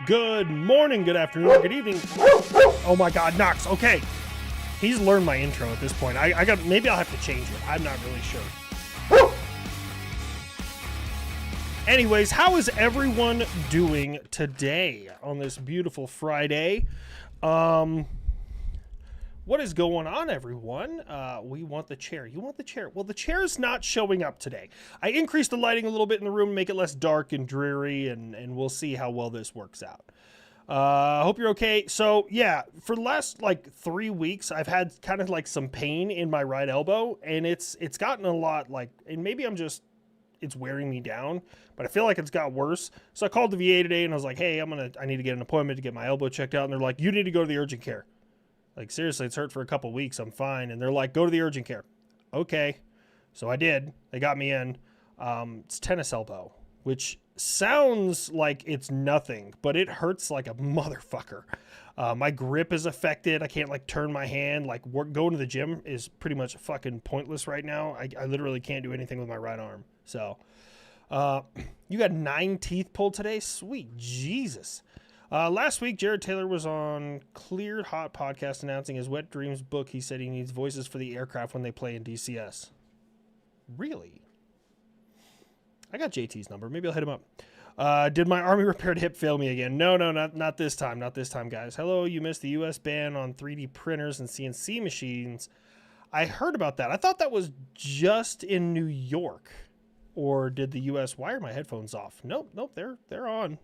Good morning, good afternoon, good evening. Oh my God, Knox. Okay, he's learned my intro at this point. Maybe I'll have to change it. I'm not really sure. Anyways, how is everyone doing today on this beautiful Friday? What is going on, everyone? We want the chair. You want the chair? Well, the chair is not showing up today. I increased the lighting a little bit in the room to make it less dark and dreary, and we'll see how well this works out. Hope you're okay. So, yeah, for the last, 3 weeks, I've had kind of, some pain in my right elbow, and it's gotten a lot, and maybe it's wearing me down, but I feel like it's got worse. So I called the VA today, and I was like, hey, I need to get an appointment to get my elbow checked out, and they're like, you need to go to the urgent care. Seriously, it's hurt for a couple weeks. I'm fine. And they're like, go to the urgent care. Okay. So I did. They got me in. It's tennis elbow, which sounds like it's nothing, but it hurts like a motherfucker. My grip is affected. I can't turn my hand. Going to the gym is pretty much fucking pointless right now. I literally can't do anything with my right arm. So, you got 9 teeth pulled today? Sweet Jesus. Last week, Jared Taylor was on Cleared Hot podcast announcing his Wet Dreams book. He said he needs voices for the aircraft when they play in DCS. Really? I got JT's number. Maybe I'll hit him up. Did my Army repaired hip fail me again? No, not this time. Not this time, guys. Hello, you missed the U.S. ban on 3D printers and CNC machines. I heard about that. I thought that was just in New York. Or did the U.S. wire my headphones off? Nope, they're on.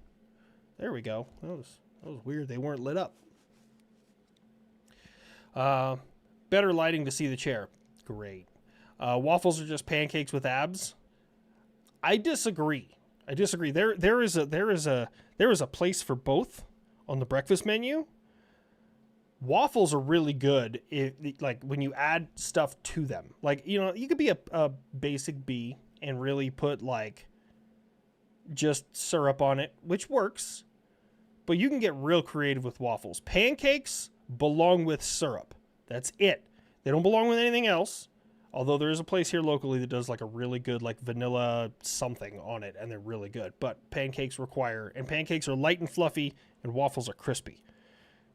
There we go. That was weird. They weren't lit up. Better lighting to see the chair. Great. Waffles are just pancakes with abs. I disagree. There is a place for both on the breakfast menu. Waffles are really good when you add stuff to them. You could be a basic B and really put just syrup on it, which works. But you can get real creative with waffles. Pancakes belong with syrup. That's it. They don't belong with anything else. Although there is a place here locally that does a really good vanilla something on it, and they're really good. But pancakes are light and fluffy, and waffles are crispy.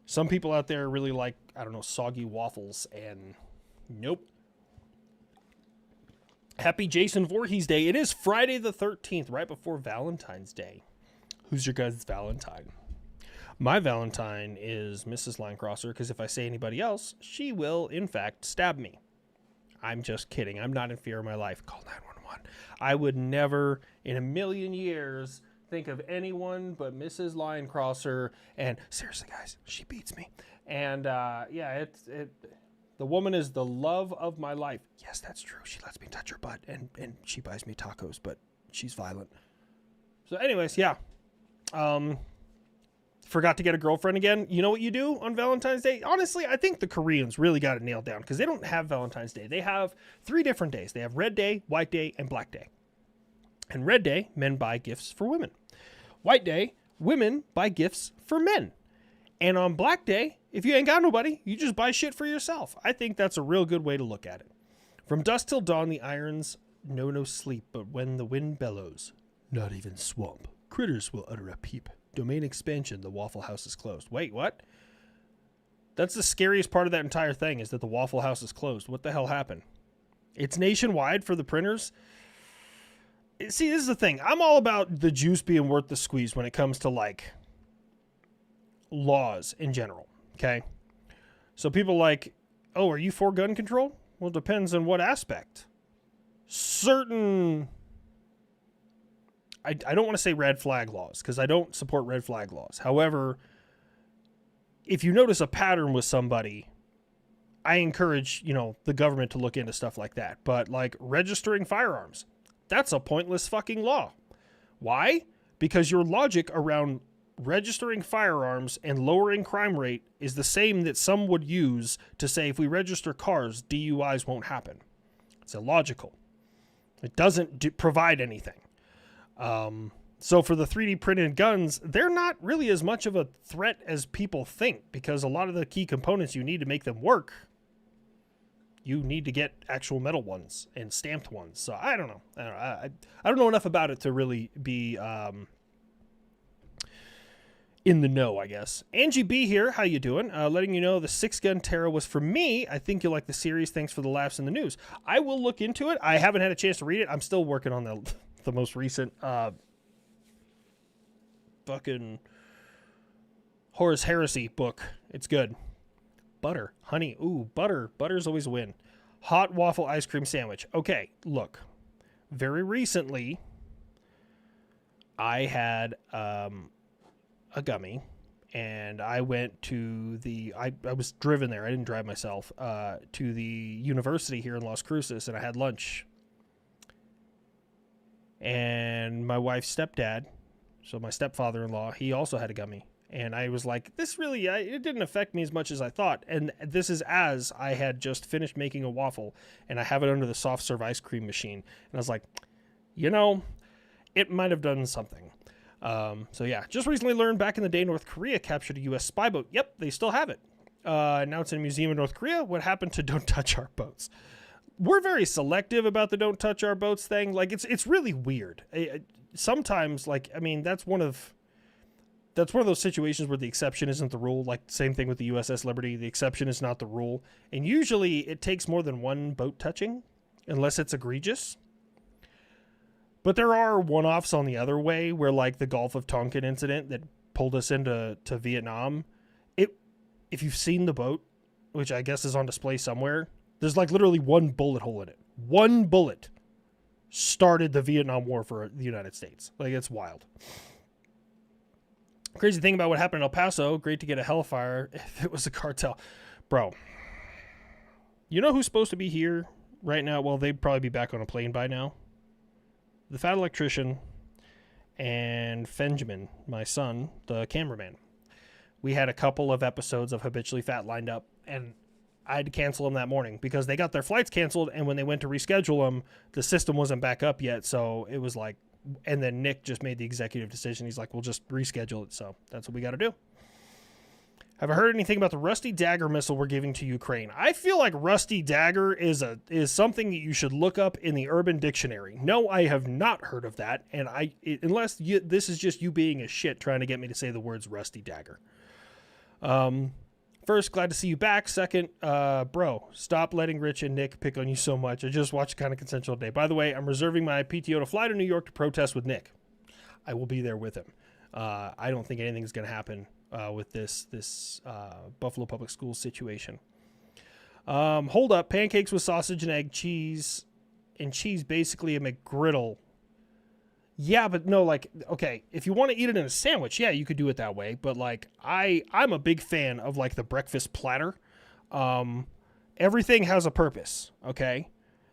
Some people out there really like, soggy waffles, and nope. Happy Jason Voorhees Day. It is Friday the 13th, right before Valentine's Day. Who's your guys' Valentine? My Valentine is Mrs. Linecrosser, because if I say anybody else, she will, in fact, stab me. I'm just kidding. I'm not in fear of my life. Call 911. I would never, in a million years, think of anyone but Mrs. Linecrosser. And seriously, guys, she beats me. And, the woman is the love of my life. Yes, that's true. She lets me touch her butt, and she buys me tacos, but she's violent. So anyways, yeah. Forgot to get a girlfriend again. You know what you do on Valentine's Day? Honestly, I think the Koreans really got it nailed down because they don't have Valentine's Day. They have 3 different days. They have Red Day, White Day, and Black Day. And Red Day, men buy gifts for women. White Day, women buy gifts for men. And on Black Day, if you ain't got nobody, you just buy shit for yourself. I think that's a real good way to look at it. From dusk till dawn, the irons know no sleep, but when the wind bellows, not even swamp critters will utter a peep. Domain expansion, the Waffle House is closed. Wait, what? That's the scariest part of that entire thing, is that the Waffle House is closed. What the hell happened? It's nationwide for the printers. See, this is the thing. I'm all about the juice being worth the squeeze when it comes to laws in general. Okay. So people oh, are you for gun control? Well, it depends on what aspect. I don't want to say red flag laws because I don't support red flag laws. However, if you notice a pattern with somebody, I encourage, the government to look into stuff like that. But registering firearms, that's a pointless fucking law. Why? Because your logic around registering firearms and lowering crime rate is the same that some would use to say if we register cars, DUIs won't happen. It's illogical. It doesn't provide anything. So for the 3D printed guns, they're not really as much of a threat as people think because a lot of the key components you need to make them work, you need to get actual metal ones and stamped ones. So I don't know. I don't know enough about it to really be in the know, I guess. Angie B here, how you doing? Letting you know the 6-gun Terra was for me. I think you'll like the series. Thanks for the laughs in the news. I will look into it. I haven't had a chance to read it. I'm still working on the most recent fucking Horus Heresy book. It's good. Butter, honey, ooh, butter. Butter's always a win. Hot waffle ice cream sandwich. Okay, look. Very recently, I had a gummy, and I went to I was driven there. I didn't drive myself to the university here in Las Cruces, and I had lunch. And my wife's stepdad, so my stepfather-in-law, he also had a gummy. And I was like, this really, it didn't affect me as much as I thought. And this is as I had just finished making a waffle, and I have it under the soft serve ice cream machine. And I was like, you know, it might have done something. So yeah, just recently learned back in the day, North Korea captured a U.S. spy boat. Yep, they still have it. Now it's in a museum in North Korea. What happened to Don't Touch Our Boats? We're very selective about the Don't Touch Our Boats thing. Like, it's really weird. Sometimes, like, I mean, that's one of those situations where the exception isn't the rule. Like, same thing with the USS Liberty. The exception is not the rule. And usually it takes more than one boat touching, unless it's egregious. But there are one-offs on the other way, where, like, the Gulf of Tonkin incident that pulled us into Vietnam. If you've seen the boat, which I guess is on display somewhere, there's, like, literally one bullet hole in it. One bullet started the Vietnam War for the United States. Like, it's wild. Crazy thing about what happened in El Paso, great to get a Hellfire if it was a cartel. Bro, you know who's supposed to be here right now? Well, they'd probably be back on a plane by now. The Fat Electrician and Fenjamin, my son, the cameraman. We had a couple of episodes of Habitually Fat lined up, and I had to cancel them that morning because they got their flights canceled, and when they went to reschedule them, the system wasn't back up yet, so it was like, and then Nick just made the executive decision. He's like, we'll just reschedule it, so that's what we got to do. Have I heard anything about the Rusty Dagger missile we're giving to Ukraine? I feel like Rusty Dagger is something that you should look up in the Urban Dictionary. No, I have not heard of that, and unless this is just you being a shit trying to get me to say the words Rusty Dagger. First, glad to see you back. Second, bro, stop letting Rich and Nick pick on you so much. I just watched Kind of Consensual today. By the way, I'm reserving my PTO to fly to New York to protest with Nick. I will be there with him. I don't think anything's going to happen with this Buffalo Public Schools situation. Hold up. Pancakes with sausage and egg, cheese, and cheese, basically a McGriddle. Yeah, but no, like, okay, if you want to eat it in a sandwich, yeah, you could do it that way. But, like, I'm a big fan of, like, the breakfast platter. Everything has a purpose, okay?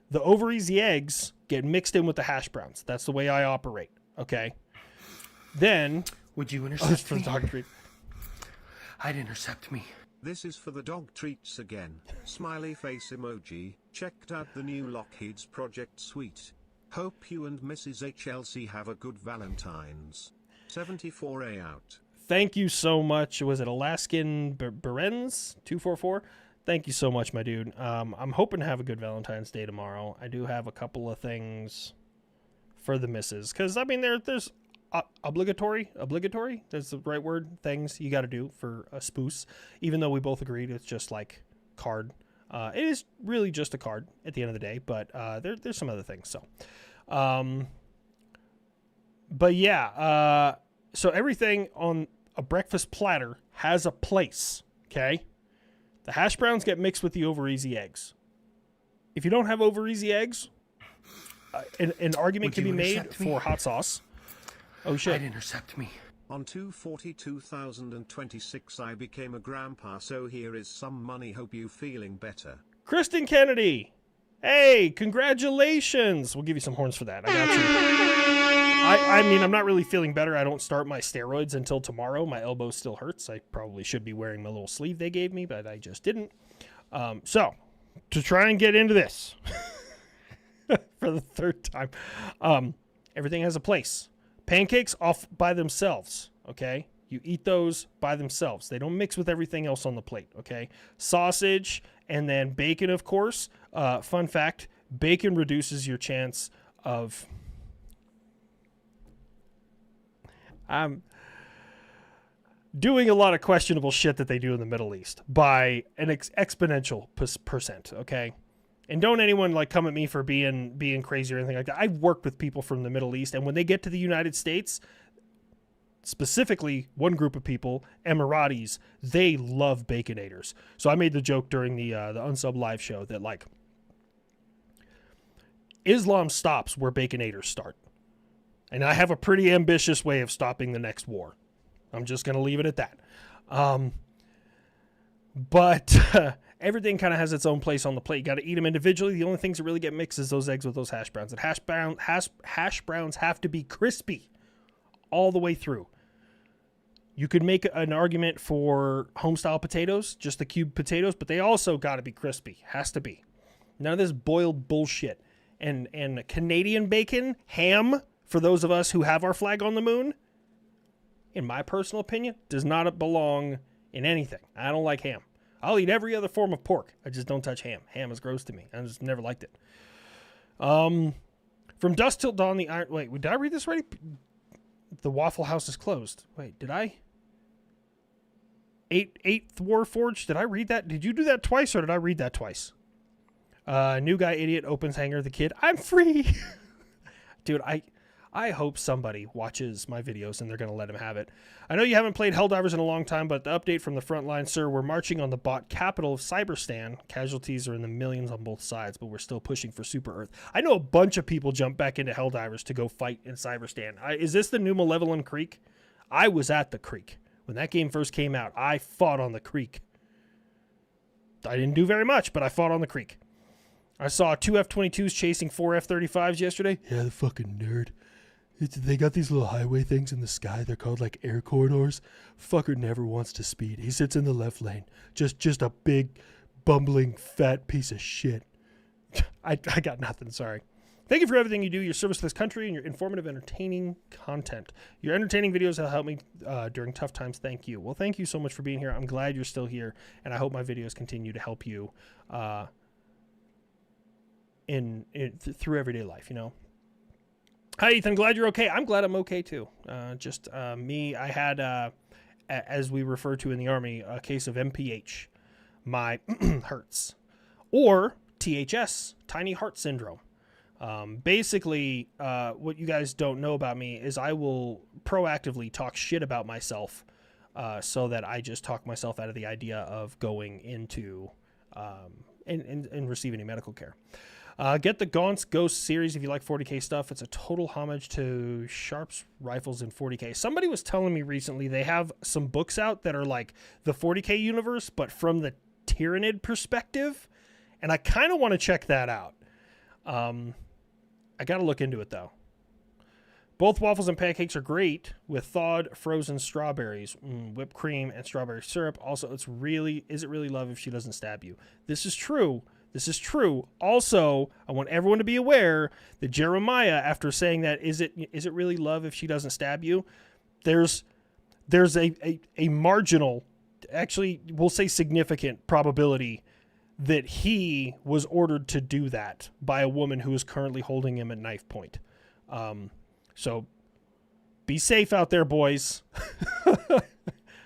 The over easy eggs get mixed in with the hash browns. That's the way I operate, okay? Then... Would you intercept me? Photography. I'd intercept me. This is for the dog treats again. Smiley face emoji. Checked out the new Lockheed's Project Suite. Hope you and Mrs. HLC have a good Valentine's. 74A out. Thank you so much. Was it Alaskan Berens 244? Thank you so much, my dude. I'm hoping to have a good Valentine's Day tomorrow. I do have a couple of things for the misses. Because, I mean, there's obligatory, that's the right word, things you got to do for a spouse. Even though we both agreed it's just like card. It is really just a card at the end of the day, but there's some other things. So, but yeah, so everything on a breakfast platter has a place. Okay, the hash browns get mixed with the over easy eggs. If you don't have over easy eggs, an argument can be made for hot sauce. Oh shit! I'd intercept me. On 2/40/2026 I became a grandpa, so here is some money, hope you feeling better. Kristen Kennedy! Hey, congratulations! We'll give you some horns for that. I got you. I mean, I'm not really feeling better. I don't start my steroids until tomorrow. My elbow still hurts. I probably should be wearing my little sleeve they gave me, but I just didn't. So, to try and get into this for the third time, everything has a place. Pancakes off by themselves, okay? You eat those by themselves. They don't mix with everything else on the plate, okay? Sausage and then bacon, of course. Fun fact, bacon reduces your chance of... doing a lot of questionable shit that they do in the Middle East by an exponential percent, okay? And don't anyone like come at me for being crazy or anything like that. I've worked with people from the Middle East, and when they get to the United States, specifically one group of people, Emiratis, they love Baconators. So I made the joke during the Unsub live show that like Islam stops where Baconators start. And I have a pretty ambitious way of stopping the next war. I'm just going to leave it at that. But everything kind of has its own place on the plate. You got to eat them individually. The only things that really get mixed is those eggs with those hash browns. And hash browns have to be crispy all the way through. You could make an argument for home-style potatoes, just the cubed potatoes, but they also got to be crispy. Has to be. None of this boiled bullshit. And Canadian bacon, ham, for those of us who have our flag on the moon, in my personal opinion, does not belong in anything. I don't like ham. I'll eat every other form of pork. I just don't touch ham. Ham is gross to me. I just never liked it. From dusk till dawn, the iron... Wait, did I read this already? The Waffle House is closed. Wait, did I? Eighth War Forge, did I read that? Did you do that twice, or did I read that twice? New guy idiot opens hangar the kid. I'm free! Dude, I hope somebody watches my videos and they're going to let him have it. I know you haven't played Helldivers in a long time, but the update from the front line, sir, we're marching on the bot capital of Cyberstan. Casualties are in the millions on both sides, but we're still pushing for Super Earth. I know a bunch of people jump back into Helldivers to go fight in Cyberstan. Is this the new Malevolent Creek? I was at the creek. When that game first came out, I fought on the creek. I didn't do very much, but I fought on the creek. I saw 2 F-22s chasing 4 F-35s yesterday. Yeah, the fucking nerd. They got these little highway things in the sky. They're called like air corridors. Fucker never wants to speed. He sits in the left lane. Just a big, bumbling, fat piece of shit. I got nothing, sorry. Thank you for everything you do, your service to this country, and your informative, entertaining content. Your entertaining videos have helped me during tough times. Thank you. Well, thank you so much for being here. I'm glad you're still here, and I hope my videos continue to help you through everyday life, you know. Hi, Ethan. Glad you're okay. I'm glad I'm okay, too. Me, I had, as we refer to in the Army, a case of MPH, my hurts, or THS, tiny heart syndrome. Basically, what you guys don't know about me is I will proactively talk shit about myself so that I just talk myself out of the idea of going into and receiving any medical care. Get the Gaunt's Ghost series if you like 40K stuff. It's a total homage to Sharp's rifles in 40K. Somebody was telling me recently they have some books out that are like the 40K universe, but from the Tyranid perspective, and I kind of want to check that out. I got to look into it, though. Both waffles and pancakes are great with thawed frozen strawberries, whipped cream, and strawberry syrup. Also, is it really love if she doesn't stab you? This is true. This is true. Also, I want everyone to be aware that Jeremiah, after saying that, is it really love if she doesn't stab you? There's a marginal, actually, we'll say significant probability that he was ordered to do that by a woman who is currently holding him at knife point. So be safe out there, boys.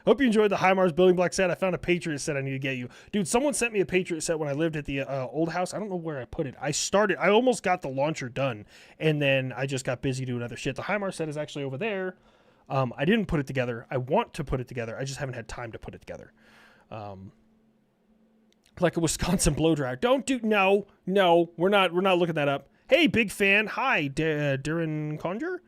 Hope you enjoyed the HIMARS building block set. I found a Patriot set I need to get you. Dude, someone sent me a Patriot set when I lived at the old house. I don't know where I put it. I almost got the launcher done, and then I just got busy doing other shit. The HIMARS set is actually over there. I didn't put it together. I want to put it together. I just haven't had time to put it together. Like a Wisconsin blow dryer. No, we're not looking that up. Hey, big fan. Hi, Darren Conjure.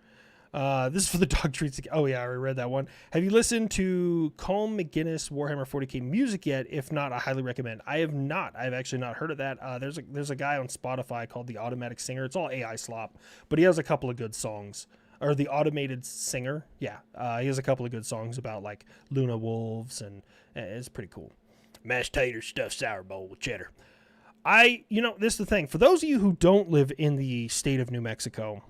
This is for the dog treats. Oh yeah, I already read that one. Have you listened to Colm McGinnis Warhammer 40K music yet? If not, I highly recommend. I have not. I've actually not heard of that. There's a guy on Spotify called the Automatic Singer. It's all AI slop, but he has a couple of good songs. Or the Automated Singer. Yeah, he has a couple of good songs about like Luna Wolves, and it's pretty cool. Mashed tater stuffed sour bowl with cheddar. This is the thing. For those of you who don't live in the state of New Mexico,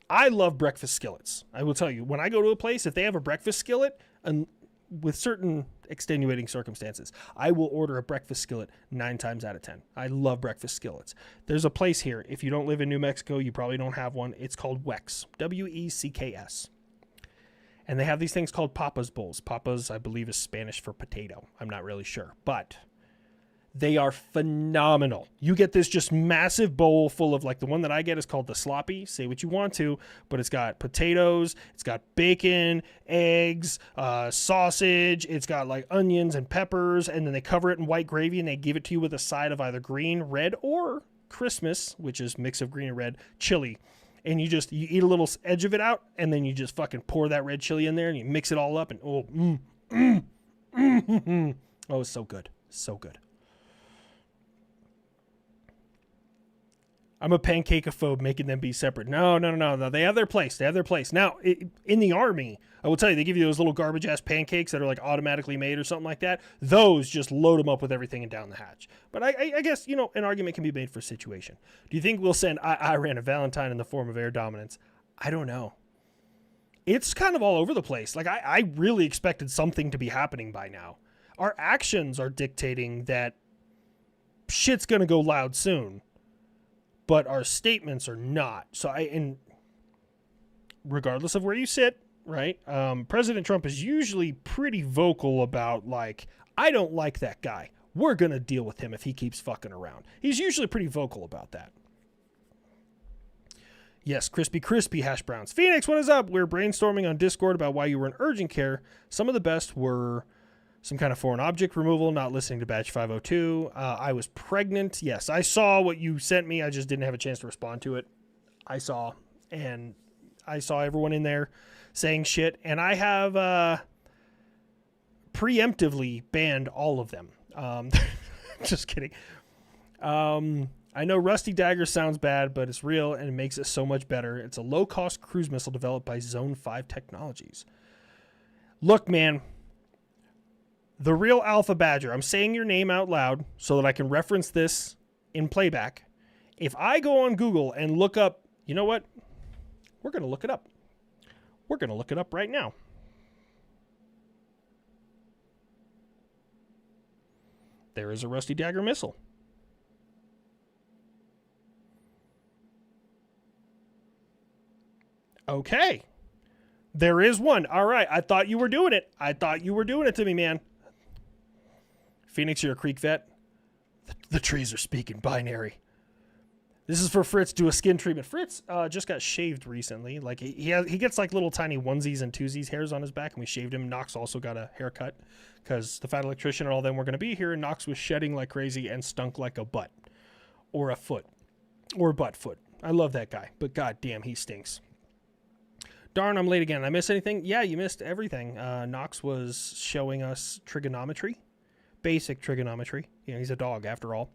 I love breakfast skillets. I will tell you, when I go to a place, if they have a breakfast skillet, and with certain extenuating circumstances, I will order a breakfast skillet 9 times out of 10. I love breakfast skillets. There's a place here. If you don't live in New Mexico, you probably don't have one. It's called Wex. Wecks. And they have these things called papas bowls. Papas, I believe, is Spanish for potato. I'm not really sure, but they are phenomenal. You get this just massive bowl full of, like, the one that I get is called the sloppy. Say what you want to, but it's got potatoes, it's got bacon, eggs, sausage, it's got like onions and peppers, and then they cover it in white gravy and they give it to you with a side of either green, red, or Christmas, which is mix of green and red, chili. And you eat a little edge of it out, and then you just fucking pour that red chili in there and you mix it all up, and oh, it's so good. So good. I'm a pancake-ophobe making them be separate. No. They have their place. Now, in the Army, I will tell you, they give you those little garbage-ass pancakes that are like automatically made or something like that. Those just load them up with everything and down the hatch. But I guess, an argument can be made for a situation. Do you think we'll send Iran a Valentine in the form of air dominance? I don't know. It's kind of all over the place. Like, I really expected something to be happening by now. Our actions are dictating that shit's going to go loud soon. But our statements are not. So and regardless of where you sit, right? President Trump is usually pretty vocal about, like, I don't like that guy. We're going to deal with him if he keeps fucking around. He's usually pretty vocal about that. Yes, crispy hash browns. Phoenix, what is up? We're brainstorming on Discord about why you were in urgent care. Some of the best were some kind of foreign object removal, not listening to Batch 502. I was pregnant. Yes, I saw what you sent me. I just didn't have a chance to respond to it. I saw everyone in there saying shit, and I have preemptively banned all of them. Just kidding. I know Rusty Dagger sounds bad, but it's real, and it makes it so much better. It's a low-cost cruise missile developed by Zone 5 Technologies. Look, man. The real Alpha Badger, I'm saying your name out loud so that I can reference this in playback. If I go on Google and look up, you know what? We're going to look it up. We're going to look it up right now. There is a Rusty Dagger missile. Okay. There is one. All right. I thought you were doing it. To me, man. Phoenix, you're a Creek vet. The trees are speaking binary. This is for Fritz. Do a skin treatment. Fritz just got shaved recently. Like he gets like little tiny onesies and twosies hairs on his back, and we shaved him. Knox also got a haircut because the fat electrician and all them were going to be here, and Knox was shedding like crazy and stunk like a butt or a foot or butt foot. I love that guy, but god damn, he stinks. Darn, I'm late again. I miss anything? Yeah, you missed everything. Knox was showing us trigonometry. Basic trigonometry. He's a dog after all.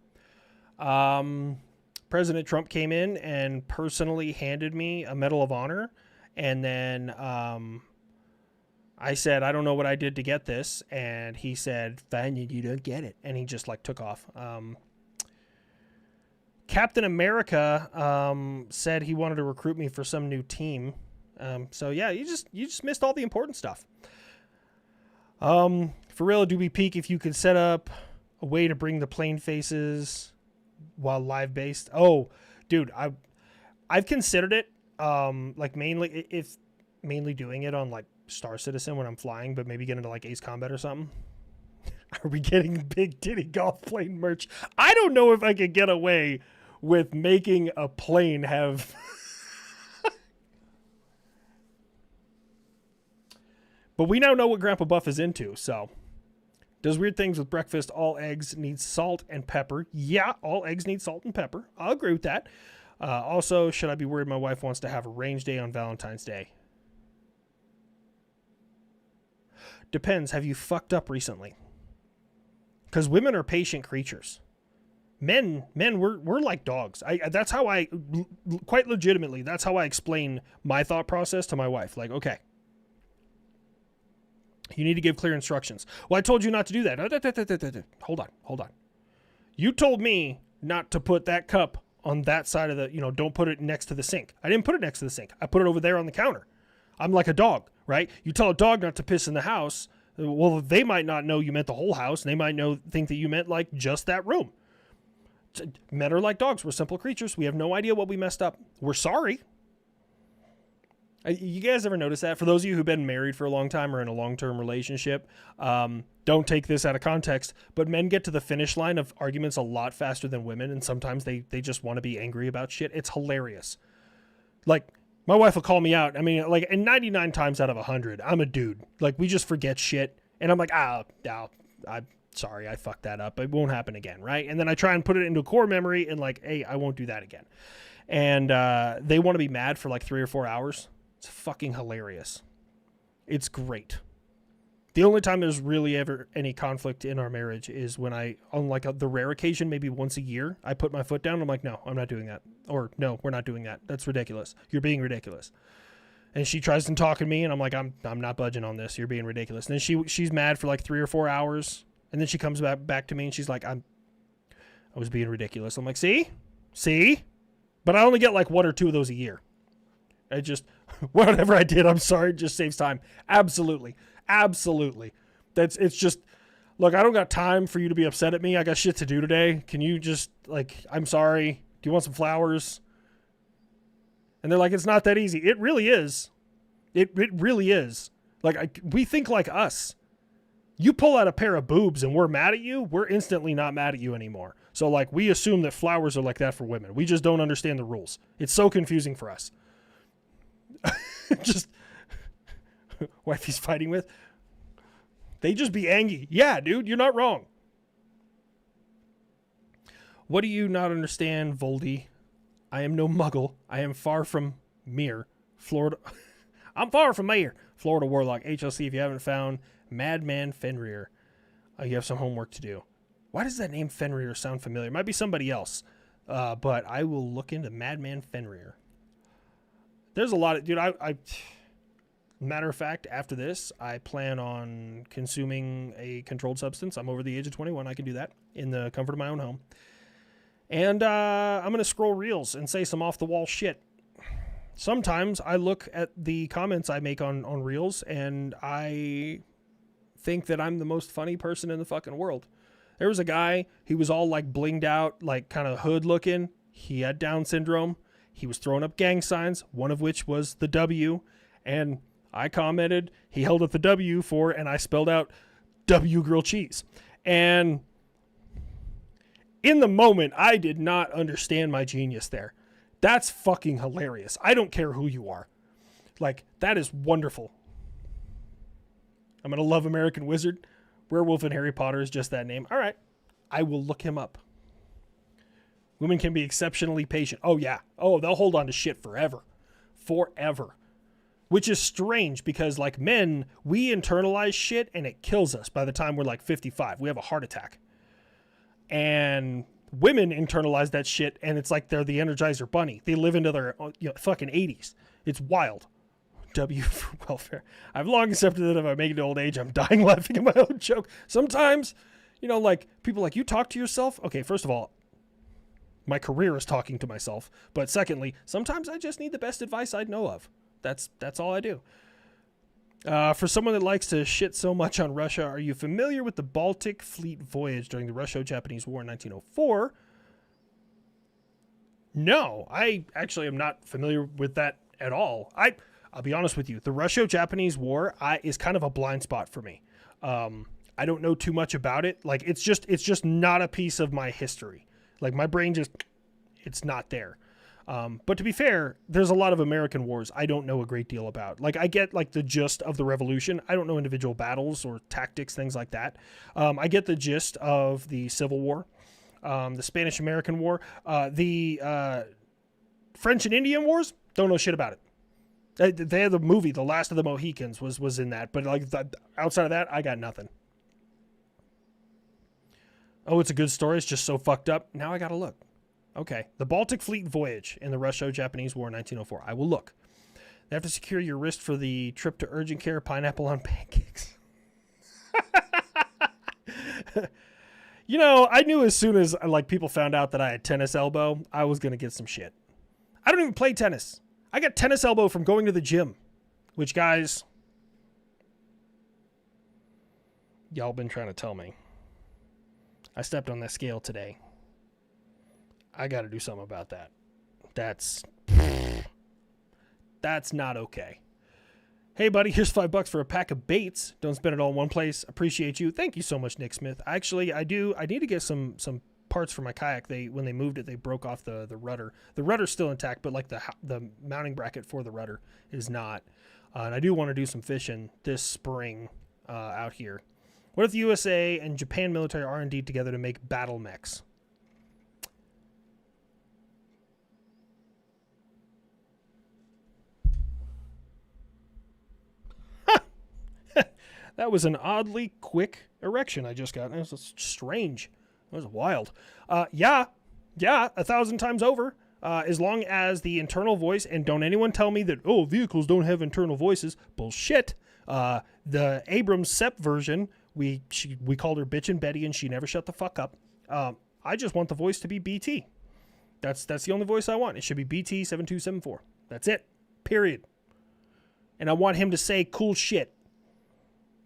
President Trump came in and personally handed me a Medal of Honor. And then I said, I don't know what I did to get this. And he said, fine, you don't get it. And he just like took off. Captain America said he wanted to recruit me for some new team. So yeah, you just missed all the important stuff. For real, do we peak if you could set up a way to bring the plane faces while live based? Oh, dude, I've considered it. Like mainly doing it on like Star Citizen when I'm flying, but maybe get into like Ace Combat or something. Are we getting big titty golf plane merch? I don't know if I could get away with making a plane have. But we now know what Grandpa Buff is into, so. Does weird things with breakfast. All eggs need salt and pepper. Yeah, all eggs need salt and pepper. I'll agree with that. Also, should I be worried my wife wants to have a range day on Valentine's Day? Depends. Have you fucked up recently? Because women are patient creatures. Men, we're like dogs. That's how quite legitimately, that's how I explain my thought process to my wife. Like, okay. You need to give clear instructions. Well, I told you not to do that. Hold on. You told me not to put that cup on that side of the, don't put it next to the sink. I didn't put it next to the sink. I put it over there on the counter. I'm like a dog, right? You tell a dog not to piss in the house. Well, they might not know you meant the whole house. And they might think that you meant like just that room. Men are like dogs. We're simple creatures. We have no idea what we messed up. We're sorry. You guys ever notice that? For those of you who've been married for a long time or in a long-term relationship, don't take this out of context, but men get to the finish line of arguments a lot faster than women, and sometimes they just want to be angry about shit. It's hilarious. Like, my wife will call me out. I mean, like, and 99 times out of 100, I'm a dude. Like, we just forget shit, and I'm like, I'm sorry, I fucked that up. It won't happen again, right? And then I try and put it into core memory, and like, hey, I won't do that again. And they want to be mad for like 3 or 4 hours. It's fucking hilarious. It's great. The only time there's really ever any conflict in our marriage is when on like the rare occasion, maybe once a year, I put my foot down. I'm like, no, I'm not doing that. Or no, we're not doing that. That's ridiculous. You're being ridiculous. And she tries to talk to me, and I'm like, I'm not budging on this. You're being ridiculous. And then she's mad for like 3 or 4 hours, and then she comes back to me, and she's like, I was being ridiculous. I'm like, see, but I only get like 1 or 2 of those a year. I just, whatever I did, I'm sorry, it just saves time. Absolutely. It's just, look, I don't got time for you to be upset at me. I got shit to do today. Can you just, like, I'm sorry. Do you want some flowers? And they're like, it's not that easy. It really is. It really is. Like, we think like us. You pull out a pair of boobs and we're mad at you, we're instantly not mad at you anymore. So, like, we assume that flowers are like that for women. We just don't understand the rules. It's so confusing for us. Just wifey's fighting with. They just be angry. Yeah, dude, you're not wrong. What do you not understand, Voldy? I am no muggle. I am far from Mir, Florida. I'm far from Mir, Florida Warlock. HLC, if you haven't found Madman Fenrir, you have some homework to do. Why does that name Fenrir sound familiar? It might be somebody else, but I will look into Madman Fenrir. There's a lot of, dude, matter of fact, after this, I plan on consuming a controlled substance. I'm over the age of 21. I can do that in the comfort of my own home. And I'm going to scroll reels and say some off-the-wall shit. Sometimes I look at the comments I make on reels, and I think that I'm the most funny person in the fucking world. There was a guy, he was all like blinged out, like kind of hood looking. He had Down syndrome. He was throwing up gang signs, one of which was the W, and I commented, he held up the W for, and I spelled out W grilled cheese. And in the moment, I did not understand my genius there. That's fucking hilarious. I don't care who you are. Like, that is wonderful. I'm going to love American Wizard. Werewolf and Harry Potter is just that name. All right. I will look him up. Women can be exceptionally patient. Oh, yeah. Oh, they'll hold on to shit forever. Forever. Which is strange because, like, men, we internalize shit and it kills us by the time we're like 55. We have a heart attack. And women internalize that shit and it's like they're the Energizer Bunny. They live into their fucking 80s. It's wild. W for welfare. I've long accepted that if I make it to old age, I'm dying laughing at my own joke. Sometimes, like, people like, you talk to yourself? Okay, first of all, my career is talking to myself. But secondly, sometimes I just need the best advice I know of. That's all I do. For someone that likes to shit so much on Russia, are you familiar with the Baltic Fleet voyage during the Russo-Japanese War in 1904? No, I actually am not familiar with that at all. I'll be honest with you. The Russo-Japanese War is kind of a blind spot for me. I don't know too much about it. Like, it's just not a piece of my history. Like, my brain it's not there. But to be fair, there's a lot of American wars I don't know a great deal about. Like, I get, like, the gist of the revolution. I don't know individual battles or tactics, things like that. I get the gist of the Civil War, the Spanish-American War, the French and Indian Wars. Don't know shit about it. They had the movie, The Last of the Mohicans was in that. But, like, outside of that, I got nothing. Oh, it's a good story. It's just so fucked up. Now I got to look. Okay. The Baltic Fleet voyage in the Russo-Japanese War in 1904. I will look. They have to secure your wrist for the trip to urgent care, pineapple on pancakes. I knew as soon as, like, people found out that I had tennis elbow, I was going to get some shit. I don't even play tennis. I got tennis elbow from going to the gym, which, guys, y'all been trying to tell me. I stepped on that scale today. I got to do something about that. That's That's not okay. Hey, buddy, here's $5 for a pack of baits. Don't spend it all in one place. Appreciate you. Thank you so much, Nick Smith. Actually, I need to get some parts for my kayak. When they moved it, they broke off the rudder. The rudder's still intact, but like the mounting bracket for the rudder is not. And I do want to do some fishing this spring out here. What if the USA and Japan military are indeed together to make battle mechs? That was an oddly quick erection I just got. It was strange. It was wild. Yeah, 1,000 times over. As long as the internal voice, and don't anyone tell me that, oh, vehicles don't have internal voices. Bullshit. The Abrams SEP version, we called her Bitchin' Betty, and she never shut the fuck up. I just want the voice to be BT. That's the only voice I want. It should be BT 7274. That's it. Period. And I want him to say cool shit.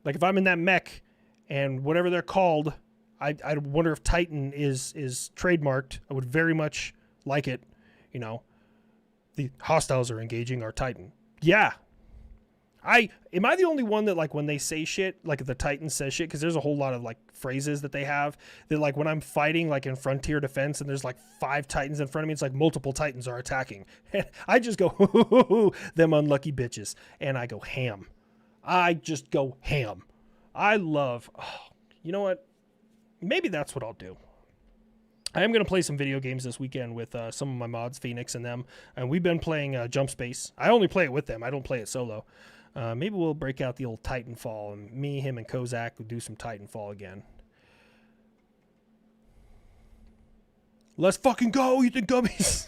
Like if I'm in that mech and whatever they're called, I wonder if Titan is trademarked. I would very much like it. You know, the hostiles are engaging our Titan. Yeah. Am I the only one that, like, when they say shit, like the Titan says shit? Because there's a whole lot of like phrases that they have that, like, when I'm fighting like in Frontier Defense and there's like 5 Titans in front of me, it's like multiple Titans are attacking. And I just go, hoo, hoo, hoo, hoo, them unlucky bitches. And I go ham. I just go ham. You know what? Maybe that's what I'll do. I am going to play some video games this weekend with some of my mods, Phoenix and them. And we've been playing Jump Space. I only play it with them. I don't play it solo. Maybe we'll break out the old Titanfall. And me, him, and Kozak will do some Titanfall again. Let's fucking go, you think gummies?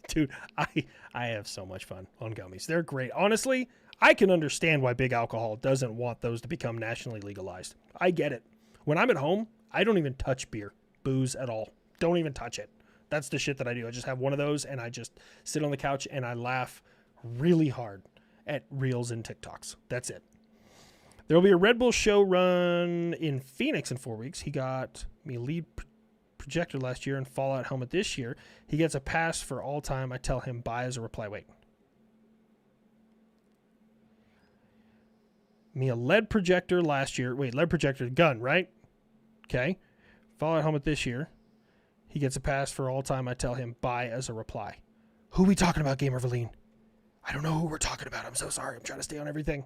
Dude, I have so much fun on gummies. They're great. Honestly, I can understand why big alcohol doesn't want those to become nationally legalized. I get it. When I'm at home, I don't even touch booze at all. Don't even touch it. That's the shit that I do. I just have one of those and I just sit on the couch and I laugh really hard at reels and TikToks. That's it. There will be a Red Bull show run in Phoenix in 4 weeks. He got me a lead projector last year and Fallout helmet this year. He gets a pass for all time. I tell him buy as a reply. Wait. Me a LED projector last year. Wait, LED projector gun, right? Okay. Fallout helmet this year. He gets a pass for all time. I tell him buy as a reply. Who are we talking about, Gamer Valine? I don't know who we're talking about. I'm so sorry. I'm trying to stay on everything.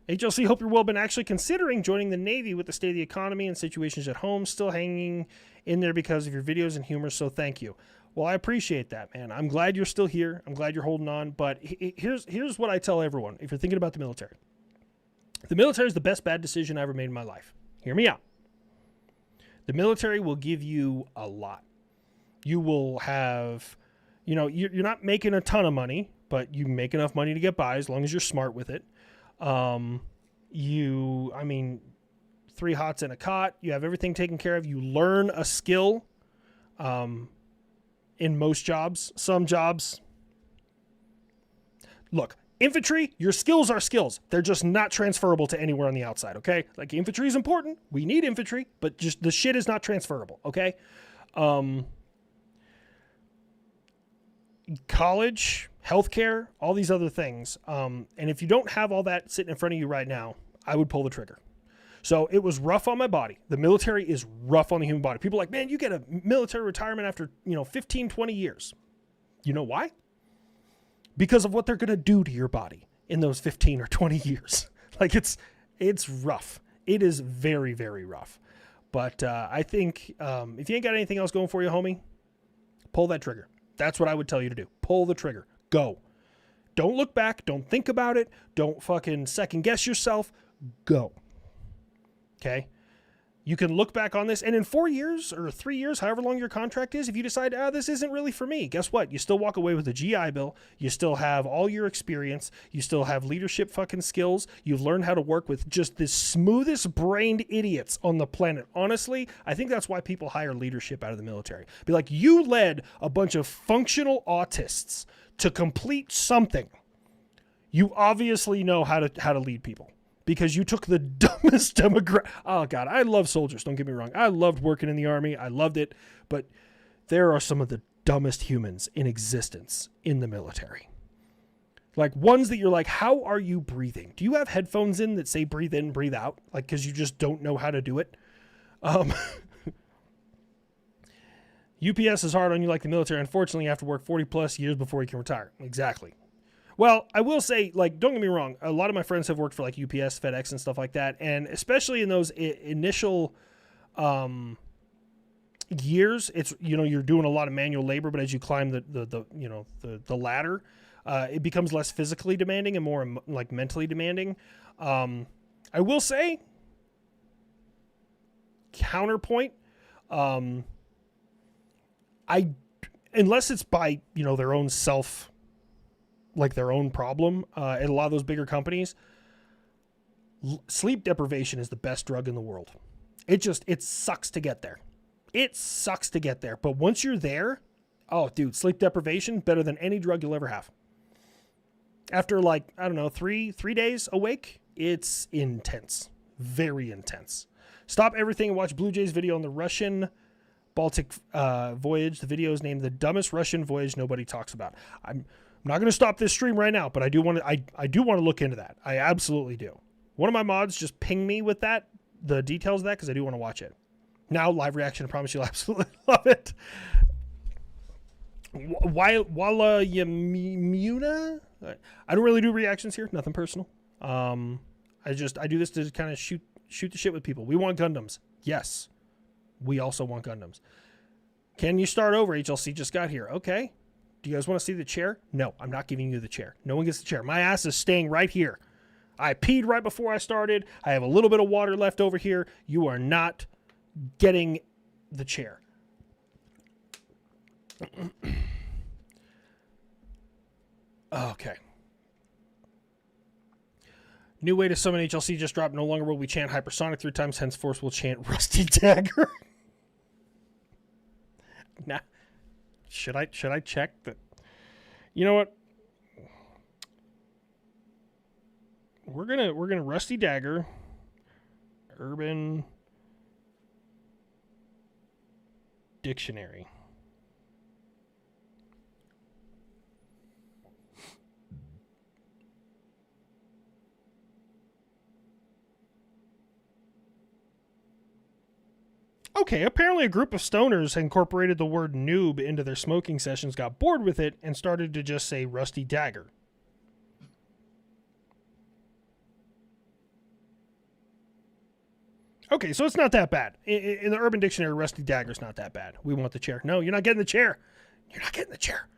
HLC, hope you're well. Been actually considering joining the Navy with the state of the economy and situations at home. Still hanging in there because of your videos and humor, so thank you. Well, I appreciate that, man. I'm glad you're still here. I'm glad you're holding on. But here's what I tell everyone if you're thinking about the military. The military is the best bad decision I ever made in my life. Hear me out. The military will give you a lot. You will have, you're not making a ton of money, but you make enough money to get by as long as you're smart with it. 3 hots and a cot. You have everything taken care of. You learn a skill in most jobs. Some jobs. Look, infantry, your skills are skills. They're just not transferable to anywhere on the outside, okay? Like, infantry is important. We need infantry, but just the shit is not transferable, okay? College, healthcare, all these other things. And if you don't have all that sitting in front of you right now, I would pull the trigger. So it was rough on my body. The military is rough on the human body. People are like, man, you get a military retirement after, 15, 20 years. You know why? Because of what they're going to do to your body in those 15 or 20 years. Like, it's rough. It is very, very rough. But I think if you ain't got anything else going for you, homie, pull that trigger. That's what I would tell you to do. Pull the trigger. Go. Don't look back. Don't think about it. Don't fucking second guess yourself. Go. Okay? You can look back on this, and in 4 years or 3 years, however long your contract is, if you decide, this isn't really for me, guess what? You still walk away with a GI Bill. You still have all your experience. You still have leadership fucking skills. You've learned how to work with just the smoothest brained idiots on the planet. Honestly, I think that's why people hire leadership out of the military. Be like, you led a bunch of functional autists to complete something. You obviously know how to lead people. Because you took the dumbest demographic. Oh, God, I love soldiers. Don't get me wrong. I loved working in the Army. I loved it. But there are some of the dumbest humans in existence in the military. Like ones that you're like, how are you breathing? Do you have headphones in that say breathe in, breathe out? Like, cause you just don't know how to do it. UPS is hard on you like the military. Unfortunately, you have to work 40 plus years before you can retire. Exactly. Well, I will say, like, don't get me wrong. A lot of my friends have worked for like UPS, FedEx, and stuff like that. And especially in those initial years, it's, you know, you're doing a lot of manual labor, but as you climb the ladder, it becomes less physically demanding and more like mentally demanding. I will say, counterpoint, unless it's by, you know, their own self, like their own problem, at a lot of those bigger companies, sleep deprivation is the best drug in the world. It sucks to get there. It sucks to get there. But once you're there, oh dude, sleep deprivation, better than any drug you'll ever have. After like, I don't know, three days awake, it's intense. Very intense. Stop everything and watch Blue Jay's video on the Russian Baltic voyage. The video is named The Dumbest Russian Voyage Nobody Talks About. I'm not going to stop this stream right now, but I do want to look into that. I absolutely do. One of my mods just pinged me with that, the details of that, because I do want to watch it. Now, live reaction, I promise you'll absolutely love it. Walla Yamuna? I don't really do reactions here. Nothing personal. I do this to kind of shoot the shit with people. We want Gundams. Yes. We also want Gundams. Can you start over? HLC just got here. Okay. Do you guys want to see the chair? No, I'm not giving you the chair. No one gets the chair. My ass is staying right here. I peed right before I started. I have a little bit of water left over here. You are not getting the chair. Okay. New way to summon HLC just dropped. No longer will we chant hypersonic 3 times. Henceforth, we'll chant Rusty Dagger. Nah. Should I check that? You know what? We're gonna Rusty Dagger. Urban Dictionary. Okay, apparently a group of stoners incorporated the word noob into their smoking sessions, got bored with it, and started to just say Rusty Dagger. Okay, so it's not that bad. In the Urban Dictionary, Rusty Dagger's not that bad. We want the chair. No, you're not getting the chair. You're not getting the chair.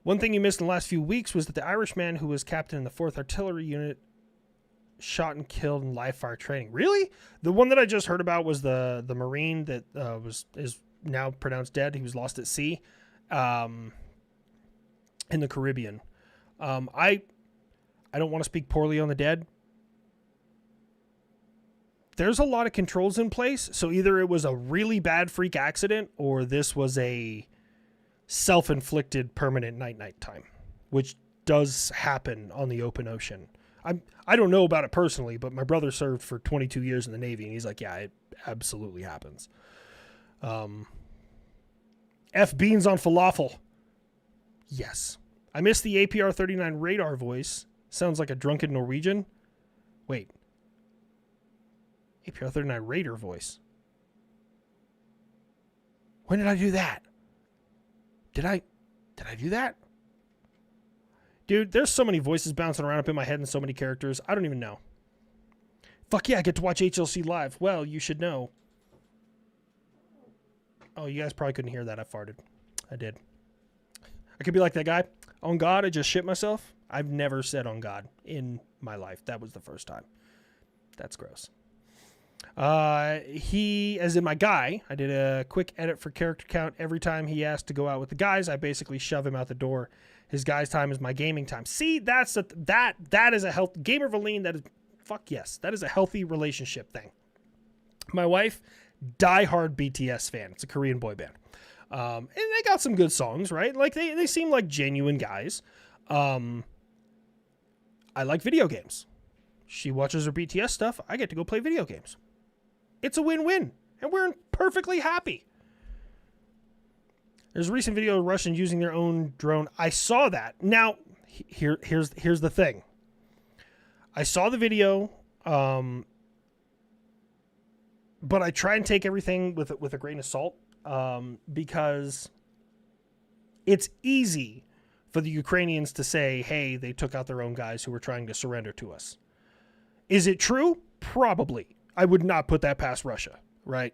One thing you missed in the last few weeks was that the Irishman who was captain in the 4th Artillery Unit shot and killed in live fire training. Really? The one that I just heard about was the Marine that is now pronounced dead. He was lost at sea in the Caribbean. I don't want to speak poorly on the dead. There's a lot of controls in place, so either it was a really bad freak accident or this was a self-inflicted permanent night time, which does happen on the open ocean. I don't know about it personally, but my brother served for 22 years in the Navy, and he's like, yeah, it absolutely happens. F beans on falafel. Yes. I missed the APR-39 radar voice. Sounds like a drunken Norwegian. Wait. APR-39 Raider voice. When did I do that? Did I do that? Dude, there's so many voices bouncing around up in my head and so many characters. I don't even know. Fuck yeah, I get to watch HLC live. Well, you should know. Oh, you guys probably couldn't hear that. I farted. I did. I could be like that guy. On God, I just shit myself. I've never said on God in my life. That was the first time. That's gross. He, as in my guy, I did a quick edit for character count. Every time he asked to go out with the guys, I basically shove him out the door. His guy's time is my gaming time. See, that is a health gamer Valine. That is, fuck yes, that is a healthy relationship thing. My wife, diehard BTS fan. It's a Korean boy band. And they got some good songs, right? Like they seem like genuine guys. I like video games. She watches her BTS stuff. I get to go play video games. It's a win-win, and we're perfectly happy. There's a recent video of Russians using their own drone. I saw that. Now, here's the thing. I saw the video, but I try and take everything with a grain of salt, because it's easy for the Ukrainians to say, hey, they took out their own guys who were trying to surrender to us. Is it true? Probably. I would not put that past Russia, right?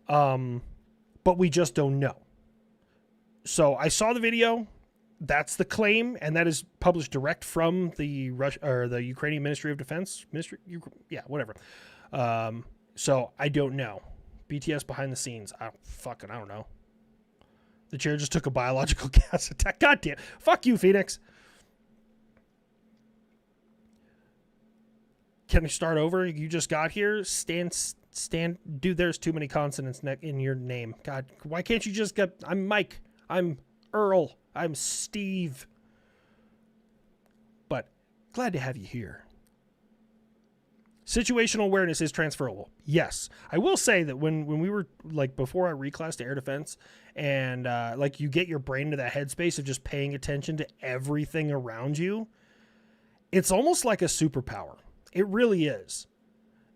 But we just don't know. So I saw the video. That's the claim, and that is published direct from the Ukrainian Ministry of Defense. Whatever. So I don't know. BTS behind the scenes. I don't know. The chair just took a biological gas attack. God damn. Fuck you, Phoenix. Can we start over? You just got here. Stand. Dude, there's too many consonants in your name. God, why can't you just get... I'm Mike. I'm Earl. I'm Steve. But glad to have you here. Situational awareness is transferable. Yes. I will say that when we were, like, before I reclassed to air defense, and like, you get your brain into that headspace of just paying attention to everything around you, it's almost like a superpower. It really is.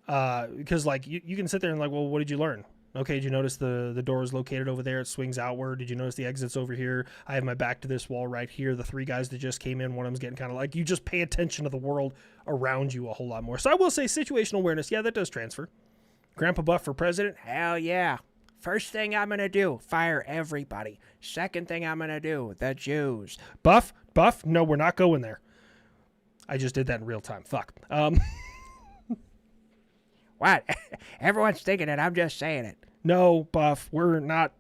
Because, like, you can sit there and, like, well, what did you learn? Okay, did you notice the door is located over there? It swings outward. Did you notice the exit's over here? I have my back to this wall right here. The three guys that just came in, one of them's getting kind of like... You just pay attention to the world around you a whole lot more. So I will say situational awareness, yeah, that does transfer. Grandpa Buff for president? Hell yeah. First thing I'm going to do, fire everybody. Second thing I'm going to do, the Jews. Buff? No, we're not going there. I just did that in real time. Fuck. What? Everyone's thinking it. I'm just saying it. No, Buff, we're not.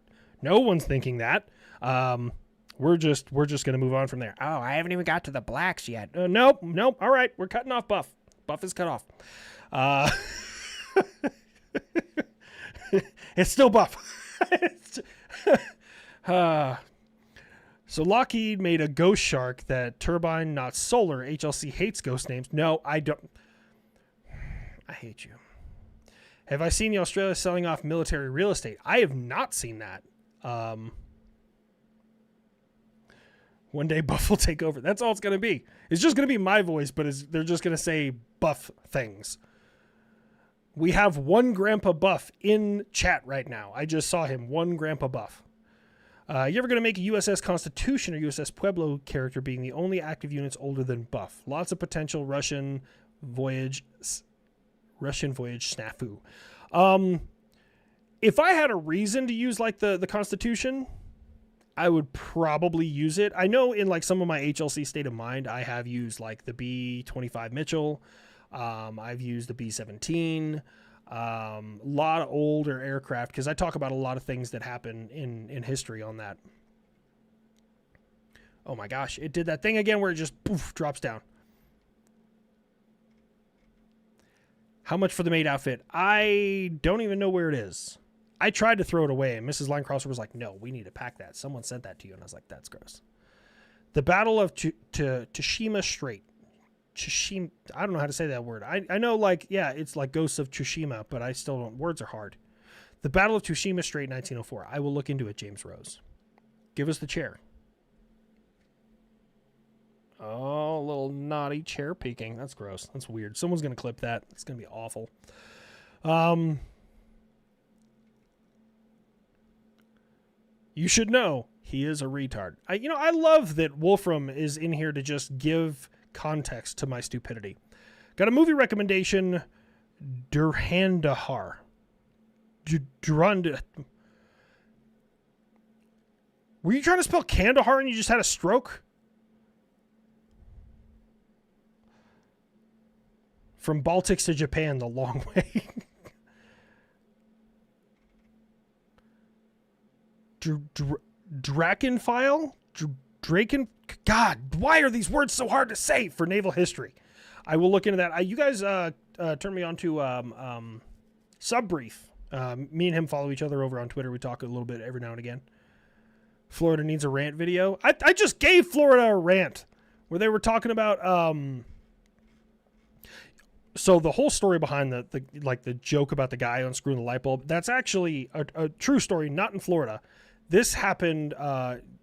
No one's thinking that. We're just going to move on from there. Oh, I haven't even got to the blacks yet. Nope. All right, we're cutting off Buff. Buff is cut off. It's still Buff. So Lockheed made a ghost shark that turbine, not solar. HLC hates ghost names. No, I don't. I hate you. Have I seen the Australia selling off military real estate? I have not seen that. One day Buff will take over. That's all it's going to be. It's just going to be my voice, but they're just going to say Buff things. We have one Grandpa Buff in chat right now. I just saw him. One Grandpa Buff. You ever going to make a USS Constitution or USS Pueblo character being the only active units older than Buff? Lots of potential Russian voyage snafu. If I had a reason to use like the Constitution, I would probably use it. I know in like some of my HLC state of mind, I have used like the B-25 Mitchell. I've used the B-17. A lot of older aircraft, because I talk about a lot of things that happen in history on that. Oh my gosh, it did that thing again where it just poof, drops down. How much for the maid outfit? I don't even know where it is. I tried to throw it away, and Mrs. Linecrosser was like, no, we need to pack that. Someone sent that to you, and I was like, that's gross. The Battle of Tsushima Strait. Tsushima, I don't know how to say that word. I know, like, yeah, it's like Ghosts of Tsushima, but I still don't. Words are hard. The Battle of Tsushima Strait, 1904. I will look into it, James Rose. Give us the chair. Oh, a little naughty chair peeking. That's gross. That's weird. Someone's going to clip that. It's going to be awful. You should know he is a retard. I love that Wolfram is in here to just give context to my stupidity. Got a movie recommendation, Durhandahar. Were you trying to spell Kandahar and you just had a stroke? From Baltics to Japan, the long way. Drakenfile? Draken? God, why are these words so hard to say for naval history? I will look into that. You guys turn me on to Subbrief. Me and him follow each other over on Twitter. We talk a little bit every now and again. Florida needs a rant video. I just gave Florida a rant where they were talking about... So the whole story behind the joke about the guy unscrewing the light bulb, that's actually a true story, not in Florida. This happened.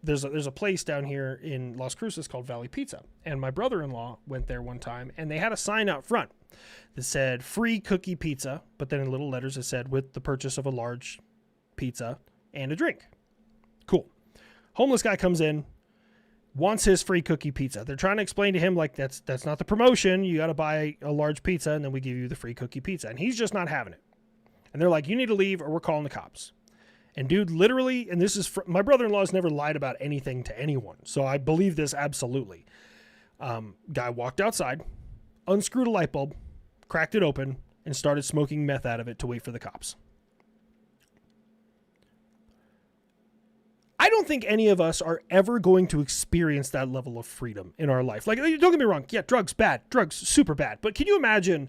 There's a place down here in Las Cruces called Valley Pizza, and my brother-in-law went there one time, and they had a sign out front that said free cookie pizza, but then in little letters it said with the purchase of a large pizza and a drink. Cool. Homeless guy comes in, wants his free cookie pizza. They're trying to explain to him like that's not the promotion. You got to buy a large pizza and then we give you the free cookie pizza, and he's just not having it. And they're like, you need to leave or we're calling the cops. And dude, literally, and this is my brother-in-law has never lied about anything to anyone, so I believe this absolutely. Guy walked outside, unscrewed a light bulb, cracked it open, and started smoking meth out of it to wait for the cops. I don't think any of us are ever going to experience that level of freedom in our life. Like, don't get me wrong. Yeah, drugs, bad. Drugs, super bad. But can you imagine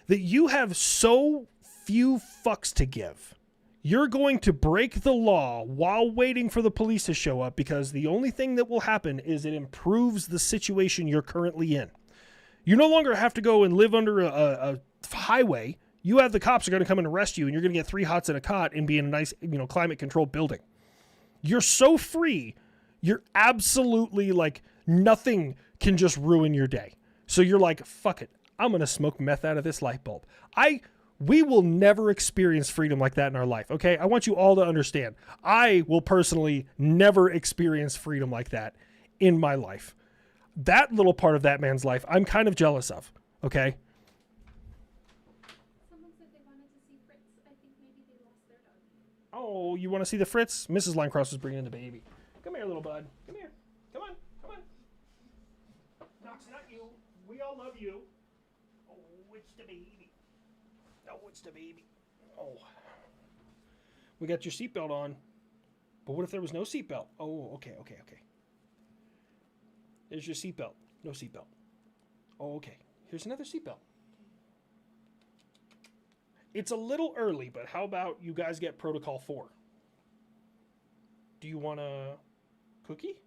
that you have so few fucks to give? You're going to break the law while waiting for the police to show up because the only thing that will happen is it improves the situation you're currently in. You no longer have to go and live under a highway. You have the cops are going to come and arrest you, and you're going to get 3 hots in a cot and be in a nice, climate-controlled building. You're so free. You're absolutely like nothing can just ruin your day. So you're like, fuck it. I'm going to smoke meth out of this light bulb. We will never experience freedom like that in our life. Okay. I want you all to understand. I will personally never experience freedom like that in my life. That little part of that man's life, I'm kind of jealous of. Okay. Someone said they wanted to see Fritz. I think maybe they lost their dog. Oh, you want to see the Fritz? Mrs. Linecross is bringing in the baby. Come here, little bud. Come here. Come on. Come on. Knox, not you. We all love you. Oh, it's the baby. Oh, it's the baby. Oh. We got your seatbelt on. But what if there was no seatbelt? Oh, okay. There's your seatbelt. No seatbelt. Oh, okay. Here's another seatbelt. It's a little early, but how about you guys get Protocol 4? Do you want a cookie?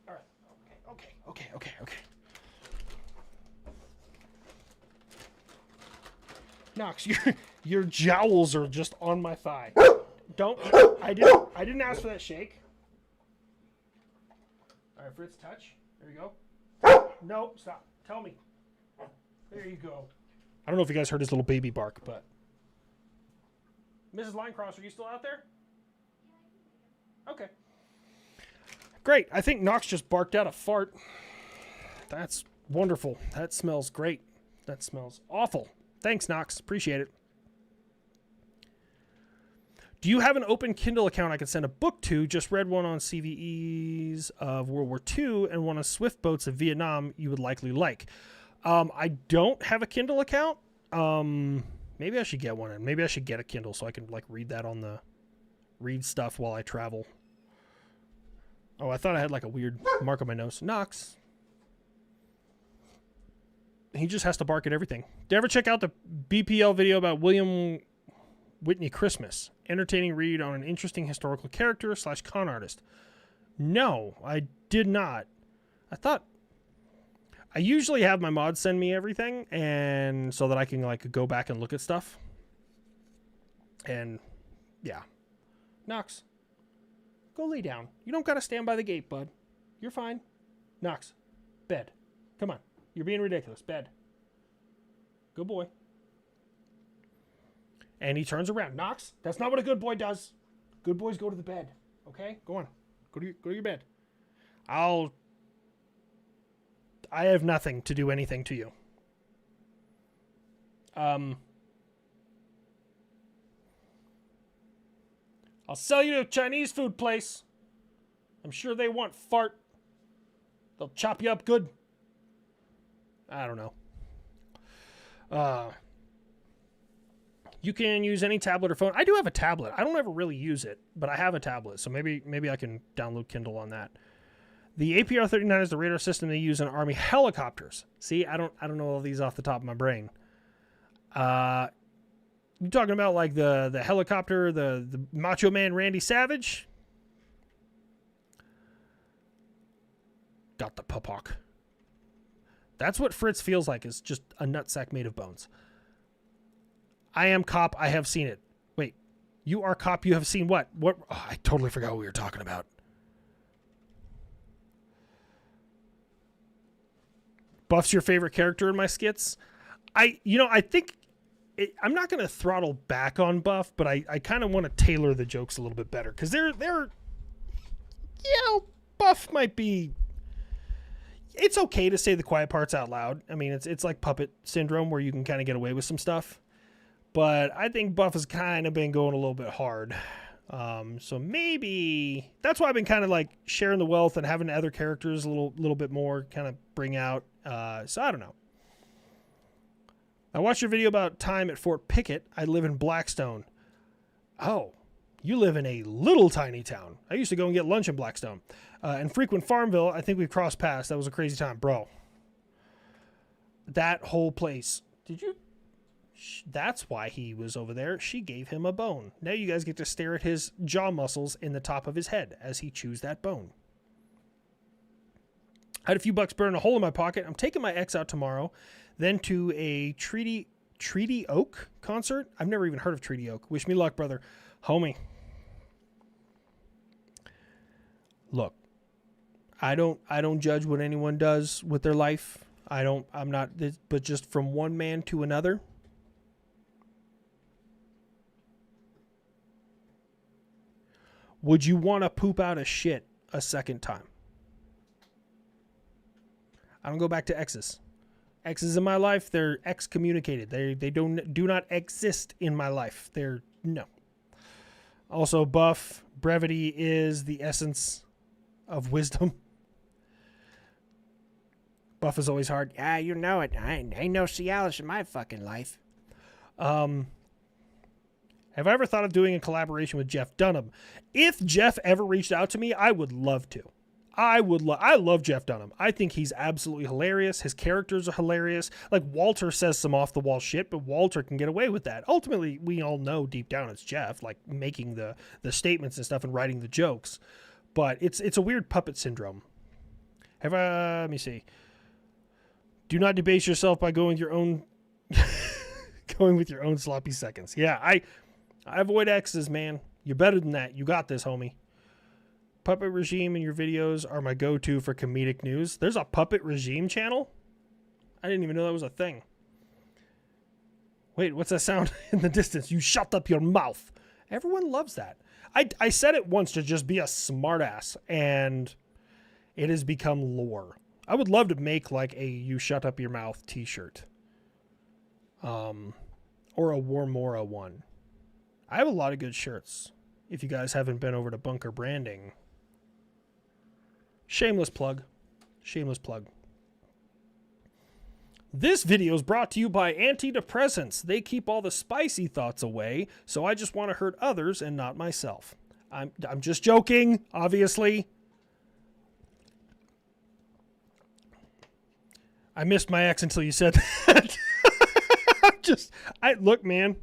All right. Okay. Knox, your jowls are just on my thigh. I didn't ask for that shake. All right, Fritz, touch. There you go. No, stop. Tell me. There you go. I don't know if you guys heard his little baby bark, but Mrs. Linecross, are you still out there? Okay. Great. I think Knox just barked out a fart. That's wonderful. That smells great. That smells awful. Thanks, Knox. Appreciate it. Do you have an open Kindle account I could send a book to? Just read one on CVEs of World War II and one on swift boats of Vietnam you would likely like. I don't have a Kindle account. Maybe I should get one, and maybe I should get a Kindle so I can read that on the read stuff while I travel. Oh, I thought I had a weird mark on my nose. Knox. He just has to bark at everything. Did you ever check out the BPL video about William Whitney Christmas? Entertaining read on an interesting historical character / con artist. No, I did not. I usually have my mods send me everything, and so that I can go back and look at stuff. And yeah. Knox, go lay down. You don't got to stand by the gate, bud. You're fine. Knox, bed. Come on. You're being ridiculous. Bed. Good boy. And he turns around. Knox, that's not what a good boy does. Good boys go to the bed. Okay? Go on. Go to your bed. I have nothing to do anything to you. I'll sell you to a Chinese food place. I'm sure they want fart. They'll chop you up good. I don't know. You can use any tablet or phone. I do have a tablet. I don't ever really use it, but I have a tablet, so maybe I can download Kindle on that. The APR-39 is the radar system they use in Army helicopters. See, I don't know all these off the top of my brain. You talking about the helicopter, the Macho Man Randy Savage? Got the pupok. That's what Fritz feels like, is just a nutsack made of bones. I am cop. I have seen it. Wait, You are cop. You have seen what? What? Oh, I totally forgot what we were talking about. Buff's your favorite character in my skits? I think I'm not going to throttle back on Buff, but I kind of want to tailor the jokes a little bit better because Buff might be. It's okay to say the quiet parts out loud. I mean, it's like puppet syndrome where you can kind of get away with some stuff, but I think Buff has kind of been going a little bit hard. So maybe that's why I've been kind of like sharing the wealth and having other characters a little bit more kind of bring out. So I don't know. I watched your video about time at Fort Pickett. I live in Blackstone. Oh, you live in a little tiny town. I used to go and get lunch in Blackstone. And frequent Farmville, I think we crossed paths. That was a crazy time. Bro, that whole place. Did you? That's why he was over there. She gave him a bone. Now you guys get to stare at his jaw muscles in the top of his head as he chews that bone. I had a few bucks burn a hole in my pocket. I'm taking my ex out tomorrow, then to a Treaty Oak concert. I've never even heard of Treaty Oak. Wish me luck, brother. Homie. Look, I don't judge what anyone does with their life. But just from one man to another. Would you want to poop out a shit a second time? I don't go back to exes. Exes in my life, they're excommunicated. They do not exist in my life. No. Also, Buff, brevity is the essence of wisdom. Buff is always hard. Yeah, you know it. I ain't no Cialis in my fucking life. Have I ever thought of doing a collaboration with Jeff Dunham? If Jeff ever reached out to me, I would love to. I love Jeff Dunham. I think he's absolutely hilarious. His characters are hilarious. Like, Walter says some off-the-wall shit, but Walter can get away with that. Ultimately, we all know deep down it's Jeff, like, making the statements and stuff and writing the jokes. But it's a weird puppet syndrome. Let me see. Do not debase yourself by going with your own sloppy seconds. Yeah, I avoid X's, man. You're better than that. You got this, homie. Puppet Regime in your videos are my go-to for comedic news. There's a Puppet Regime channel? I didn't even know that was a thing. Wait, what's that sound in the distance? You shut up your mouth. Everyone loves that. I said it once to just be a smartass, and it has become lore. I would love to make like a "You Shut Up Your Mouth" t-shirt. Or a Warmora one. I have a lot of good shirts. If you guys haven't been over to Bunker Branding. Shameless plug. Shameless plug. This video is brought to you by antidepressants. They keep all the spicy thoughts away, so I just want to hurt others and not myself. I'm just joking, obviously. I missed my ex until you said that. Look, man.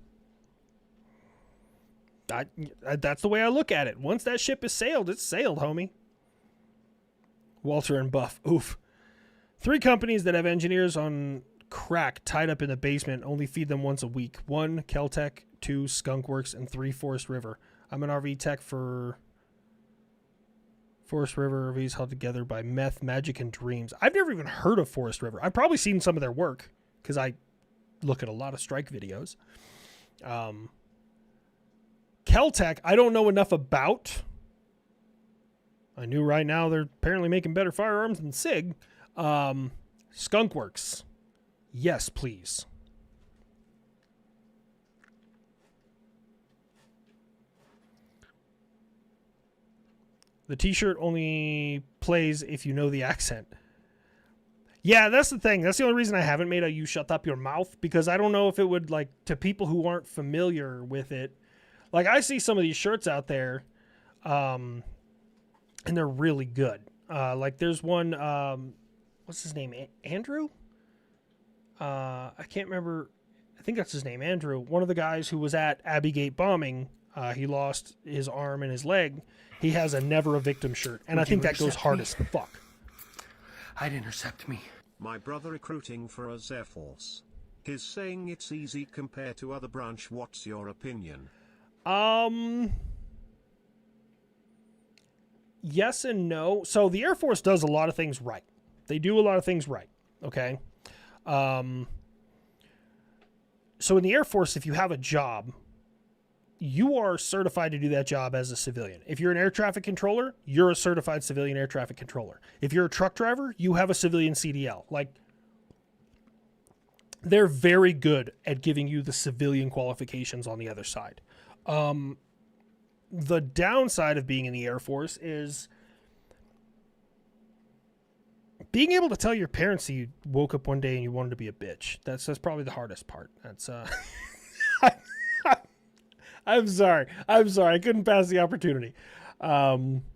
That's the way I look at it. Once that ship is sailed, it's sailed, homie. Walter and Buff. Oof. 3 companies that have engineers on crack tied up in the basement only feed them once a week. 1, Keltec, 2, Skunkworks, and 3, Forest River. I'm an RV tech for Forest River. RVs held together by meth, magic, and dreams. I've never even heard of Forest River. I've probably seen some of their work because I look at a lot of strike videos. Keltec, I don't know enough about. I knew right now they're apparently making better firearms than SIG. Skunkworks. Yes, please. The t-shirt only plays if you know the accent. Yeah, that's the thing. That's the only reason I haven't made a "You Shut Up Your Mouth," because I don't know if it would, like, to people who aren't familiar with it. Like, I see some of these shirts out there, and they're really good. Like, there's one, what's his name? Andrew? I can't remember. I think that's his name, Andrew. One of the guys who was at Abbey Gate bombing, he lost his arm and his leg. He has a "Never a Victim" shirt, and I think that goes hard as fuck. I'd intercept me. My brother recruiting for us Air Force. He's saying it's easy compared to other branch. What's your opinion? Yes and no. So the Air Force does a lot of things right. They do a lot of things right. Okay. So in the Air Force, if you have a job, you are certified to do that job as a civilian. If you're an air traffic controller, you're a certified civilian air traffic controller. If you're a truck driver, you have a civilian CDL. Like, they're very good at giving you the civilian qualifications on the other side. The downside of being in the Air Force is being able to tell your parents that you woke up one day and you wanted to be a bitch. That's probably the hardest part. That's I'm sorry. I couldn't pass the opportunity. They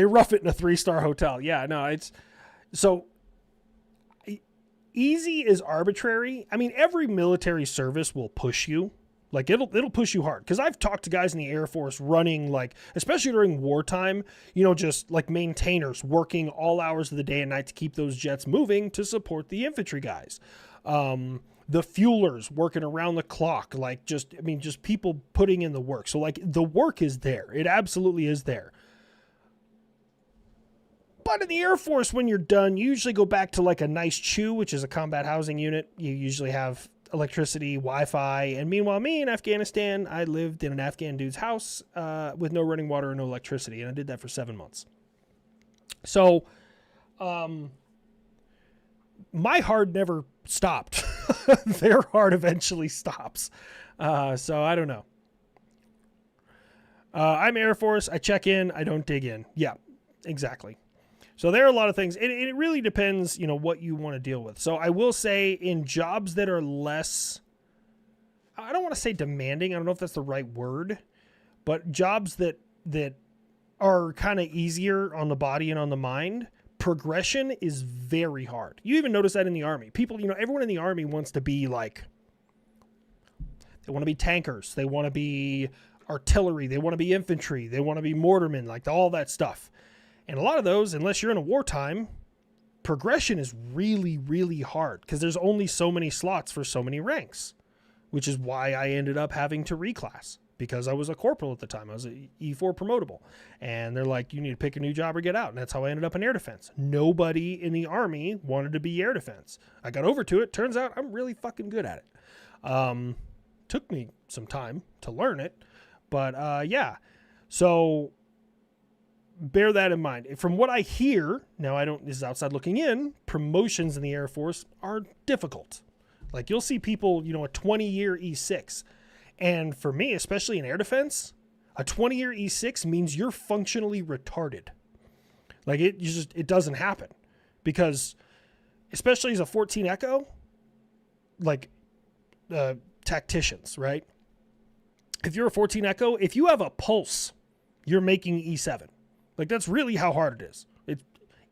rough it in a 3-star hotel. Yeah, no, it's so easy is arbitrary. I mean, every military service will push you. Like, it'll push you hard. Because I've talked to guys in the Air Force running, like, especially during wartime, you know, just like maintainers working all hours of the day and night to keep those jets moving to support the infantry guys. The fuelers working around the clock, like, just people putting in the work. So, like, the work is there. It absolutely is there. But in the Air Force, when you're done, you usually go back to, like, a nice CHU, which is a combat housing unit. You usually have electricity, Wi-Fi, and meanwhile, me in Afghanistan, I lived in an Afghan dude's house with no running water and no electricity, and I did that for 7 months. So, my heart never stopped. Their heart eventually stops. So I don't know. I'm Air Force. I check in. I don't dig in. Yeah, exactly. So there are a lot of things. It really depends, you know, what you want to deal with. So I will say in jobs that are less, I don't want to say demanding. I don't know if that's the right word, but jobs that are kind of easier on the body and on the mind, progression is very hard. You even notice that in the Army. People, you know, everyone in the Army wants to be like, they want to be tankers. They want to be artillery. They want to be infantry. They want to be mortarmen, like all that stuff. And a lot of those, unless you're in a wartime, progression is really, really hard because there's only so many slots for so many ranks, which is why I ended up having to reclass because I was a corporal at the time. I was an E4 promotable. And they're like, you need to pick a new job or get out. And that's how I ended up in air defense. Nobody in the Army wanted to be air defense. I got over to it. Turns out I'm really fucking good at it. Took me some time to learn it. But yeah, so bear that in mind. From what I hear, now this is outside looking in, promotions in the Air Force are difficult. Like, you'll see people, you know, a 20-year E6. And for me, especially in air defense, a 20-year E6 means you're functionally retarded. Like, it doesn't happen. Because, especially as a 14 Echo, like, tacticians, right? If you're a 14 Echo, if you have a pulse, you're making E7. Like, that's really how hard it is. It's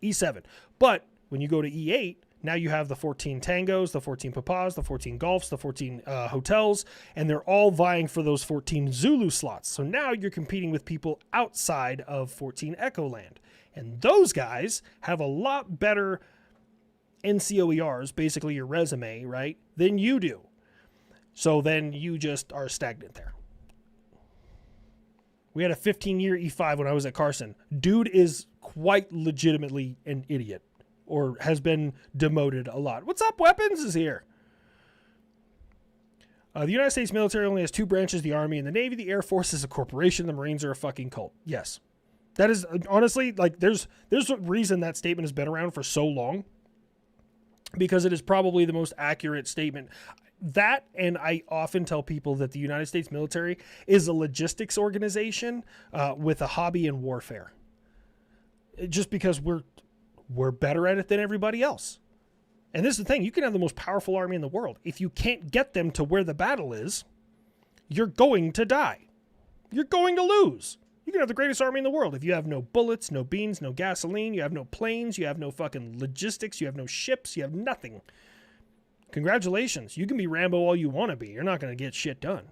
E7. But when you go to E8, now you have the 14 Tangos, the 14 Papas, the 14 Golfs, the 14 hotels, and they're all vying for those 14 Zulu slots. So now you're competing with people outside of 14 Echo Land. And those guys have a lot better NCOERs, basically your resume, right, than you do. So then you just are stagnant there. We had a 15-year E5 when I was at Carson. Dude is quite legitimately an idiot or has been demoted a lot. What's up, Weapons is here. The United States military only has 2 branches, the Army and the Navy. The Air Force is a corporation. The Marines are a fucking cult. Yes. That is, honestly, like, there's a reason that statement has been around for so long because it is probably the most accurate statement. That, and I often tell people that the United States military is a logistics organization with a hobby in warfare. Just because we're better at it than everybody else. And this is the thing, you can have the most powerful army in the world. If you can't get them to where the battle is, you're going to die. You're going to lose. You can have the greatest army in the world. If you have no bullets, no beans, no gasoline, you have no planes, you have no fucking logistics, you have no ships, you have nothing. Congratulations. You can be Rambo all you want to be. You're not going to get shit done.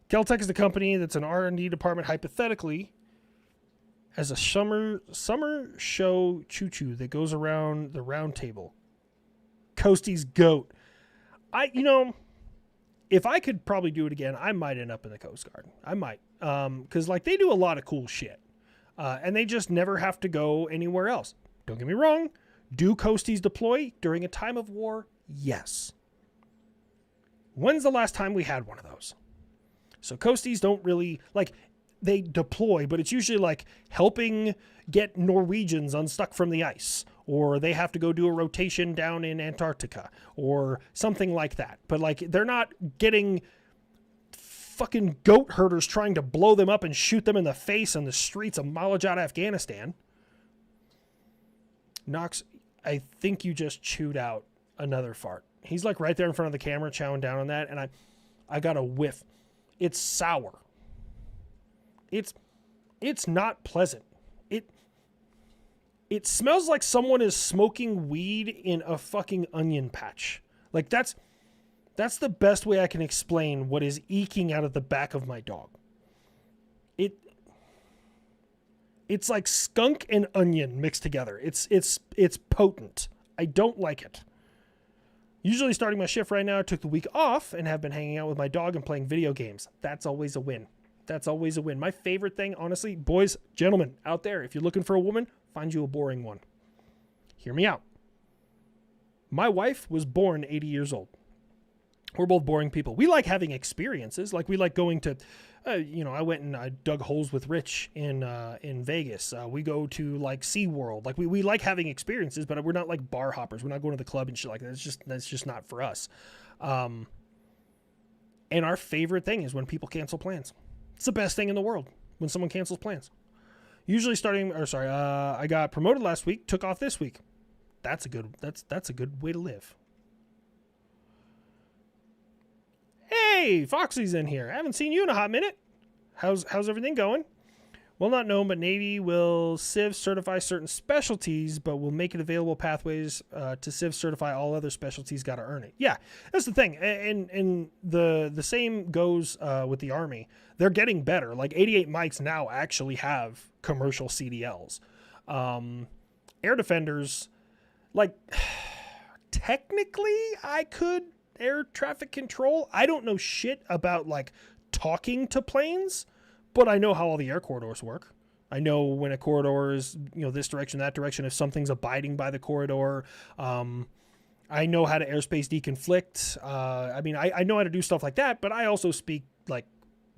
Keltec is the company that's an R&D department hypothetically as a summer show choo-choo that goes around the round table. Coasty's goat. if I could probably do it again, I might end up in the Coast Guard. I might. Because, like, they do a lot of cool shit. And they just never have to go anywhere else. Don't get me wrong. Do coasties deploy during a time of war? Yes. When's the last time we had one of those? So coasties don't really, like, they deploy, but it's usually like helping get Norwegians unstuck from the ice, or they have to go do a rotation down in Antarctica, or something like that. But, like, they're not getting fucking goat herders trying to blow them up and shoot them in the face on the streets of Malajad, Afghanistan. Knox, I think you just chewed out another fart. He's, like, right there in front of the camera chowing down on that, and I got a whiff. It's sour. It's not pleasant. It smells like someone is smoking weed in a fucking onion patch. Like, that's the best way I can explain what is eking out of the back of my dog. It's like skunk and onion mixed together. It's potent. I don't like it. Usually starting my shift right now, I took the week off and have been hanging out with my dog and playing video games. That's always a win. That's always a win. My favorite thing, honestly, boys, gentlemen out there, if you're looking for a woman, find you a boring one. Hear me out. My wife was born 80 years old. We're both boring people. We like having experiences. Like, we like going to, I went and I dug holes with Rich in Vegas. We go to, like, SeaWorld. Like, we like having experiences, but we're not like bar hoppers. We're not going to the club and shit like that. That's just not for us. And our favorite thing is when people cancel plans. It's the best thing in the world when someone cancels plans. Usually I got promoted last week, took off this week. That's a good way to live. Hey, Foxy's in here. I haven't seen you in a hot minute. How's everything going? Well, not known, but Navy will Civ certify certain specialties, but will make it available pathways to Civ certify all other specialties. Got to earn it. Yeah, that's the thing. And the same goes with the Army. They're getting better. Like, 88 mics now actually have commercial CDLs. Air defenders, like, technically I could air traffic control. I don't know shit about, like, talking to planes, but I know how all the air corridors work. I know when a corridor is, this direction, that direction, if something's abiding by the corridor. I know how to airspace deconflict. I know how to do stuff like that, but I also speak, like,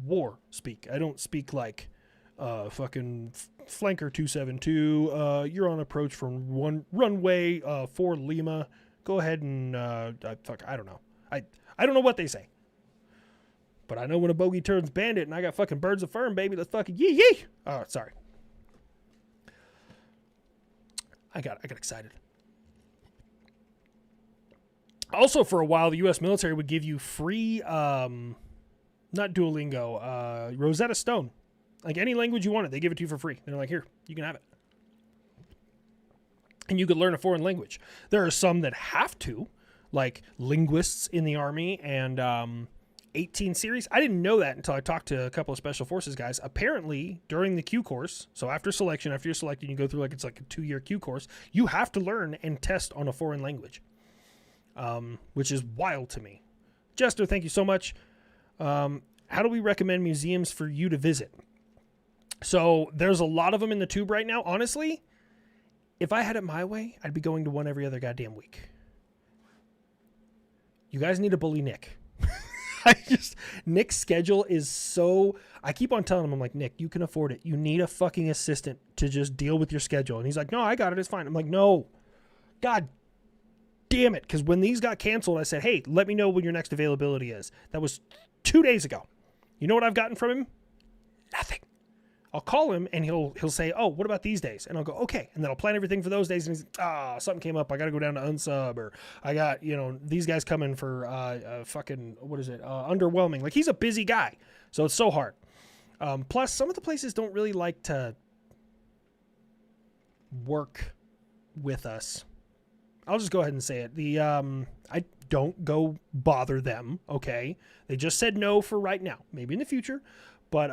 war speak. I don't speak like fucking flanker 272. You're on approach from runway 4 Lima. Go ahead and I don't know. I don't know what they say. But I know when a bogey turns bandit and I got fucking birds of firm, baby, let's fucking yee. Oh, sorry. I got excited. Also, for a while, the U.S. military would give you free, not Duolingo, Rosetta Stone. Like, any language you wanted, they give it to you for free. They're like, here, you can have it. And you could learn a foreign language. There are some that have to, like linguists in the Army and 18 series. I didn't know that until I talked to a couple of Special Forces guys. Apparently, during the Q course, so after selection, after you're selected, you go through it's like a 2-year Q course, you have to learn and test on a foreign language, which is wild to me. Jester, thank you so much. How do we recommend museums for you to visit? So there's a lot of them in the tube right now. Honestly, if I had it my way, I'd be going to one every other goddamn week. You guys need to bully Nick. Nick's schedule is so, I keep on telling him, I'm like, Nick, you can afford it. You need a fucking assistant to just deal with your schedule. And he's like, no, I got it. It's fine. I'm like, no, God damn it. Because when these got canceled, I said, hey, let me know when your next availability is. That was 2 days ago. You know what I've gotten from him? Nothing. I'll call him and he'll say, oh, what about these days? And I'll go, okay. And then I'll plan everything for those days. And he's something came up. I got to go down to unsub, or I got, these guys coming for underwhelming. Like, he's a busy guy. So it's so hard. Plus, some of the places don't really like to work with us. I'll just go ahead and say it. I don't go bother them. Okay. They just said no for right now, maybe in the future, but,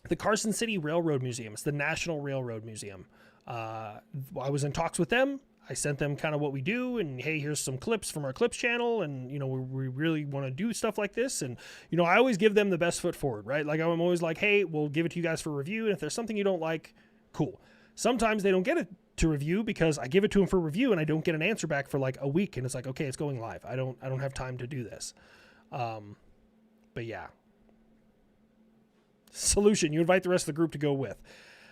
the Carson City Railroad Museum. It's the National Railroad Museum. I was in talks with them. I sent them kind of what we do, and hey, here's some clips from our clips channel, and we really want to do stuff like this, and I always give them the best foot forward, right? Like I'm always like, hey, we'll give it to you guys for review, and if there's something you don't like, cool. Sometimes they don't get it to review because I give it to them for review and I don't get an answer back for like a week, and it's like, okay, it's going live. I don't have time to do this. But yeah. Solution: you invite the rest of the group to go with.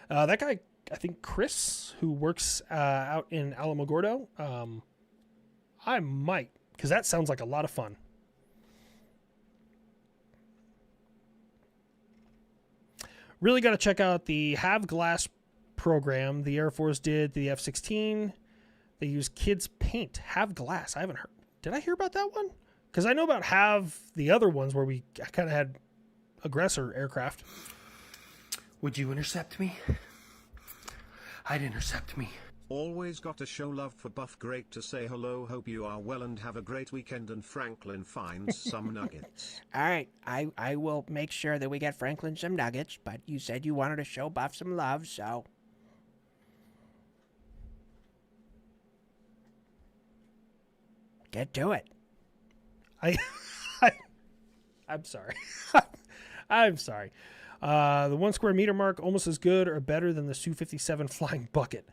That guy, I think Chris, who works out in Alamogordo, I might, because that sounds like a lot of fun. Really got to check out the Have Glass program the Air Force did, the F-16. They use kids paint. Have Glass. I haven't heard. Did I hear about that one? Because I know about Have the other ones where we kind of had aggressor aircraft. Would you intercept me? I'd intercept me. Always got to show love for Buff. Great to say hello. Hope you are well and have a great weekend. And Franklin finds some nuggets. All right, I will make sure that we get Franklin some nuggets, but you said you wanted to show Buff some love, so... Get to it. I'm sorry. I'm sorry. The 1 square meter mark, almost as good or better than the Su-57 flying bucket.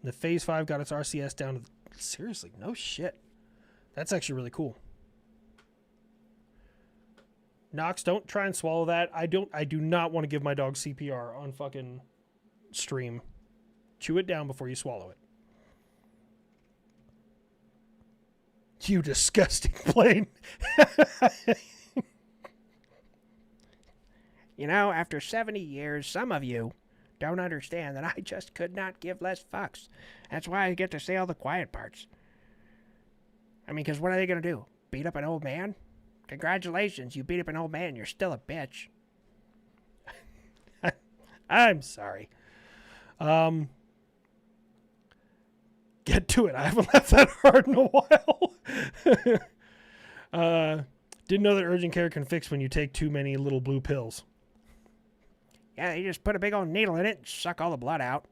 And the Phase 5 got its RCS down to... Seriously, no shit. That's actually really cool. Knox, don't try and swallow that. I do not want to give my dog CPR on fucking stream. Chew it down before you swallow it. You disgusting plane. After 70 years, some of you don't understand that I just could not give less fucks. That's why I get to say all the quiet parts. I mean, because what are they going to do? Beat up an old man? Congratulations, you beat up an old man. You're still a bitch. I'm sorry. Get to it. I haven't laughed that hard in a while. Didn't know that urgent care can fix when you take too many little blue pills. Yeah, you just put a big old needle in it and suck all the blood out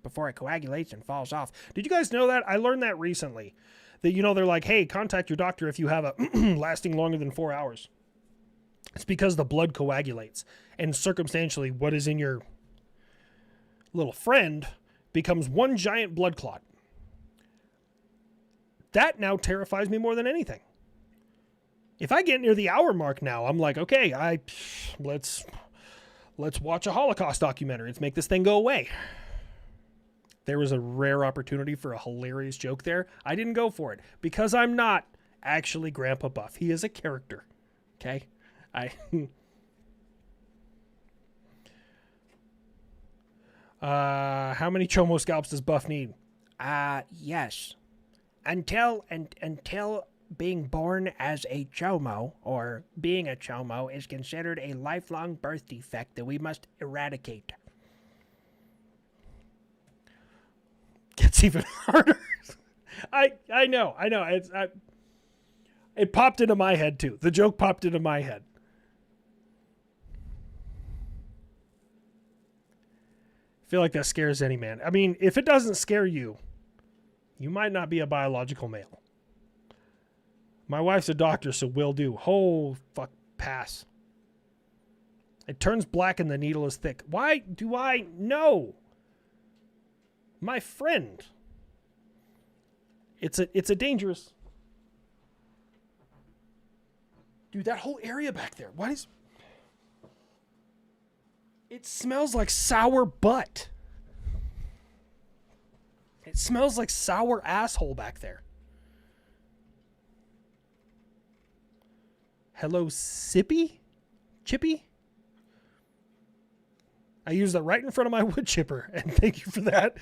before it coagulates and falls off. Did you guys know that? I learned that recently. That, they're like, hey, contact your doctor if you have a lasting longer than 4 hours. It's because the blood coagulates. And circumstantially, what is in your little friend becomes one giant blood clot. That now terrifies me more than anything. If I get near the hour mark now, I'm like, okay, let's watch a Holocaust documentary. Let's make this thing go away. There was a rare opportunity for a hilarious joke there. I didn't go for it because I'm not actually Grandpa Buff. He is a character. Okay? How many Chomo scalps does Buff need? Yes. Until being born as a Chomo, or being a Chomo, is considered a lifelong birth defect that we must eradicate. Gets even harder. I know. It popped into my head too. The joke popped into my head. I feel like that scares any man. I mean, if it doesn't scare you, you might not be a biological male. My wife's a doctor, so will do. Oh, fuck, pass. It turns black and the needle is thick. Why do I know? My friend. It's a dangerous... Dude, that whole area back there. What is... It smells like sour butt. It smells like sour asshole back there. Hello, Sippy? Chippy? I used that right in front of my wood chipper, and thank you for that.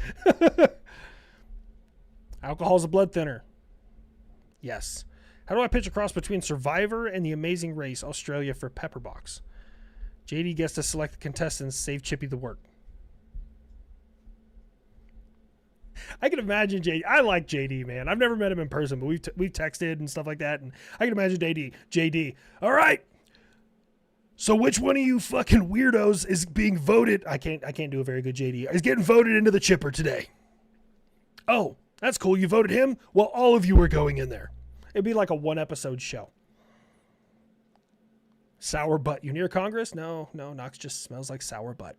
Alcohol's a blood thinner. Yes. How do I pitch a cross between Survivor and The Amazing Race Australia for Pepperbox? JD gets to select the contestants, save Chippy the work. I can imagine JD. I like JD, man. I've never met him in person, but we've texted and stuff like that, and I can imagine JD. All right. So which one of you fucking weirdos is being voted? I can't do a very good JD. Is getting voted into the chipper today. Oh, that's cool. You voted him? Well, all of you are going in there. It'd be like a 1-episode show. Sour butt. You near Congress? No, Knox just smells like sour butt.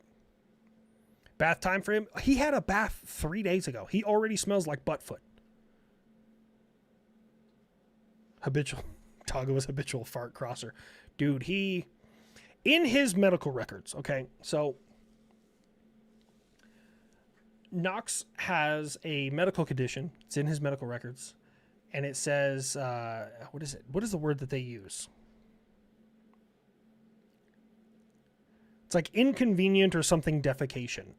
Bath time for him? He had a bath 3 days ago. He already smells like buttfoot. Tago was habitual fart crosser. Dude, in his medical records, okay, so Knox has a medical condition. It's in his medical records. And it says, what is it? What is the word that they use? It's like inconvenient or something defecation.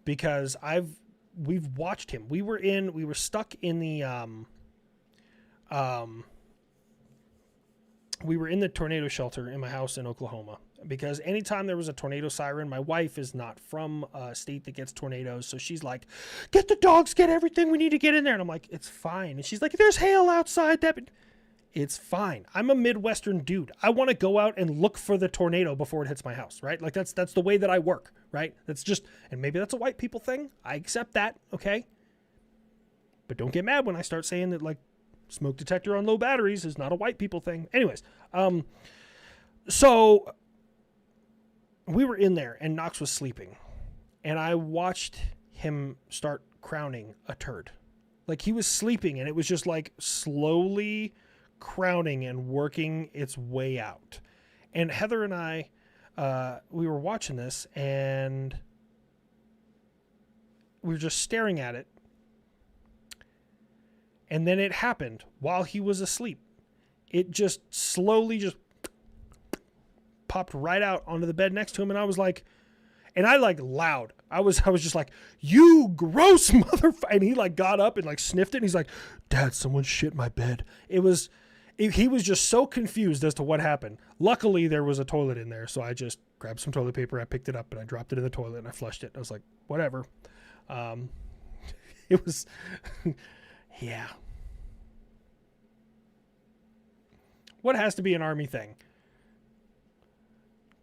Because we've watched him. We were stuck in the, we were in the tornado shelter in my house in Oklahoma. Because anytime there was a tornado siren, my wife is not from a state that gets tornadoes. So she's like, get the dogs, get everything, we need to get in there. And I'm like, it's fine. And she's like, there's hail outside. It's fine. I'm a Midwestern dude. I want to go out and look for the tornado before it hits my house, right? Like that's the way that I work, right? That's just, and maybe that's a white people thing. I accept that, okay? But don't get mad when I start saying that like smoke detector on low batteries is not a white people thing. Anyways, so we were in there and Knox was sleeping and I watched him start crowning a turd. Like he was sleeping and it was just like slowly crowning and working its way out. And Heather and I, we were watching this and we were just staring at it. And then it happened while he was asleep. It just slowly just popped right out onto the bed next to him. And I was like, and I like loud. I was just like, you gross motherfucker. And he like got up and like sniffed it. And he's like, Dad, someone shit my bed. He was just so confused as to what happened. Luckily there was a toilet in there. So I just grabbed some toilet paper. I picked it up and I dropped it in the toilet and I flushed it. I was like, whatever. It was, yeah. What has to be an Army thing?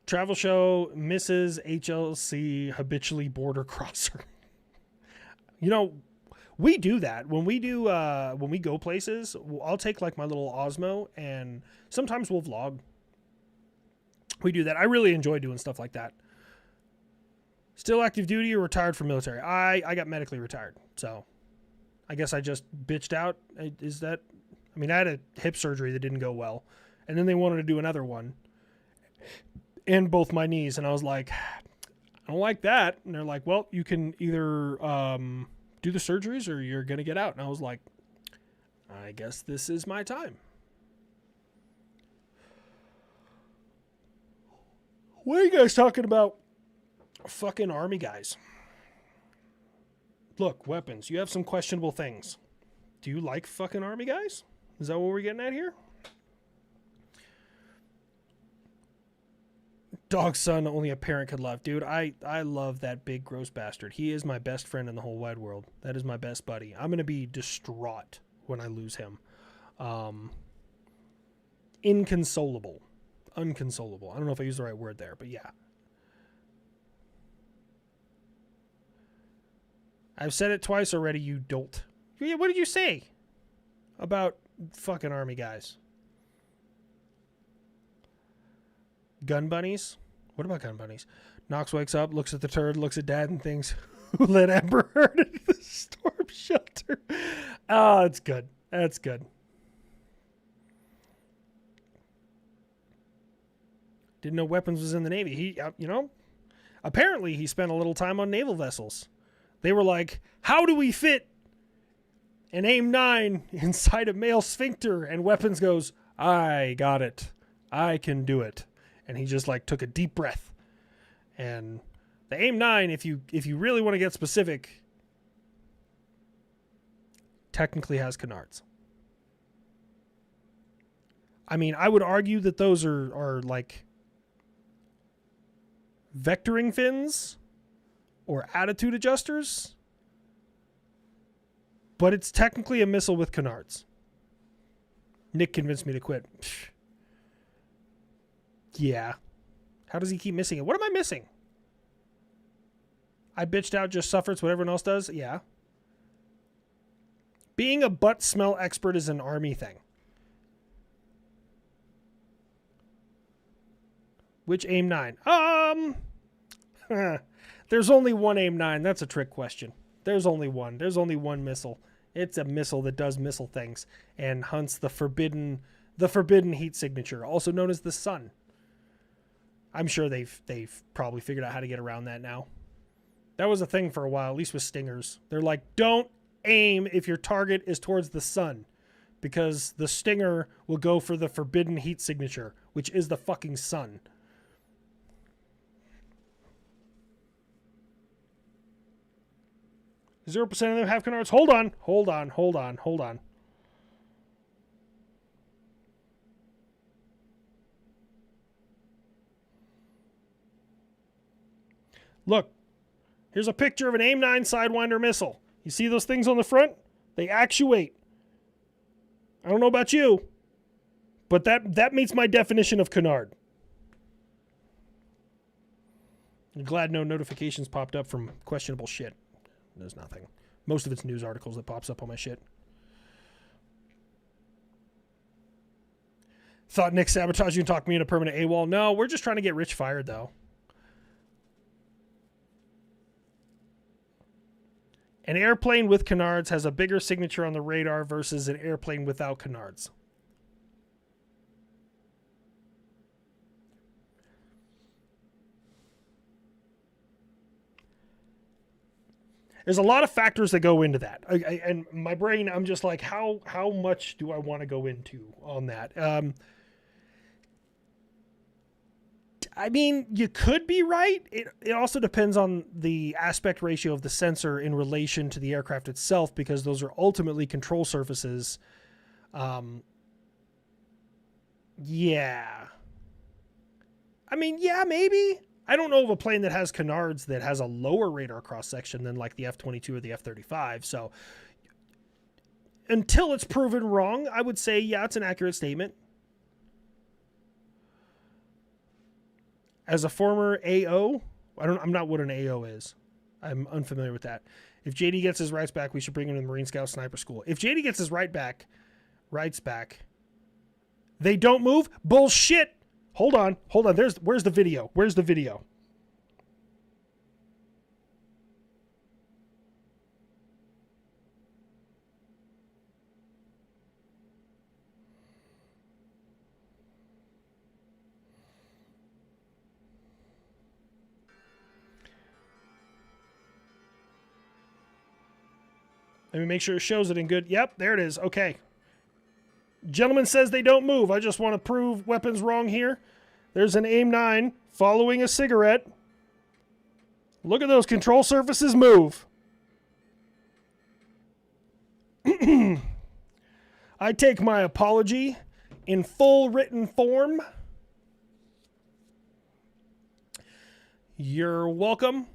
Travel show, Mrs. HLC, habitually border crosser. You know, we do that. When we go places, I'll take like my little Osmo and sometimes we'll vlog. We do that. I really enjoy doing stuff like that. Still active duty or retired from military? I got medically retired. So I guess I just bitched out. I had a hip surgery that didn't go well. And then they wanted to do another one. And both my knees. And I was like, I don't like that. And they're like, well, you can either do the surgeries or you're going to get out. And I was like, I guess this is my time. What are you guys talking about? Fucking Army guys. Look, weapons. You have some questionable things. Do you like fucking Army guys? Is that what we're getting at here? Dog son, only a parent could love. Dude, I love that big gross bastard. He is my best friend in the whole wide world. That is my best buddy. I'm going to be distraught when I lose him. Inconsolable. Unconsolable. I don't know if I used the right word there, but yeah. I've said it twice already, you dolt. Yeah, what did you say about fucking Army guys? Gun bunnies? What about gun bunnies? Knox wakes up, looks at the turd, looks at Dad, and thinks, who let Amber Heard into the storm shelter? Oh, that's good. That's good. Didn't know weapons was in the Navy. He, apparently he spent a little time on naval vessels. They were like, how do we fit an AIM-9 inside a male sphincter? And Weapons goes, I got it. I can do it. And he just like took a deep breath. And the AIM-9, if you really want to get specific, technically has canards. I mean, I would argue that those are like vectoring fins or attitude adjusters, but it's technically a missile with canards. Nick convinced me to quit. Psh. Yeah. How does he keep missing it? What am I missing? I bitched out, just suffers what everyone else does? Yeah. Being a butt smell expert is an Army thing. Which AIM-9? There's only one AIM-9. That's a trick question. There's only one. There's only one missile. It's a missile that does missile things and hunts the forbidden heat signature, also known as the sun. I'm sure they've probably figured out how to get around that now. That was a thing for a while, at least with Stingers. They're like, don't aim if your target is towards the sun, because the Stinger will go for the forbidden heat signature, which is the fucking sun. Zero percent of them have canards. Hold on. Look, here's a picture of an AIM-9 Sidewinder missile. You see those things on the front? They actuate. I don't know about you, but that meets my definition of canard. I'm glad no notifications popped up from questionable shit. There's nothing. Most of it's news articles that pops up on my shit. Thought Nick sabotaged you and talked me into permanent AWOL. No, we're just trying to get Rich fired, though. An airplane with canards has a bigger signature on the radar versus an airplane without canards. There's a lot of factors that go into that. And my brain, I'm just like, how much do I want to go into on that? I mean, you could be right. It also depends on the aspect ratio of the sensor in relation to the aircraft itself, because those are ultimately control surfaces. Yeah. I mean, yeah, maybe. I don't know of a plane that has canards that has a lower radar cross-section than like the F-22 or the F-35. So until it's proven wrong, I would say, yeah, it's an accurate statement. As a former AO, I'm not what an AO is. I'm unfamiliar with that. If JD gets his rights back, we should bring him to the Marine Scout Sniper School. If JD gets his rights back, they don't move? Bullshit! Hold on. Where's the video? Where's the video? Let me make sure it shows it in good. Yep, there it is. Okay. Gentleman says they don't move. I just want to prove weapons wrong here. There's an AIM-9 following a cigarette. Look at those control surfaces move. I take my apology in full written form. You're welcome.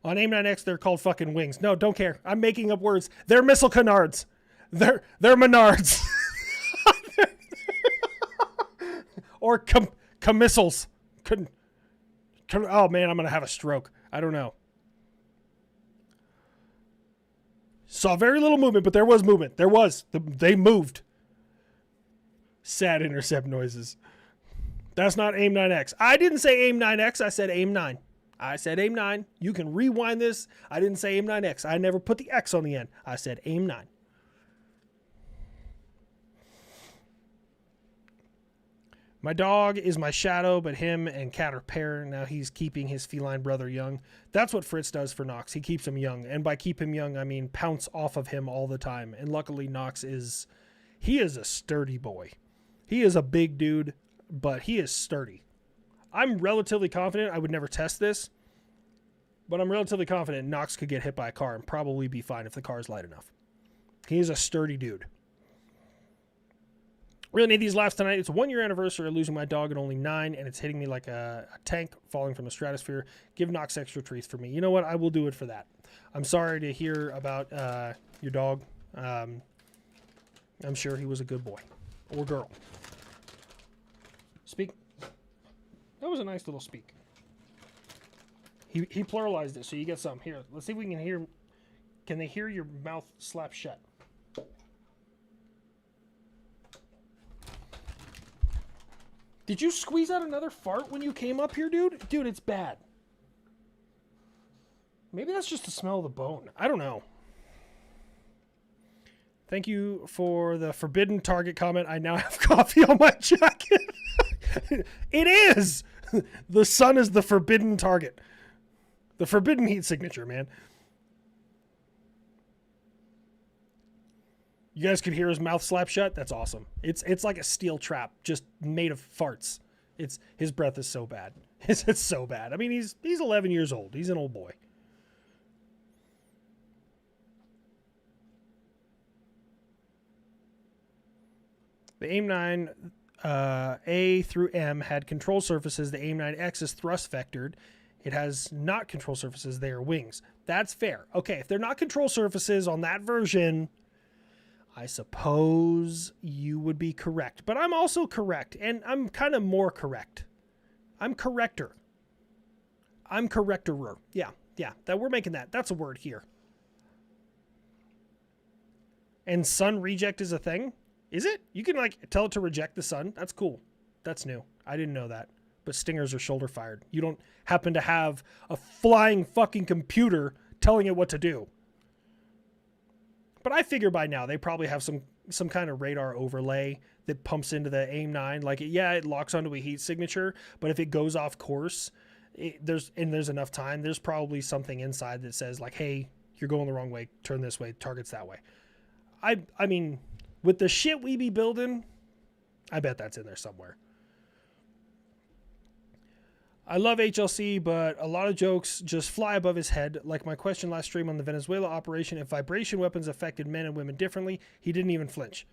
On AIM-9X, they're called fucking wings. No, don't care. I'm making up words. They're missile canards. They're Menards. Or missiles. Oh man, I'm going to have a stroke. I don't know. Saw very little movement, but there was movement. They moved. Sad intercept noises. That's not AIM-9X. I didn't say AIM-9X. I said AIM-9. I said AIM-9. You can rewind this. I didn't say AIM-9X. I never put the X on the end. I said AIM-9. My dog is my shadow, but him and Cat are pair. Now he's keeping his feline brother young. That's what Fritz does for Knox. He keeps him young. And by keep him young, I mean pounce off of him all the time. And luckily Knox is a sturdy boy. He is a big dude, but he is sturdy. I'm relatively confident, I would never test this, but I'm relatively confident Knox could get hit by a car and probably be fine if the car is light enough. He is a sturdy dude. Really need these laughs tonight. It's a 1-year anniversary of losing my dog at only 9, and it's hitting me like a tank falling from the stratosphere. Give Knox extra treats for me. You know what? I will do it for that. I'm sorry to hear about your dog. I'm sure he was a good boy or girl. Speak. That was a nice little speak. He pluralized it, so you get some. Here, let's see if we can hear. Can they hear your mouth slap shut? Did you squeeze out another fart when you came up here, dude? Dude, it's bad. Maybe that's just the smell of the bone. I don't know. Thank you for the forbidden target comment. I now have coffee on my jacket. It is! The sun is the forbidden target. The forbidden heat signature, man. You guys could hear his mouth slap shut? That's awesome. It's like a steel trap, just made of farts. His breath is so bad. It's so bad. I mean, he's 11 years old. He's an old boy. The AIM-9 A through M had control surfaces. The AIM-9X is thrust vectored. It has not control surfaces. They are wings. That's fair. Okay, if they're not control surfaces on that version, I suppose you would be correct. But I'm also correct, and I'm kind of more correct. I'm corrector. I'm correctorer. Yeah, that we're making that. That's a word here. And sun reject is a thing? Is it? You can, like, tell it to reject the sun? That's cool. That's new. I didn't know that. But stingers are shoulder fired. You don't happen to have a flying fucking computer telling it what to do. But I figure by now they probably have some kind of radar overlay that pumps into the AIM-9. Like, yeah, it locks onto a heat signature, but if it goes off course, there's enough time, there's probably something inside that says, like, hey, you're going the wrong way, turn this way, target's that way. I mean, with the shit we be building, I bet that's in there somewhere. I love HLC, but a lot of jokes just fly above his head. Like my question last stream on the Venezuela operation, if vibration weapons affected men and women differently, he didn't even flinch.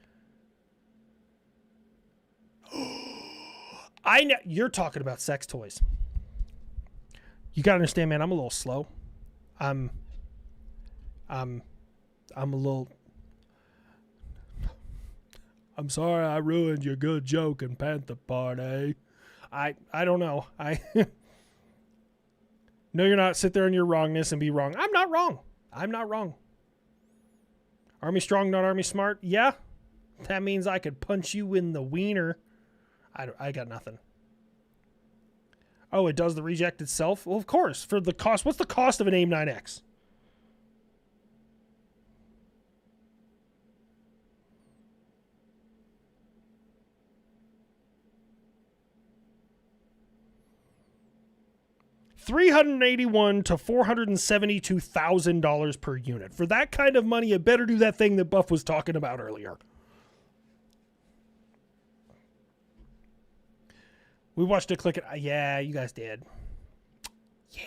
I know you're talking about sex toys. You gotta understand, man, I'm a little slow. I'm a little... I'm sorry I ruined your good joke in Panther Party. I don't know. No, you're not. Sit there in your wrongness and be wrong. I'm not wrong. I'm not wrong. Army strong, not army smart. Yeah, that means I could punch you in the wiener. I got nothing. Oh, it does the reject itself? Well, of course. For the cost. What's the cost of an AIM-9X? $381,000 to $472,000 per unit. For that kind of money, you better do that thing that Buff was talking about earlier. We watched it click it. Yeah, you guys did. Yeah.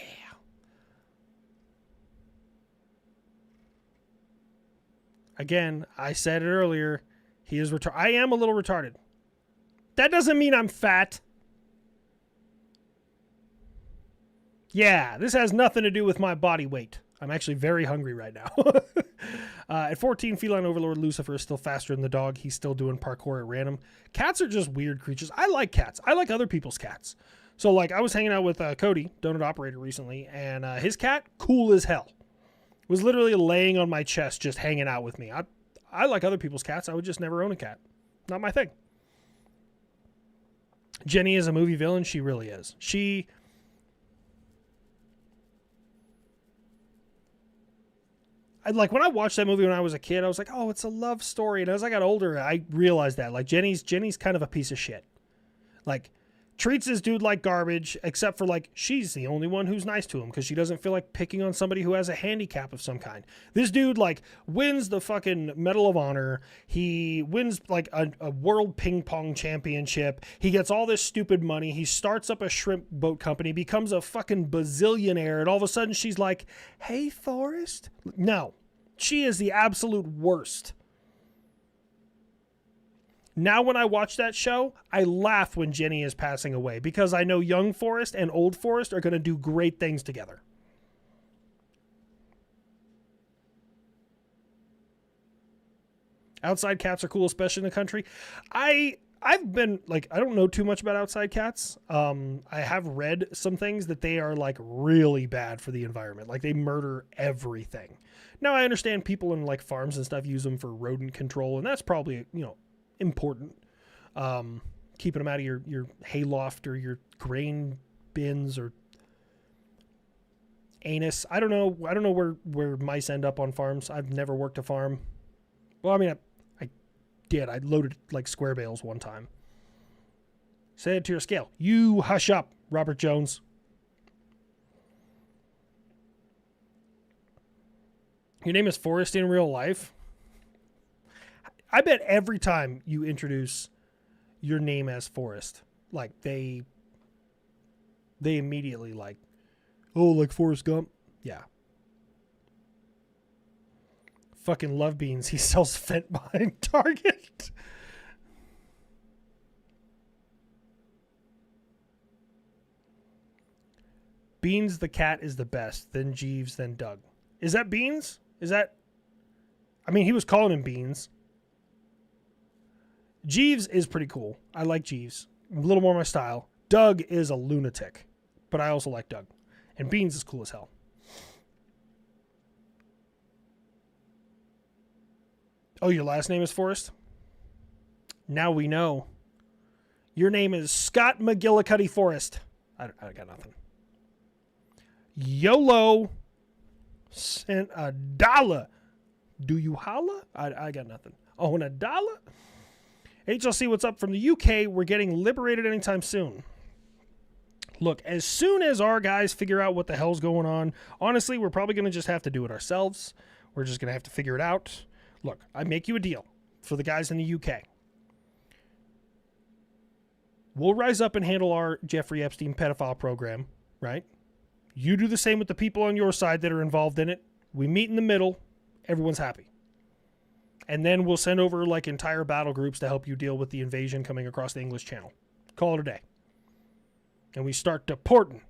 Again, I said it earlier. He is retarded. I am a little retarded. That doesn't mean I'm fat. Yeah, this has nothing to do with my body weight. I'm actually very hungry right now. At 14, feline overlord Lucifer is still faster than the dog. He's still doing parkour at random. Cats are just weird creatures. I like cats. I like other people's cats. So, like, I was hanging out with Cody, Donut Operator, recently, and his cat, cool as hell, was literally laying on my chest just hanging out with me. I like other people's cats. I would just never own a cat. Not my thing. Jenny is a movie villain. She really is. Like, when I watched that movie when I was a kid, I was like, oh, it's a love story. And as I got older, I realized that. Like, Jenny's kind of a piece of shit. Like, treats this dude like garbage, except for, like, she's the only one who's nice to him because she doesn't feel like picking on somebody who has a handicap of some kind. This dude, like, wins the fucking Medal of Honor. He wins, like, a world ping pong championship. He gets all this stupid money. He starts up a shrimp boat company, becomes a fucking bazillionaire, and all of a sudden she's like, hey, Forrest? No. She is the absolute worst. Now when I watch that show, I laugh when Jenny is passing away because I know young Forrest and old Forrest are going to do great things together. Outside cats are cool, especially in the country. I I've been like, I don't know too much about outside cats. I have read some things that they are like really bad for the environment. Like they murder everything. Now I understand people in like farms and stuff use them for rodent control, and that's probably, important. Keeping them out of your hayloft or your grain bins or anus. I don't know where mice end up on farms. I've never worked a farm. Well, I mean, I did. I loaded like square bales one time. Say it to your scale. You hush up, Robert Jones. Your name is Forrest in real life. I bet every time you introduce your name as Forrest, like they immediately like, oh, like Forrest Gump? Yeah. Fucking love beans. He sells Fent behind Target. Beans the cat is the best. Then Jeeves, then Doug. Is that Beans? Is that... I mean, he was calling him Beans. Jeeves is pretty cool. I like Jeeves. A little more my style. Doug is a lunatic. But I also like Doug. And Beans is cool as hell. Oh, your last name is Forrest? Now we know. Your name is Scott McGillicuddy Forrest. I got nothing. YOLO sent $1. Do you holla? I got nothing. Oh, and $1? HLC, what's up from the UK? We're getting liberated anytime soon. Look, as soon as our guys figure out what the hell's going on, honestly, we're probably going to just have to do it ourselves. We're just going to have to figure it out. Look, I make you a deal for the guys in the UK. We'll rise up and handle our Jeffrey Epstein pedophile program, right? You do the same with the people on your side that are involved in it. We meet in the middle. Everyone's happy. And then we'll send over like entire battle groups to help you deal with the invasion coming across the English Channel. Call it a day. And we start deporting.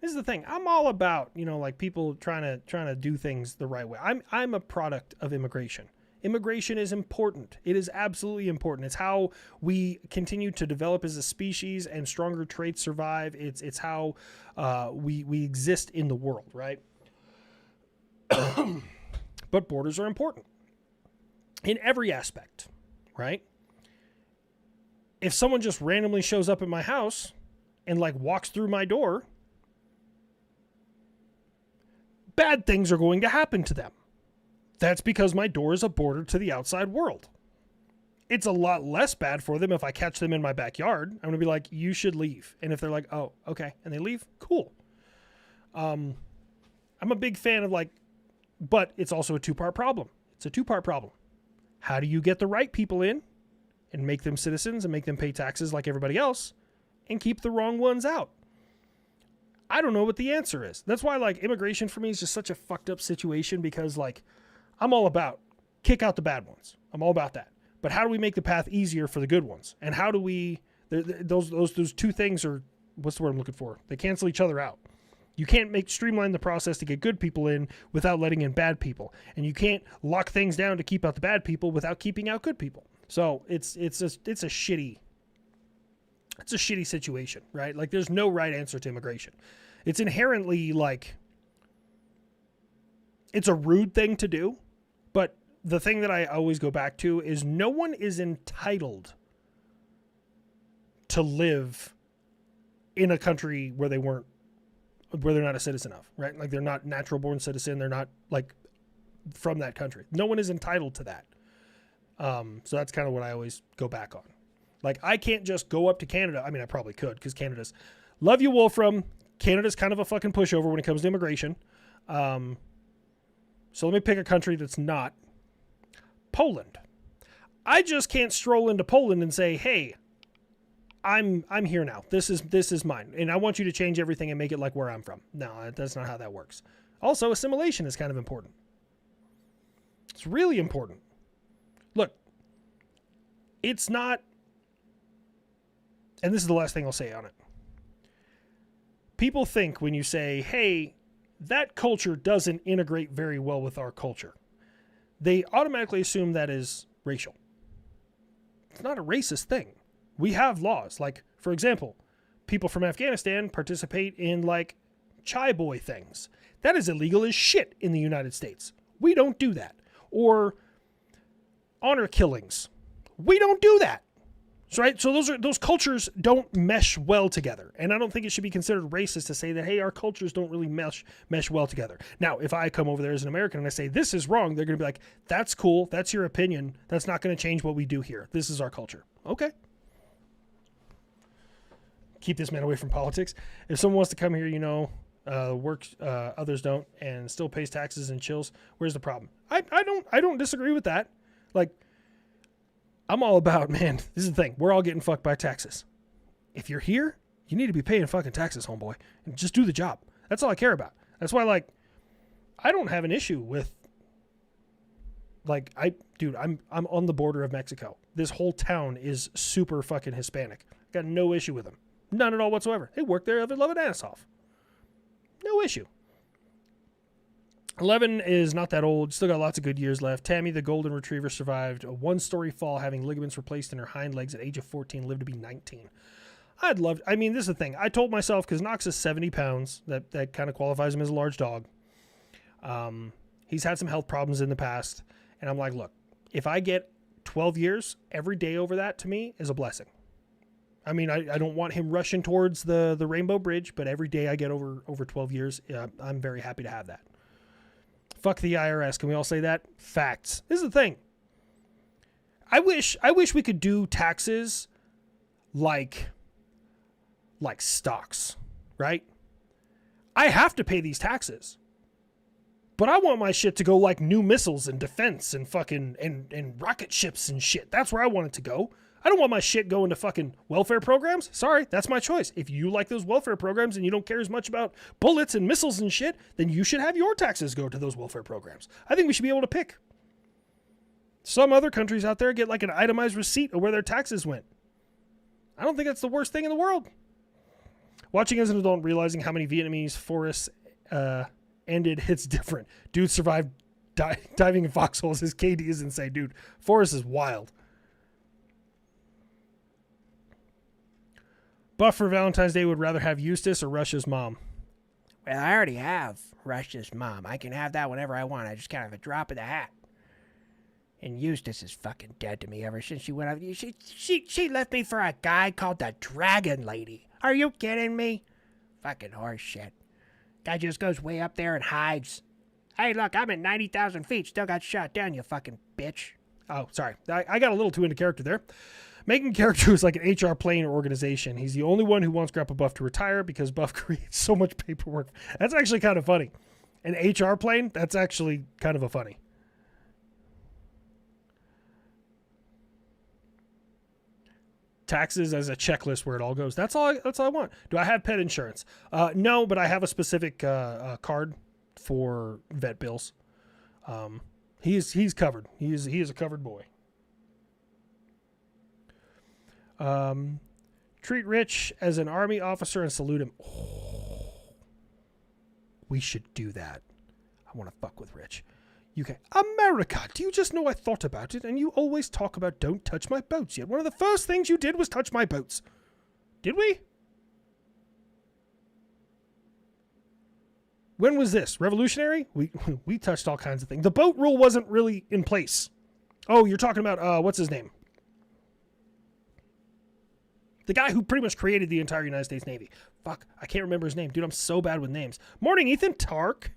This is the thing. I'm all about, like people trying to do things the right way. I'm a product of immigration. Immigration is important. It is absolutely important. It's how we continue to develop as a species and stronger traits survive. It's how we exist in the world, right? But borders are important in every aspect, right? If someone just randomly shows up at my house and like walks through my door, bad things are going to happen to them. That's because my door is a border to the outside world. It's a lot less bad for them if I catch them in my backyard. I'm going to be like, you should leave. And if they're like, oh, okay, and they leave, cool. I'm a big fan of like, but it's also a two-part problem. It's a two-part problem. How do you get the right people in and make them citizens and make them pay taxes like everybody else and keep the wrong ones out? I don't know what the answer is. That's why like immigration for me is just such a fucked up situation, because like I'm all about kick out the bad ones. I'm all about that. But how do we make the path easier for the good ones? And how do we, those two things are, what's the word I'm looking for? They cancel each other out. You can't streamline the process to get good people in without letting in bad people. And you can't lock things down to keep out the bad people without keeping out good people. So it's a shitty situation, right? Like there's no right answer to immigration. It's inherently like, it's a rude thing to do, but the thing that I always go back to is no one is entitled to live in a country where they're not a citizen of, right? Like they're not natural born citizen. They're not like from that country. No one is entitled to that. So that's kind of what I always go back on. Like I can't just go up to Canada. I mean, I probably could, because Canada's, love you, Wolfram. Canada's kind of a fucking pushover when it comes to immigration. So let me pick a country that's not Poland. I just can't stroll into Poland and say, hey, I'm here now. This is mine. And I want you to change everything and make it like where I'm from. No, that's not how that works. Also, assimilation is kind of important. It's really important. Look, it's not, and this is the last thing I'll say on it. People think when you say, hey, that culture doesn't integrate very well with our culture, they automatically assume that is racial. it's not a racist thing. We have laws. Like, for example, people from Afghanistan participate in like chai boy things. That is illegal as shit in the United States. We don't do that. Or honor killings. We don't do that. Right? So those cultures don't mesh well together. And I don't think it should be considered racist to say that, hey, our cultures don't really mesh well together. Now, if I come over there as an American and I say this is wrong, they're going to be like, that's cool. That's your opinion. That's not going to change what we do here. This is our culture. Okay. Keep this man away from politics. If someone wants to come here, works, others don't, and still pays taxes and chills, where's the problem? I don't disagree with that. Like, I'm all about, man, this is the thing. We're all getting fucked by taxes. If you're here, you need to be paying fucking taxes, homeboy. And just do the job. That's all I care about. That's why, like, I don't have an issue with, like, I'm on the border of Mexico. This whole town is super fucking Hispanic. Got no issue with them. None at all whatsoever. They work there, they love it ass off. No issue. 11 is not that old. Still got lots of good years left. Tammy, the golden retriever, survived a one-story fall, having ligaments replaced in her hind legs at age of 14, lived to be 19. This is the thing. I told myself, because Knox is 70 pounds, that kind of qualifies him as a large dog. He's had some health problems in the past. And I'm like, look, if I get 12 years, every day over that to me is a blessing. I mean, I don't want him rushing towards the Rainbow Bridge, but every day I get over 12 years, I'm very happy to have that. Fuck the IRS. Can we all say that? Facts. This is the thing. I wish we could do taxes like stocks, right? I have to pay these taxes. But I want my shit to go like new missiles and defense and fucking and rocket ships and shit. That's where I want it to go. I don't want my shit going to fucking welfare programs. Sorry, that's my choice. If you like those welfare programs and you don't care as much about bullets and missiles and shit, then you should have your taxes go to those welfare programs. I think we should be able to pick. Some other countries out there get like an itemized receipt of where their taxes went. I don't think that's the worst thing in the world. Watching as an adult, realizing how many Vietnamese forests ended, it's different. Dude survived diving in foxholes. His KD is insane. Dude, forest is wild. Buff for Valentine's Day would rather have Eustace or Russia's mom. Well, I already have Russia's mom. I can have that whenever I want. I just kind of a drop of the hat. And Eustace is fucking dead to me ever since she went out. She left me for a guy called the Dragon Lady. Are you kidding me? Fucking horse shit. Guy just goes way up there and hides. Hey, look, I'm at 90,000 feet. Still got shot down, you fucking bitch. Oh, sorry. I got a little too into character there. Making character is like an HR plane or organization. He's the only one who wants Grandpa Buff to retire because Buff creates so much paperwork. That's actually kind of funny. An HR plane, that's actually kind of a funny. Taxes as a checklist where it all goes. That's all I want. Do I have pet insurance? No, but I have a specific card for vet bills. He's covered. He is a covered boy. Treat Rich as an army officer and salute him. Oh, we should do that. I want to fuck with Rich. UK. America, do you just know I thought about it and you always talk about don't touch my boats yet? One of the first things you did was touch my boats. Did we? When was this? Revolutionary? We touched all kinds of things. The boat rule wasn't really in place. Oh, you're talking about, what's his name? The guy who pretty much created the entire United States Navy. Fuck, I can't remember his name. Dude, I'm so bad with names. Morning, Ethan Tark.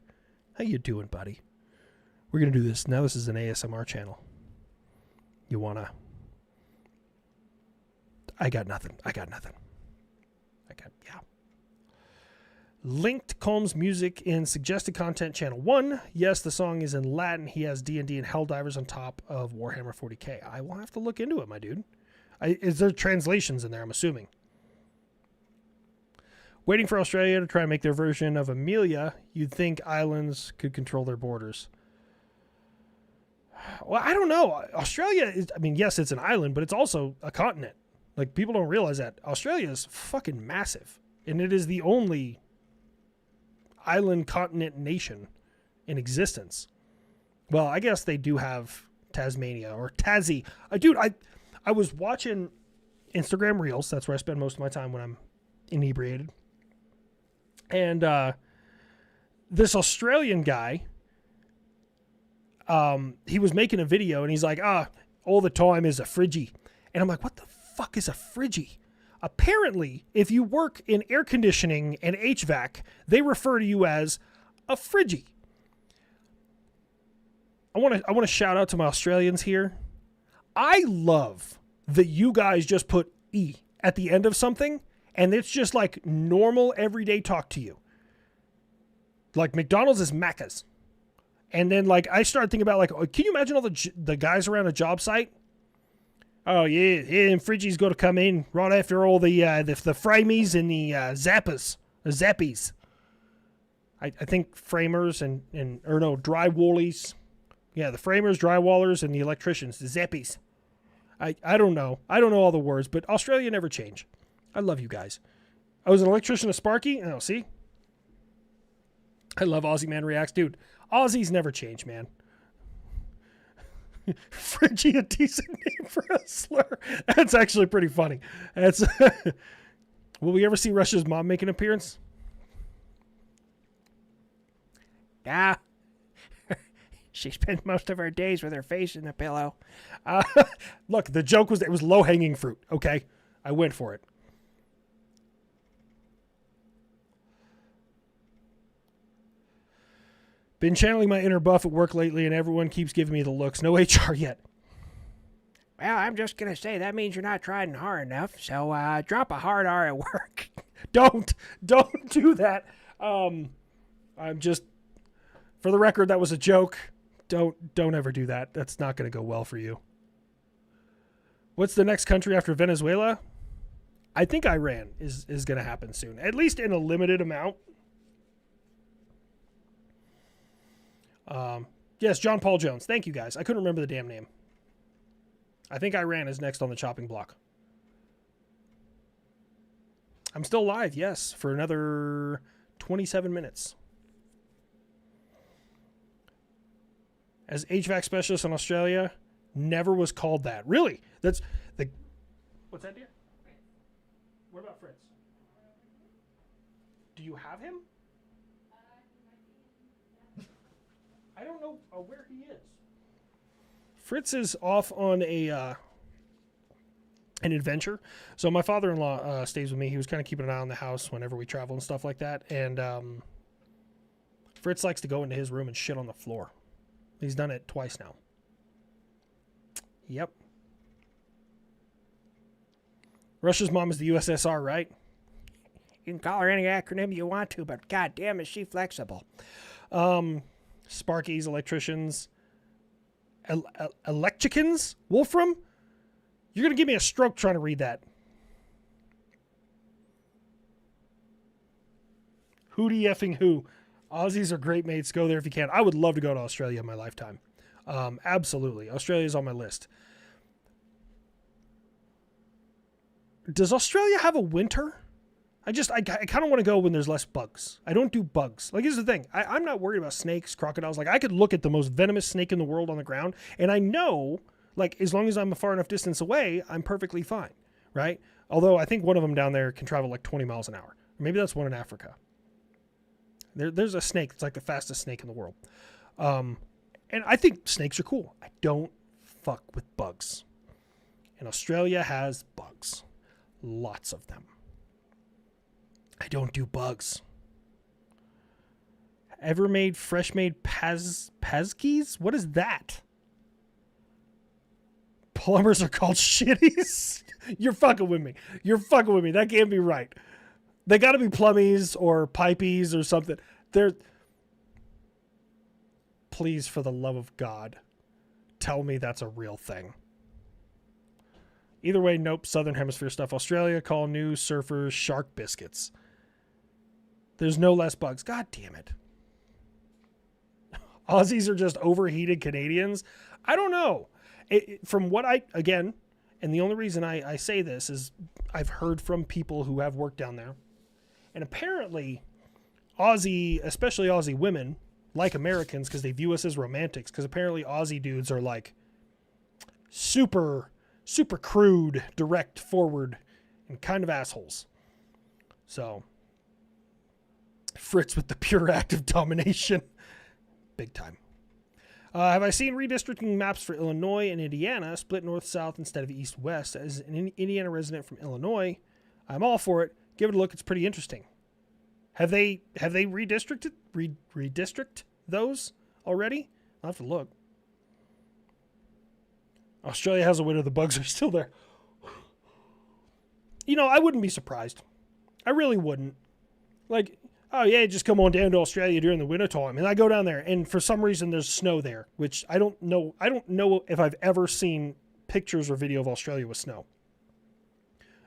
How you doing, buddy? We're going to do this. Now this is an ASMR channel. You want to... I got nothing. Yeah. Linked Combs music in suggested content channel 1. Yes, the song is in Latin. He has D&D and Helldivers on top of Warhammer 40k. I will have to look into it, my dude. Is there translations in there, I'm assuming? Waiting for Australia to try and make their version of Amelia. You'd think islands could control their borders. Well, I don't know. Australia is, yes, it's an island, but it's also a continent. Like, people don't realize that. Australia is fucking massive. And it is the only island continent nation in existence. Well, I guess they do have Tasmania or Tassie. Dude, I was watching Instagram Reels. That's where I spend most of my time when I'm inebriated. And this Australian guy, he was making a video and he's like, all the time is a fridgie. And I'm like, what the fuck is a fridgie? Apparently, if you work in air conditioning and HVAC, they refer to you as a fridgie. I want to shout out to my Australians here. I love that you guys just put E at the end of something and it's just like normal everyday talk to you. Like McDonald's is Macca's. And then like I started thinking about like, can you imagine all the guys around a job site? Oh yeah, and Fridgie's got to come in right after all the framies and the zappies. I think framers and drywallies. Yeah, the framers, drywallers, and the electricians, the zappies. I don't know. I don't know all the words, but Australia never change. I love you guys. I was an electrician at Sparky. Oh, see? I love Aussie Man Reacts. Dude, Aussies never change, man. Fridgie, a decent name for a slur. That's actually pretty funny. That's Will we ever see Russia's mom make an appearance? Yeah. She spends most of her days with her face in the pillow. Look, the joke was it was low-hanging fruit, okay? I went for it. Been channeling my inner buff at work lately, and everyone keeps giving me the looks. No HR yet. Well, I'm just going to say that means you're not trying hard enough, so drop a hard R at work. Don't do that. I'm just, for the record, that was a joke. Don't ever do that. That's not going to go well for you. What's the next country after Venezuela? I think Iran is going to happen soon, at least in a limited amount. Yes, John Paul Jones. Thank you, guys. I couldn't remember the damn name. I think Iran is next on the chopping block. I'm still live, yes, for another 27 minutes. As HVAC specialist in Australia, never was called that. Really? That's the... What's that, dear? What about Fritz? Do you have him? I don't know where he is. Fritz is off on an adventure. So my father-in-law stays with me. He was kind of keeping an eye on the house whenever we travel and stuff like that. And Fritz likes to go into his room and shit on the floor. He's done it twice now. Yep. Russia's mom is the USSR, right? You can call her any acronym you want to, but goddamn is she flexible. Sparkies, electricians, electricans, Wolfram? You're going to give me a stroke trying to read that. Hootie effing who? Aussies are great mates. Go there if you can. I would love to go to Australia in my lifetime. Absolutely. Australia's on my list. Does Australia have a winter? I kind of want to go when there's less bugs. I don't do bugs. Like, here's the thing. I'm not worried about snakes, crocodiles. Like, I could look at the most venomous snake in the world on the ground, and I know, like, as long as I'm a far enough distance away, I'm perfectly fine, right? Although I think one of them down there can travel like 20 miles an hour. Maybe that's one in Africa. There's a snake that's like the fastest snake in the world. And I think snakes are cool. I don't fuck with bugs. And Australia has bugs. Lots of them. I don't do bugs. Ever made fresh made paskis? What is that? Plumbers are called shitties? You're fucking with me. You're fucking with me. That can't be right. They got to be plummies or pipies or something. Please, for the love of God, tell me that's a real thing. Either way, nope. Southern Hemisphere stuff. Australia call new surfers shark biscuits. There's no less bugs. God damn it. Aussies are just overheated Canadians. I don't know. From what again, and the only reason I say this is I've heard from people who have worked down there. And apparently, especially Aussie women, like Americans because they view us as romantics. Because apparently Aussie dudes are like super, super crude, direct, forward, and kind of assholes. So, Fritz with the pure act of domination. Big time. Have I seen redistricting maps for Illinois and Indiana, split north-south instead of east-west? As an Indiana resident from Illinois, I'm all for it. Give it a look. It's pretty interesting. Have they redistricted those already? I'll have to look. Australia has a winter. The bugs are still there. You know, I wouldn't be surprised. I really wouldn't. Like, oh yeah, just come on down to Australia during the winter time. And I go down there, and for some reason there's snow there, which I don't know. I don't know if I've ever seen pictures or video of Australia with snow.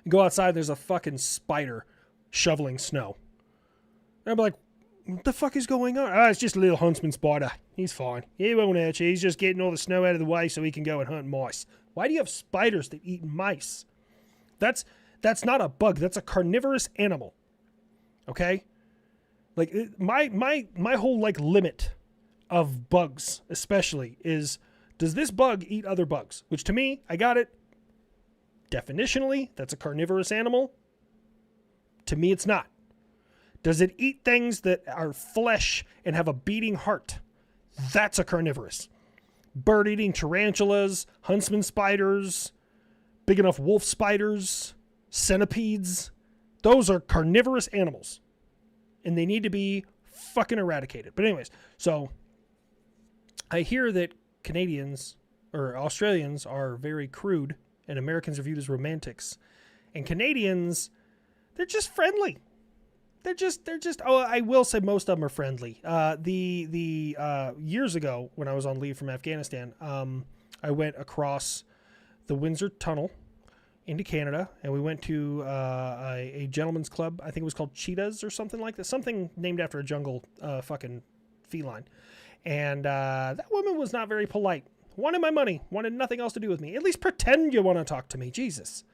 You go outside, there's a fucking spider shoveling snow. And I'm like, what the fuck is going on? Oh, it's just a little huntsman spider. He's fine. He won't hurt you. He's just getting all the snow out of the way so he can go and hunt mice. Why do you have spiders that eat mice? That's not a bug. That's a carnivorous animal. Okay? Like, my whole, like, limit of bugs, especially, is, does this bug eat other bugs? Which, to me, I got it. Definitionally, that's a carnivorous animal. To me, it's not. Does it eat things that are flesh and have a beating heart? That's a carnivorous. Bird-eating tarantulas, huntsman spiders, big enough wolf spiders, centipedes. Those are carnivorous animals. And they need to be fucking eradicated. But anyways, so I hear that Canadians or Australians are very crude and Americans are viewed as romantics. And Canadians, they're just friendly. They're just, oh, I will say most of them are friendly. Years ago when I was on leave from Afghanistan, I went across the Windsor Tunnel into Canada, and we went to a gentleman's club. I think it was called Cheetahs or something like that. Something named after a jungle fucking feline. And that woman was not very polite. Wanted my money. Wanted nothing else to do with me. At least pretend you want to talk to me. Jesus.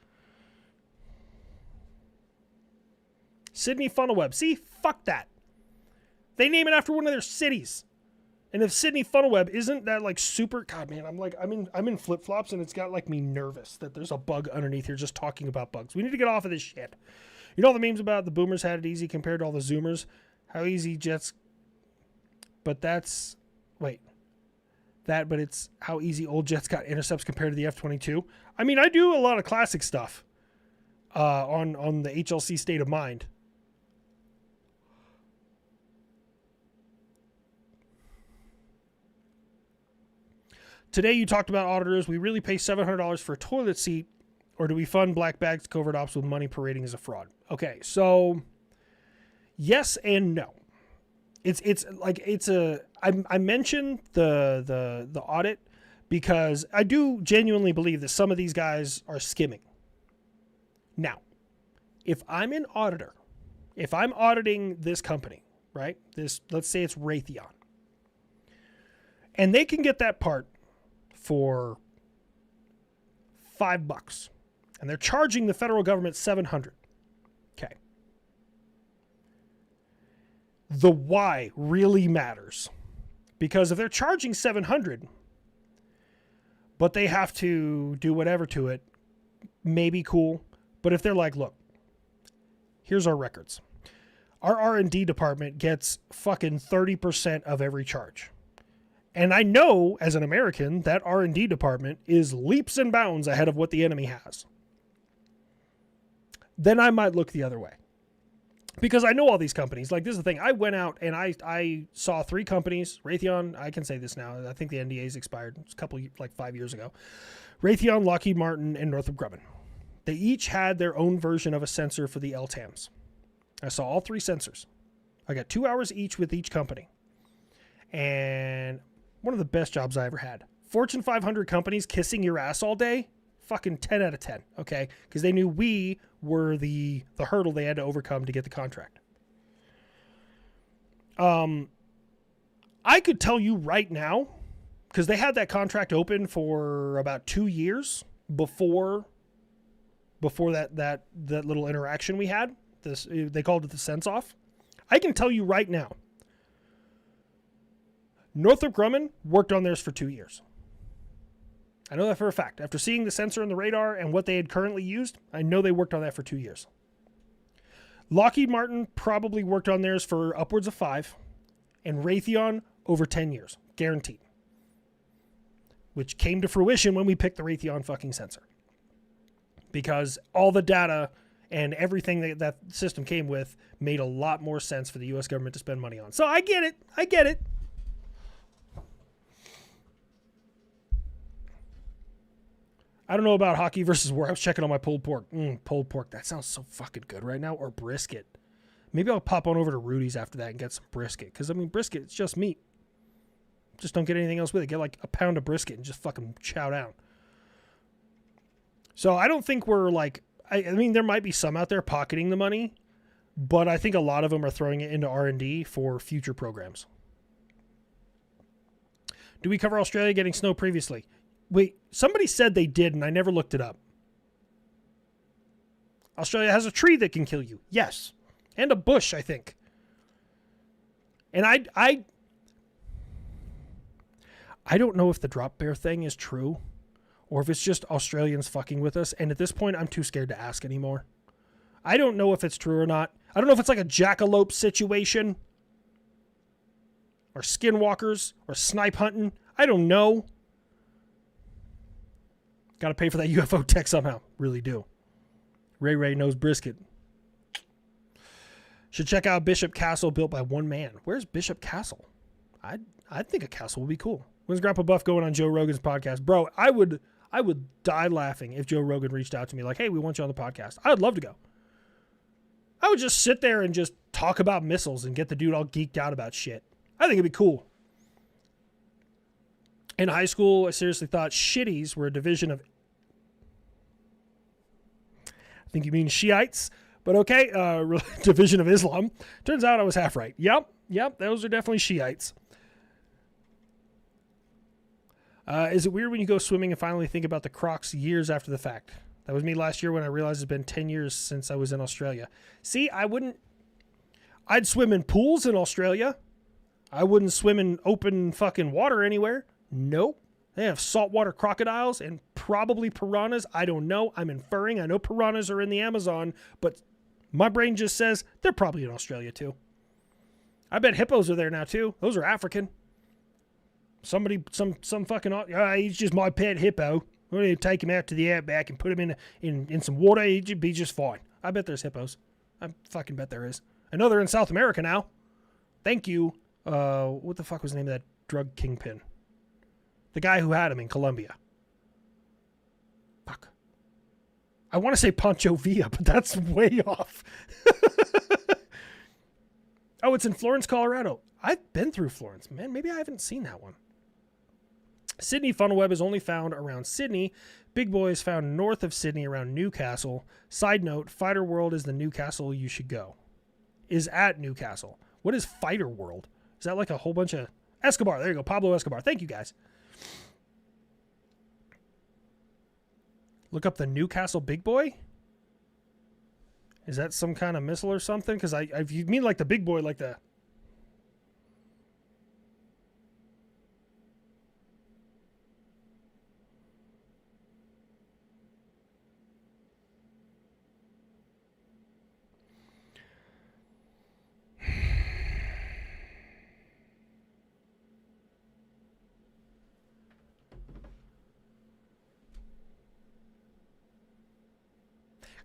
Sydney Funnelweb. See? Fuck that. They name it after one of their cities. And if Sydney Funnelweb isn't that like super, God man, I'm in flip flops and it's got like me nervous that there's a bug underneath here just talking about bugs. We need to get off of this shit. You know all the memes about the boomers had it easy compared to all the zoomers? How easy jets, but it's how easy old jets got intercepts compared to the F-22. I mean, I do a lot of classic stuff on the HLC State of Mind. Today you talked about auditors. We really pay $700 for a toilet seat, or do we fund black bags, covert ops with money parading as a fraud? Okay, so yes and no. I mentioned the audit because I do genuinely believe that some of these guys are skimming. Now, if I'm an auditor, if I'm auditing this company, right? Let's say it's Raytheon, and they can get that part for $5, and they're charging the federal government $700. Okay. The why really matters, because if they're charging $700, but they have to do whatever to it, maybe cool. But if they're like, look, here's our records. Our R&D department gets fucking 30% of every charge. And I know, as an American, that R&D department is leaps and bounds ahead of what the enemy has. Then I might look the other way. Because I know all these companies. Like, this is the thing. I went out and I saw 3 companies. Raytheon, I can say this now. I think the NDA's expired. It's a couple, like 5 years ago. Raytheon, Lockheed Martin, and Northrop Grumman. They each had their own version of a sensor for the LTAMs. I saw all 3 sensors. I got 2 hours each with each company. And one of the best jobs I ever had. Fortune 500 companies kissing your ass all day. Fucking 10 out of 10. Okay. Because they knew we were the hurdle they had to overcome to get the contract. I could tell you right now, because they had that contract open for about 2 years before that little interaction we had. They called it the sense off. I can tell you right now, Northrop Grumman worked on theirs for 2 years. I know that for a fact. After seeing the sensor and the radar and what they had currently used, I know they worked on that for 2 years. Lockheed Martin probably worked on theirs for upwards of 5, and Raytheon over 10 years, guaranteed. Which came to fruition when we picked the Raytheon fucking sensor. Because all the data and everything that system came with made a lot more sense for the U.S. government to spend money on. So I get it. I get it. I don't know about hockey versus war. I was checking on my pulled pork. Pulled pork. That sounds so fucking good right now. Or brisket. Maybe I'll pop on over to Rudy's after that and get some brisket. Because, I mean, brisket, it's just meat. Just don't get anything else with it. Get like a pound of brisket and just fucking chow down. So I don't think we're like... I mean, there might be some out there pocketing the money, but I think a lot of them are throwing it into R&D for future programs. Do we cover Australia getting snow previously? Wait, somebody said they did, and I never looked it up. Australia has a tree that can kill you. Yes. And a bush, I think. And I don't know if the drop bear thing is true, or if it's just Australians fucking with us. And at this point, I'm too scared to ask anymore. I don't know if it's true or not. I don't know if it's like a jackalope situation, or skinwalkers, or snipe hunting. I don't know. Got to pay for that UFO tech somehow. Really do. Ray knows brisket. Should check out Bishop Castle built by one man. Where's Bishop Castle? I think a castle would be cool. When's Grandpa Buff going on Joe Rogan's podcast? Bro, I would die laughing if Joe Rogan reached out to me like, hey, we want you on the podcast. I'd love to go. I would just sit there and just talk about missiles and get the dude all geeked out about shit. I think it'd be cool. In high school, I seriously thought shitties were a division of... I think you mean Shiites, but okay, division of Islam. Turns out I was half right. Yep, those are definitely Shiites. Is it weird when you go swimming and finally think about the Crocs years after the fact? That was me last year when I realized it's been 10 years since I was in Australia. See, I'd swim in pools in Australia. I wouldn't swim in open fucking water anywhere. Nope. They have saltwater crocodiles and probably piranhas. I don't know. I'm inferring. I know piranhas are in the Amazon, but my brain just says they're probably in Australia too. I bet hippos are there now too. Those are African. Somebody, some fucking, he's just my pet hippo. I'm going to take him out to the outback and put him in some water. He'd be just fine. I bet there's hippos. I fucking bet there is. I know they're in South America now. Thank you. What the fuck was the name of that drug kingpin? The guy who had him in Colombia. Fuck. I want to say Pancho Villa, but that's way off. Oh, it's in Florence, Colorado. I've been through Florence. Man, maybe I haven't seen that one. Sydney funnel web is only found around Sydney. Big boy is found north of Sydney around Newcastle. Side note, Fighter World is the Newcastle you should go. Is at Newcastle. What is Fighter World? Is that like a whole bunch of... Escobar, there you go, Pablo Escobar. Thank you, guys. Look up the Newcastle Big Boy? Is that some kind of missile or something? Because if you mean like the big boy, like the...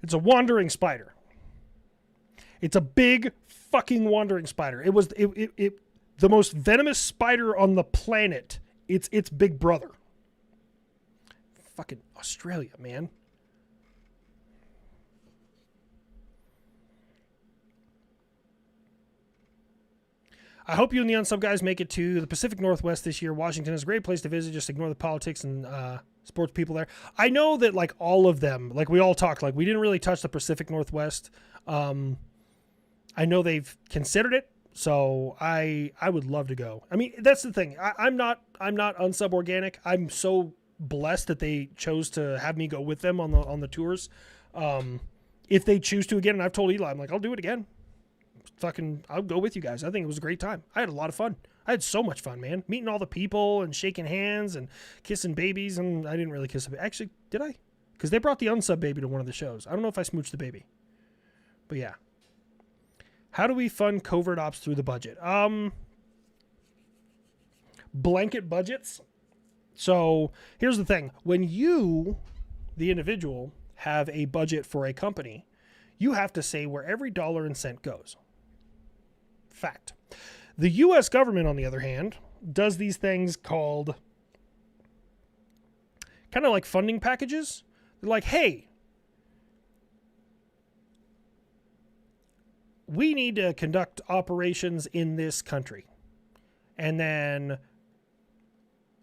It's a wandering spider. It's a big fucking wandering spider. It was the most venomous spider on the planet. It's its big brother. Fucking Australia, man. I hope you and the Unsub guys make it to the Pacific Northwest this year. Washington is a great place to visit. Just ignore the politics and sports people there. I know that like all of them, like we all talked, like we didn't really touch the Pacific Northwest. I know they've considered it, so I would love to go. I mean, that's the thing. I'm not Unsub Organic. I'm so blessed that they chose to have me go with them on the tours. If they choose to again, and I've told Eli, I'm like, I'll do it again. I'll go with you guys. I think it was a great time. I had a lot of fun. I had so much fun, man. Meeting all the people and shaking hands and kissing babies. And I didn't really kiss a baby. Actually, did I? Because they brought the unsub baby to one of the shows. I don't know if I smooched the baby. But yeah. How do we fund covert ops through the budget? Blanket budgets. So here's the thing. When you, the individual, have a budget for a company, you have to say where every dollar and cent goes. Fact. The U.S. government, on the other hand, does these things called kind of like funding packages. They're like, hey, we need to conduct operations in this country. And then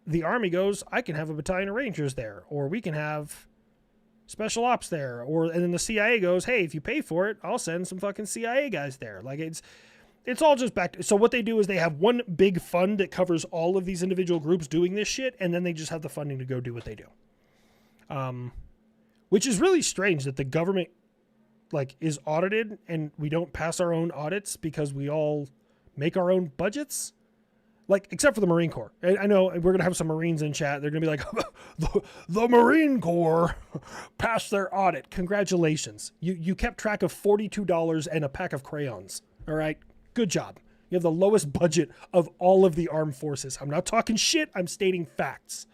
the Army goes, I can have a battalion of Rangers there, or we can have special ops there. And then the CIA goes, hey, if you pay for it, I'll send some fucking CIA guys there. Like it's all just back to, so what they do is they have one big fund that covers all of these individual groups doing this shit, and then they just have the funding to go do what they do. Which is really strange that the government like is audited and we don't pass our own audits because we all make our own budgets. Like, except for the Marine Corps. I know we're going to have some Marines in chat. They're going to be like, the Marine Corps passed their audit. Congratulations. You kept track of $42 and a pack of crayons. All right. Good job. You have the lowest budget of all of the armed forces. I'm not talking shit. I'm stating facts.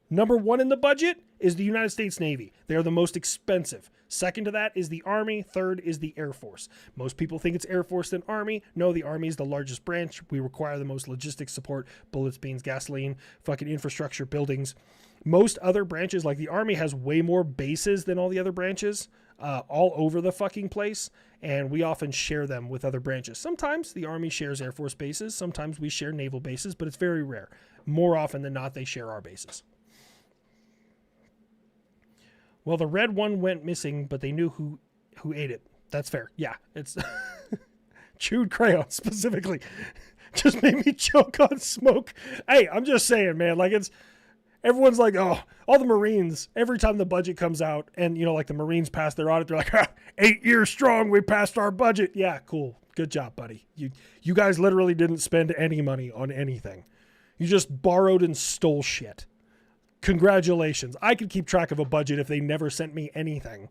Number one in the budget is the United States Navy. They are the most expensive. Second to that is the Army. Third is the Air Force. Most people think it's Air Force than Army. No, the Army is the largest branch. We require the most logistics support, bullets, beans, gasoline, fucking infrastructure, buildings. Most other branches, like the Army, has way more bases than all the other branches, all over the fucking place, and we often share them with other branches. Sometimes the Army shares Air Force bases. Sometimes we share naval bases, but it's very rare. More often than not, they share our bases. Well, the red one went missing, but they knew who ate it. That's fair. Yeah, it's chewed crayon specifically. Just made me choke on smoke. Hey, I'm just saying, man, like everyone's like, oh, all the Marines, every time the budget comes out and, like the Marines pass their audit, they're like, 8 years strong, we passed our budget. Yeah, cool. Good job, buddy. You guys literally didn't spend any money on anything. You just borrowed and stole shit. Congratulations. I could keep track of a budget if they never sent me anything.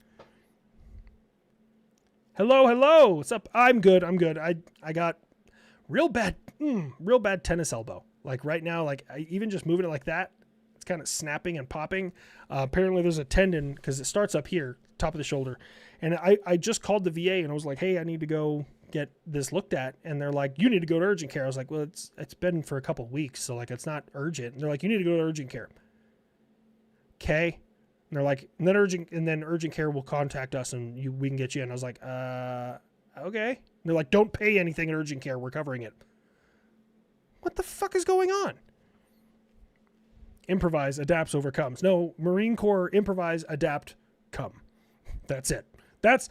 Hello. What's up? I'm good. I got real bad tennis elbow. Like right now, like even just moving it like that, it's kind of snapping and popping. Apparently there's a tendon because it starts up here, top of the shoulder. And I just called the VA and I was like, hey, I need to go get this looked at. And they're like, you need to go to urgent care. I was like, well, it's been for a couple of weeks. So like, it's not urgent. And they're like, you need to go to urgent care. Okay. And they're like, and then urgent care will contact us and we can get you in. I was like, okay. And they're like, don't pay anything at urgent care. We're covering it. What the fuck is going on? Improvise, adapts, overcomes. No, Marine Corps, improvise, adapt, come. That's it. That's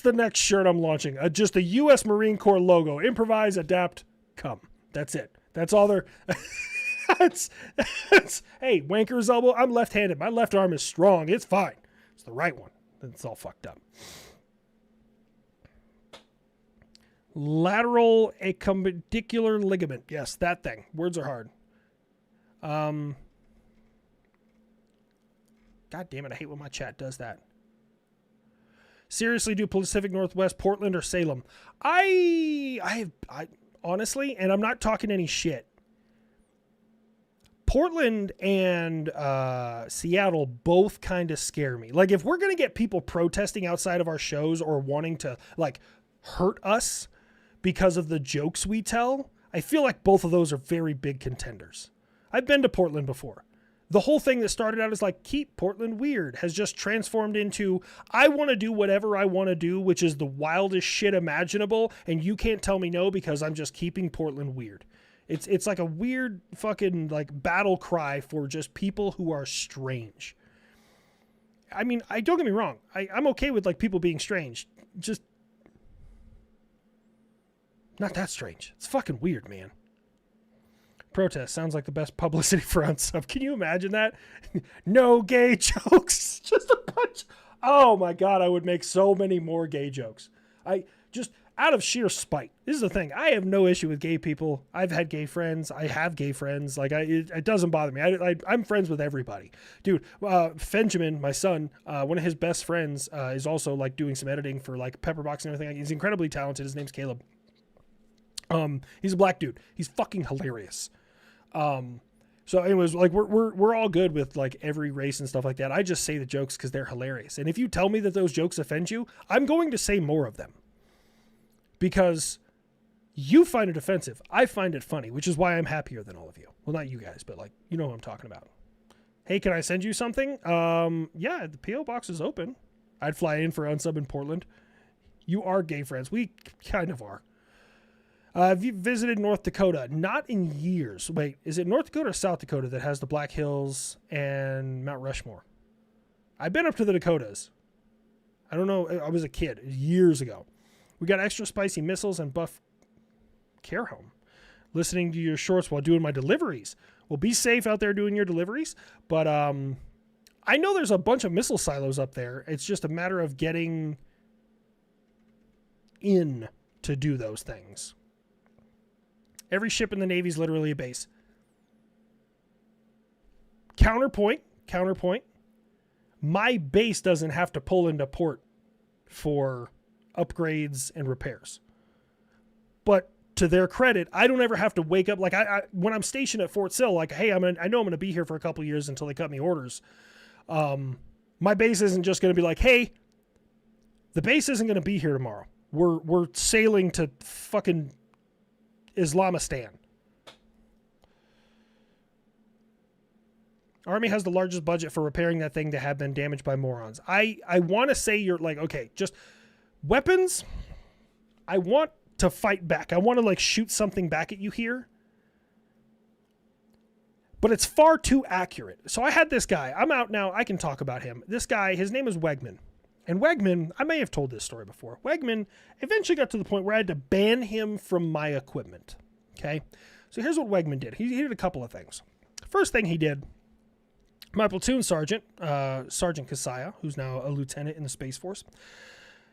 the next shirt I'm launching. Just a U.S. Marine Corps logo. Improvise, adapt, come. That's it. That's all they're... Hey, wanker's elbow. I'm left-handed. My left arm is strong. It's fine. It's the right one. It's all fucked up. Lateral accumbenticular ligament. Yes, that thing. Words are hard. God damn it. I hate when my chat does that. Seriously, do Pacific Northwest, Portland, or Salem? I honestly, and I'm not talking any shit. Portland and Seattle both kind of scare me. Like, if we're going to get people protesting outside of our shows or wanting to, like, hurt us because of the jokes we tell, I feel like both of those are very big contenders. I've been to Portland before. The whole thing that started out as, like, keep Portland weird has just transformed into, I want to do whatever I want to do, which is the wildest shit imaginable, and you can't tell me no because I'm just keeping Portland weird. It's like a weird fucking like battle cry for just people who are strange. I mean, don't get me wrong. I'm okay with like people being strange. Just not that strange. It's fucking weird, man. Protest sounds like the best publicity for unsub. Can you imagine that? No gay jokes. Just a bunch. Oh my God. I would make so many more gay jokes. just out of sheer spite. This is the thing. I have no issue with gay people. I've had gay friends. I have gay friends. Like, it doesn't bother me. I'm friends with everybody. Dude, Benjamin, my son, one of his best friends is also, like, doing some editing for, like, Pepperbox and everything. He's incredibly talented. His name's Caleb. He's a black dude. He's fucking hilarious. So anyways, like, we're all good with, like, every race and stuff like that. I just say the jokes because they're hilarious. And if you tell me that those jokes offend you, I'm going to say more of them. Because you find it offensive. I find it funny, which is why I'm happier than all of you. Well, not you guys, but, like, you know what I'm talking about. Hey, can I send you something? Yeah, the P.O. box is open. I'd fly in for unsub in Portland. You are gay friends. We kind of are. Have you visited North Dakota? Not in years. Wait, is it North Dakota or South Dakota that has the Black Hills and Mount Rushmore? I've been up to the Dakotas. I don't know. I was a kid years ago. We got extra spicy missiles and buff care home. Listening to your shorts while doing my deliveries. Well, be safe out there doing your deliveries. But I know there's a bunch of missile silos up there. It's just a matter of getting in to do those things. Every ship in the Navy is literally a base. Counterpoint. My base doesn't have to pull into port for upgrades and repairs. But to their credit, I don't ever have to wake up. Like, I when I'm stationed at Fort Sill, like, hey, I know I'm going to be here for a couple of years until they cut me orders. My base isn't just going to be like, hey, the base isn't going to be here tomorrow. We're sailing to fucking Islamistan. Army has the largest budget for repairing that thing that have been damaged by morons. I want to say you're like, okay, just weapons. I want to fight back. I want to, like, shoot something back at you here. But it's far too accurate. So I had this guy. I'm out now. I can talk about him. This guy, his name is Wegman. And Wegman, I may have told this story before. Wegman eventually got to the point where I had to ban him from my equipment. Okay? So here's what Wegman did. He did a couple of things. First thing he did, my platoon sergeant, Sergeant Kasaya, who's now a lieutenant in the Space Force,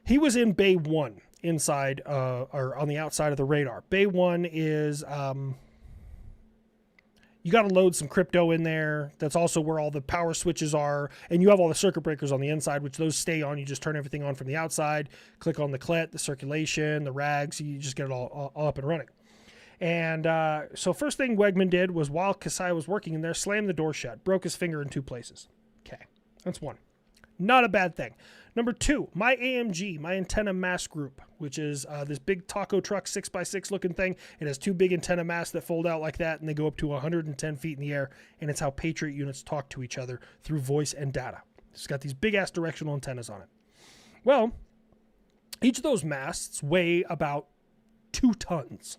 he was in Bay 1 inside, or on the outside of the radar. Bay 1 is, you got to load some crypto in there. That's also where all the power switches are. And you have all the circuit breakers on the inside, which those stay on. You just turn everything on from the outside, click on the CLET, the circulation, the rags. You just get it all up and running. And so first thing Wegman did was, while Kasai was working in there, slammed the door shut, broke his finger in 2 places. Okay, that's one. Not a bad thing. Number 2, my AMG, my antenna mast group, which is this big taco truck 6x6 looking thing. It has 2 big antenna masts that fold out like that, and they go up to 110 feet in the air, and it's how Patriot units talk to each other through voice and data. It's got these big-ass directional antennas on it. Well, each of those masts weigh about 2 tons.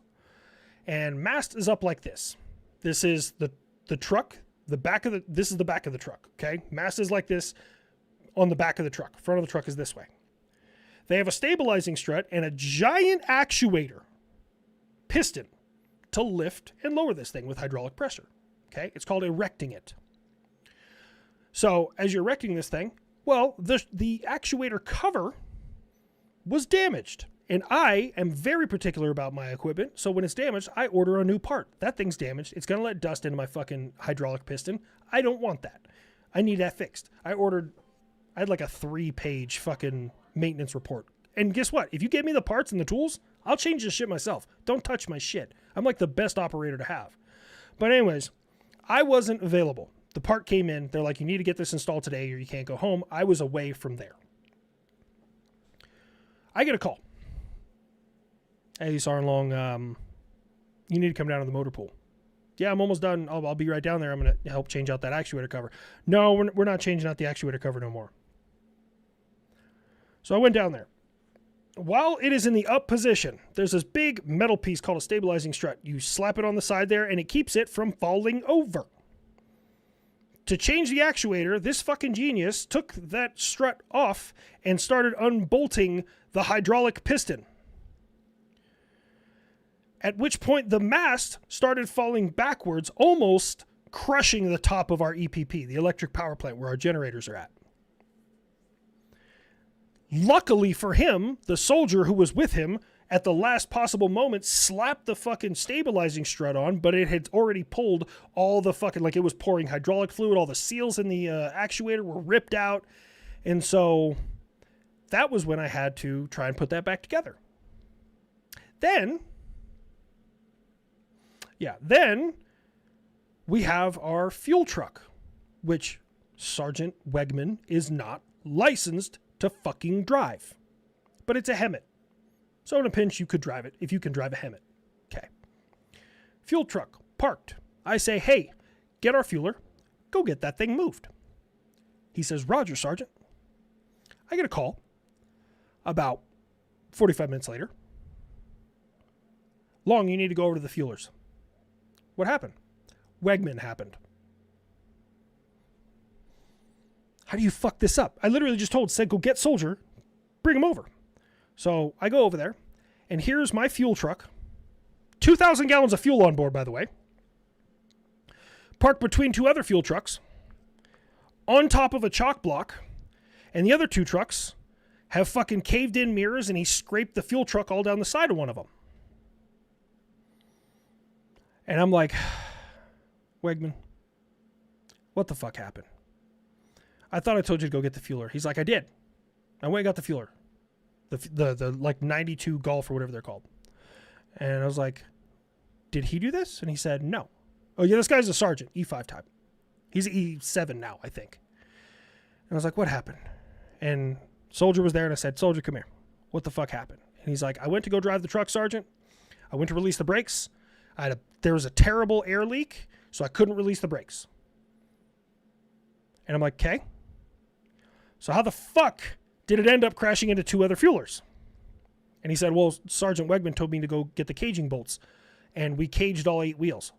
And mast is up like this. This is the truck, this is the back of the truck, okay? Mast is like this on the back of the truck. Front of the truck is this way. They have a stabilizing strut and a giant actuator piston to lift and lower this thing with hydraulic pressure, okay? It's called erecting it. So as you're erecting this thing, well, the actuator cover was damaged. And I am very particular about my equipment, so when it's damaged, I order a new part. That thing's damaged. It's going to let dust into my fucking hydraulic piston. I don't want that. I need that fixed. I had like a 3-page fucking maintenance report. And guess what? If you give me the parts and the tools, I'll change this shit myself. Don't touch my shit. I'm like the best operator to have. But anyways, I wasn't available. The part came in. They're like, you need to get this installed today or you can't go home. I was away from there. I get a call. Hey, Sarnlong, you need to come down to the motor pool. Yeah, I'm almost done. I'll be right down there. I'm going to help change out that actuator cover. No, we're not changing out the actuator cover no more. So I went down there. While it is in the up position, there's this big metal piece called a stabilizing strut. You slap it on the side there, and it keeps it from falling over. To change the actuator, this fucking genius took that strut off and started unbolting the hydraulic piston. At which point the mast started falling backwards, almost crushing the top of our EPP, the electric power plant where our generators are at. Luckily for him, the soldier who was with him at the last possible moment slapped the fucking stabilizing strut on, but it had already pulled all the fucking, like it was pouring hydraulic fluid, all the seals in the actuator were ripped out. And so that was when I had to try and put that back together. Then we have our fuel truck, which Sergeant Wegman is not licensed to fucking drive. But it's a Hemet. So in a pinch, you could drive it if you can drive a Hemet. Okay. Fuel truck, parked. I say, hey, get our fueler. Go get that thing moved. He says, Roger, Sergeant. I get a call about 45 minutes later. Long, you need to go over to the fuelers. What happened? Wegman happened. How do you fuck this up? I literally just said, go get soldier, bring him over. So I go over there, and here's my fuel truck. 2,000 gallons of fuel on board, by the way. Parked between two other fuel trucks, on top of a chalk block, and the other two trucks have fucking caved in mirrors, and he scraped the fuel truck all down the side of one of them. And I'm like, Wegman, what the fuck happened? I thought I told you to go get the fueler. He's like, I did. I went and got the fueler. The like 92 Golf or whatever they're called. And I was like, did he do this? And he said, no. Oh yeah, this guy's a sergeant, E5 type. He's E7 now, I think. And I was like, what happened? And soldier was there, and I said, soldier, come here. What the fuck happened? And he's like, I went to go drive the truck, Sergeant. I went to release the brakes. There was a terrible air leak, so I couldn't release the brakes. And I'm like, okay. So how the fuck did it end up crashing into two other fuelers? And he said, well, Sergeant Wegman told me to go get the caging bolts, and we caged all 8 wheels.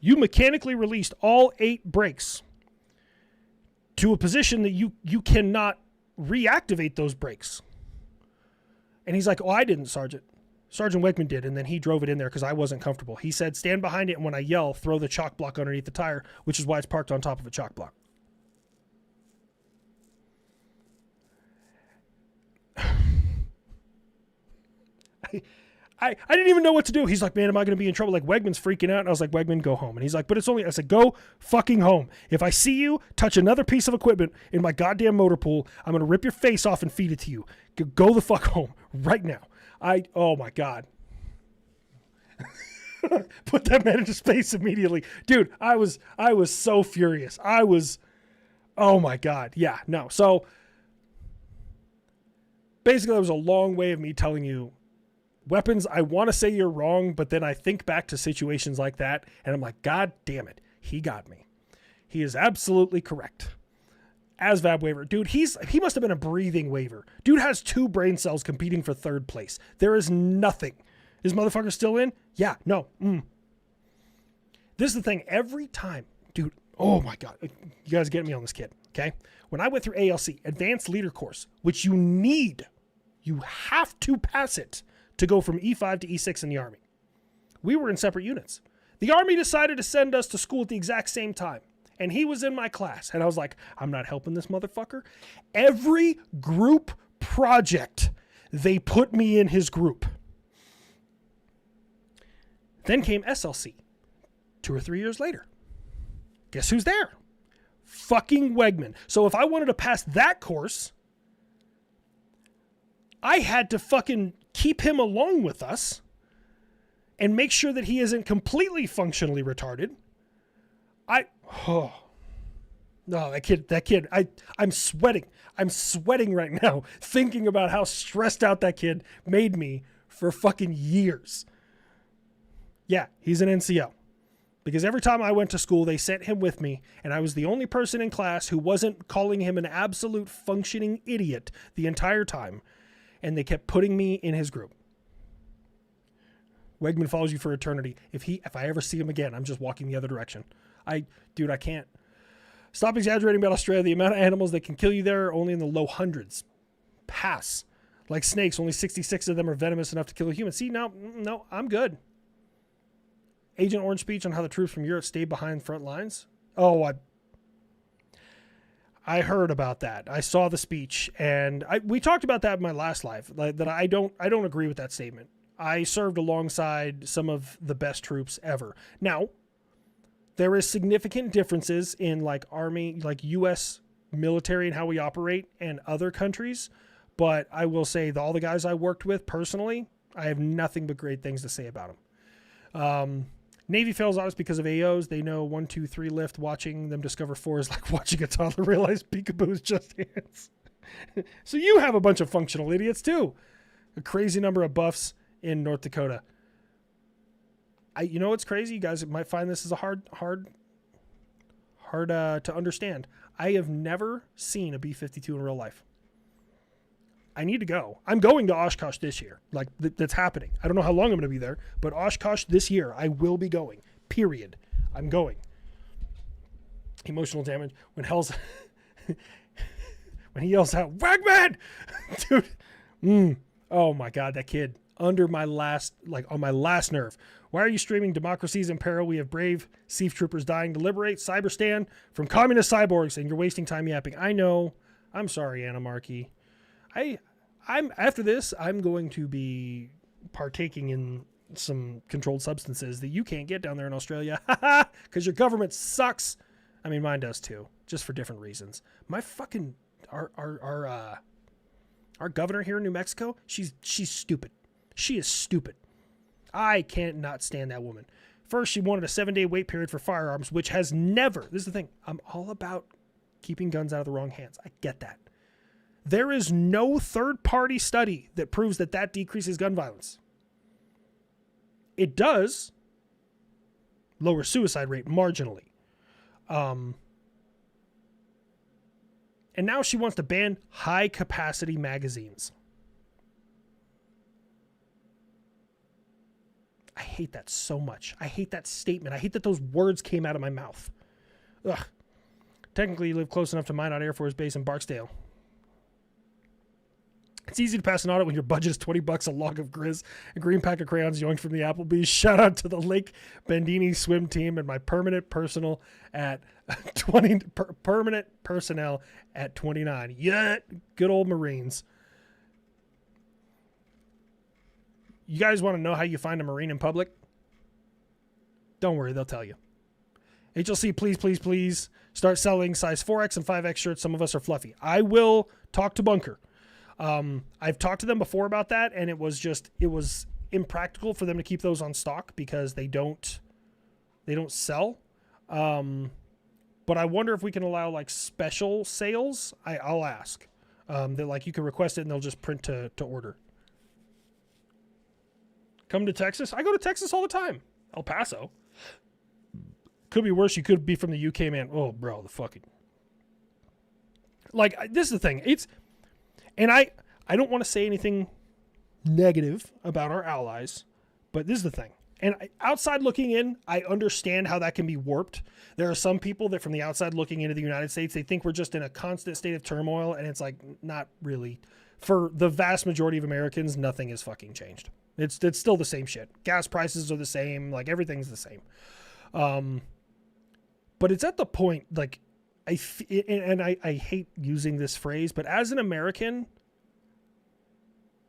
You mechanically released all 8 brakes to a position that you cannot reactivate those brakes. And he's like, oh, I didn't, Sergeant. Sergeant Wegman did, and then he drove it in there because I wasn't comfortable. He said, stand behind it, and when I yell, throw the chalk block underneath the tire, which is why it's parked on top of a chalk block. I didn't even know what to do. He's like, man, am I going to be in trouble? Like, Wegman's freaking out. And I was like, Wegman, go home. And he's like, but it's only, I said, go fucking home. If I see you touch another piece of equipment in my goddamn motor pool, I'm going to rip your face off and feed it to you. Go the fuck home right now. Oh my God. Put that man into space immediately. Dude, I was so furious. Oh my God. Yeah, no. So basically that was a long way of me telling you, weapons, I want to say you're wrong, but then I think back to situations like that, and I'm like, God damn it, he got me. He is absolutely correct. ASVAB waiver. Dude, he must have been a breathing waiver. Dude has 2 brain cells competing for 3rd place. There is nothing. Is motherfucker still in? Yeah, no. This is the thing. Every time, dude, oh my God. You guys get me on this kid, okay? When I went through ALC, Advanced Leader Course, which you have to pass it to go from E5 to E6 in the Army. We were in separate units. The Army decided to send us to school at the exact same time. And he was in my class. And I was like, I'm not helping this motherfucker. Every group project, they put me in his group. Then came SLC. 2 or 3 years later. Guess who's there? Fucking Wegman. So if I wanted to pass that course, I had to fucking keep him along with us and make sure that he isn't completely functionally retarded. That kid, I'm sweating. I'm sweating right now thinking about how stressed out that kid made me for fucking years. Yeah, he's an NCO. Because every time I went to school, they sent him with me, and I was the only person in class who wasn't calling him an absolute functioning idiot the entire time. And they kept putting me in his group. Wegman follows you for eternity. If I ever see him again, I'm just walking the other direction. I can't. Stop exaggerating about Australia. The amount of animals that can kill you there are only in the low hundreds. Pass. Like snakes, only 66 of them are venomous enough to kill a human. See, no, I'm good. Agent Orange speech on how the troops from Europe stayed behind front lines. Oh, I heard about that. I saw the speech, and we talked about that in my last live. That I don't agree with that statement. I served alongside some of the best troops ever. Now, there is significant differences in like Army, like U.S. military and how we operate, and other countries. But I will say that all the guys I worked with personally, I have nothing but great things to say about them. Navy fails on us because of AOs. They know 1, 2, 3 lift. Watching them discover 4 is like watching a toddler realize peekaboo is just hands. So you have a bunch of functional idiots too. A crazy number of buffs in North Dakota. You know what's crazy? You guys might find this is a hard to understand. I have never seen a B-52 in real life. I need to go. I'm going to Oshkosh this year. Like, that's happening. I don't know how long I'm going to be there, but Oshkosh this year, I will be going. Period. I'm going. Emotional damage. When Hell's... when he yells out, Wagman! Dude. Oh, my God, that kid. Under my last... Like, on my last nerve. Why are you streaming Democracies in Peril? We have brave Seaf troopers dying to liberate Cyberstan from communist cyborgs, and you're wasting time yapping. I know. I'm sorry, Anarchy. I'm after this, I'm going to be partaking in some controlled substances that you can't get down there in Australia. Because your government sucks. I mean, mine does too, just for different reasons. My fucking our governor here in New Mexico, she's stupid. She is stupid. I can't not stand that woman. First, she wanted a 7-day wait period for firearms, which has never. This is the thing. I'm all about keeping guns out of the wrong hands. I get that. There is no third-party study that proves that decreases gun violence. It does lower suicide rate marginally. And now she wants to ban high-capacity magazines. I hate that so much. I hate that statement. I hate that those words came out of my mouth. Ugh. Technically, you live close enough to Minot Air Force Base in Barksdale. It's easy to pass an audit when your budget is $20 a log of Grizz, a green pack of crayons yoinked from the Applebee's. Shout out to the Lake Bandini swim team and my permanent personnel at 29. Yeah, good old Marines. You guys want to know how you find a Marine in public? Don't worry, they'll tell you. HLC, please start selling size 4X and 5X shirts. Some of us are fluffy. I will talk to Bunker. I've talked to them before about that, and it was impractical for them to keep those on stock because they don't sell. But I wonder if we can allow like special sales. I'll ask. That like you can request it and they'll just print to order. Come to Texas? I go to Texas all the time. El Paso. Could be worse. You could be from the UK, man. Oh, bro, the fucking... Like, this is the thing. And I don't want to say anything negative about our allies, but this is the thing. And outside looking in, I understand how that can be warped. There are some people that from the outside looking into the United States, they think we're just in a constant state of turmoil, and it's like, not really. For the vast majority of Americans, nothing has fucking changed. It's still the same shit. Gas prices are the same. Like, everything's the same. But it's at the point, like, I hate using this phrase, but as an American,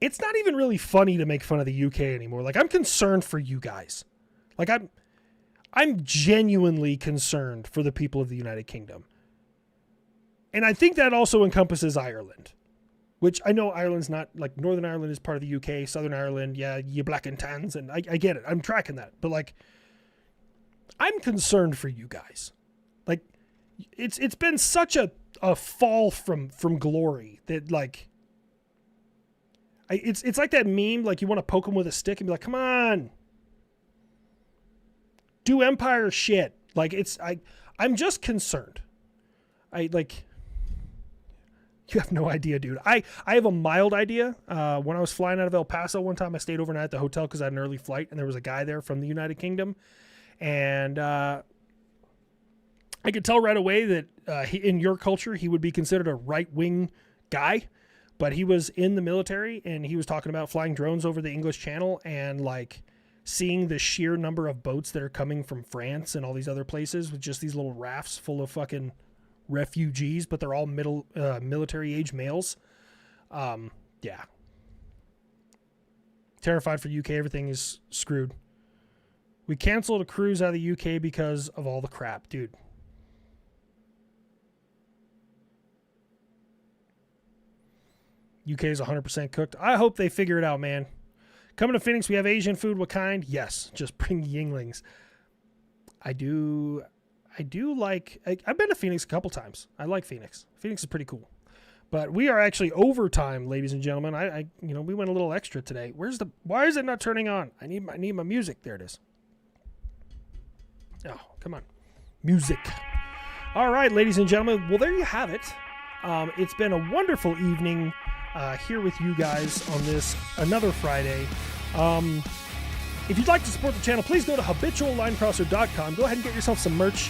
it's not even really funny to make fun of the UK anymore. Like, I'm concerned for you guys. Like, I'm genuinely concerned for the people of the United Kingdom. And I think that also encompasses Ireland, which I know Ireland's not, like, Northern Ireland is part of the UK, Southern Ireland, yeah, you black and tans, and I get it. I'm tracking that. But, like, I'm concerned for you guys. Like, it's been such a fall from glory that, like, it's like that meme, like you want to poke them with a stick and be like, come on, do Empire shit. Like, I'm just concerned. You have no idea, dude. I have a mild idea. When I was flying out of El Paso one time, I stayed overnight at the hotel because I had an early flight, and there was a guy there from the United Kingdom. And I could tell right away that in your culture, he would be considered a right-wing guy. But he was in the military, and he was talking about flying drones over the English Channel and, like, seeing the sheer number of boats that are coming from France and all these other places with just these little rafts full of fucking refugees, but they're all military age males. Yeah. Terrified for UK. Everything is screwed. We canceled a cruise out of the UK because of all the crap, dude. UK is 100% cooked. I hope they figure it out, man. Coming to Phoenix, we have Asian food. What kind? Yes, just bring Yinglings. I do like... I've been to Phoenix a couple times. I like Phoenix. Phoenix is pretty cool. But we are actually overtime, ladies and gentlemen. We went a little extra today. Why is it not turning on? I need my music. There it is. Oh, come on. Music. All right, ladies and gentlemen. Well, there you have it. It's been a wonderful evening here with you guys on this another Friday. If you'd like to support the channel, please go to habituallinecrosser.com. Go ahead and get yourself some merch.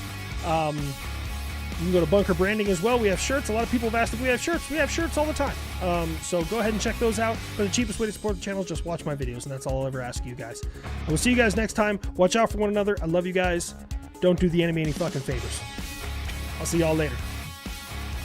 You can go to Bunker Branding as well. We have shirts. A lot of people have asked if we have shirts. We have shirts all the time. So go ahead and check those out. But the cheapest way to support the channel is just watch my videos, and that's all I'll ever ask you guys. I will see you guys next time. Watch out for one another. I love you guys. Don't do the enemy any fucking favors. I'll see y'all later.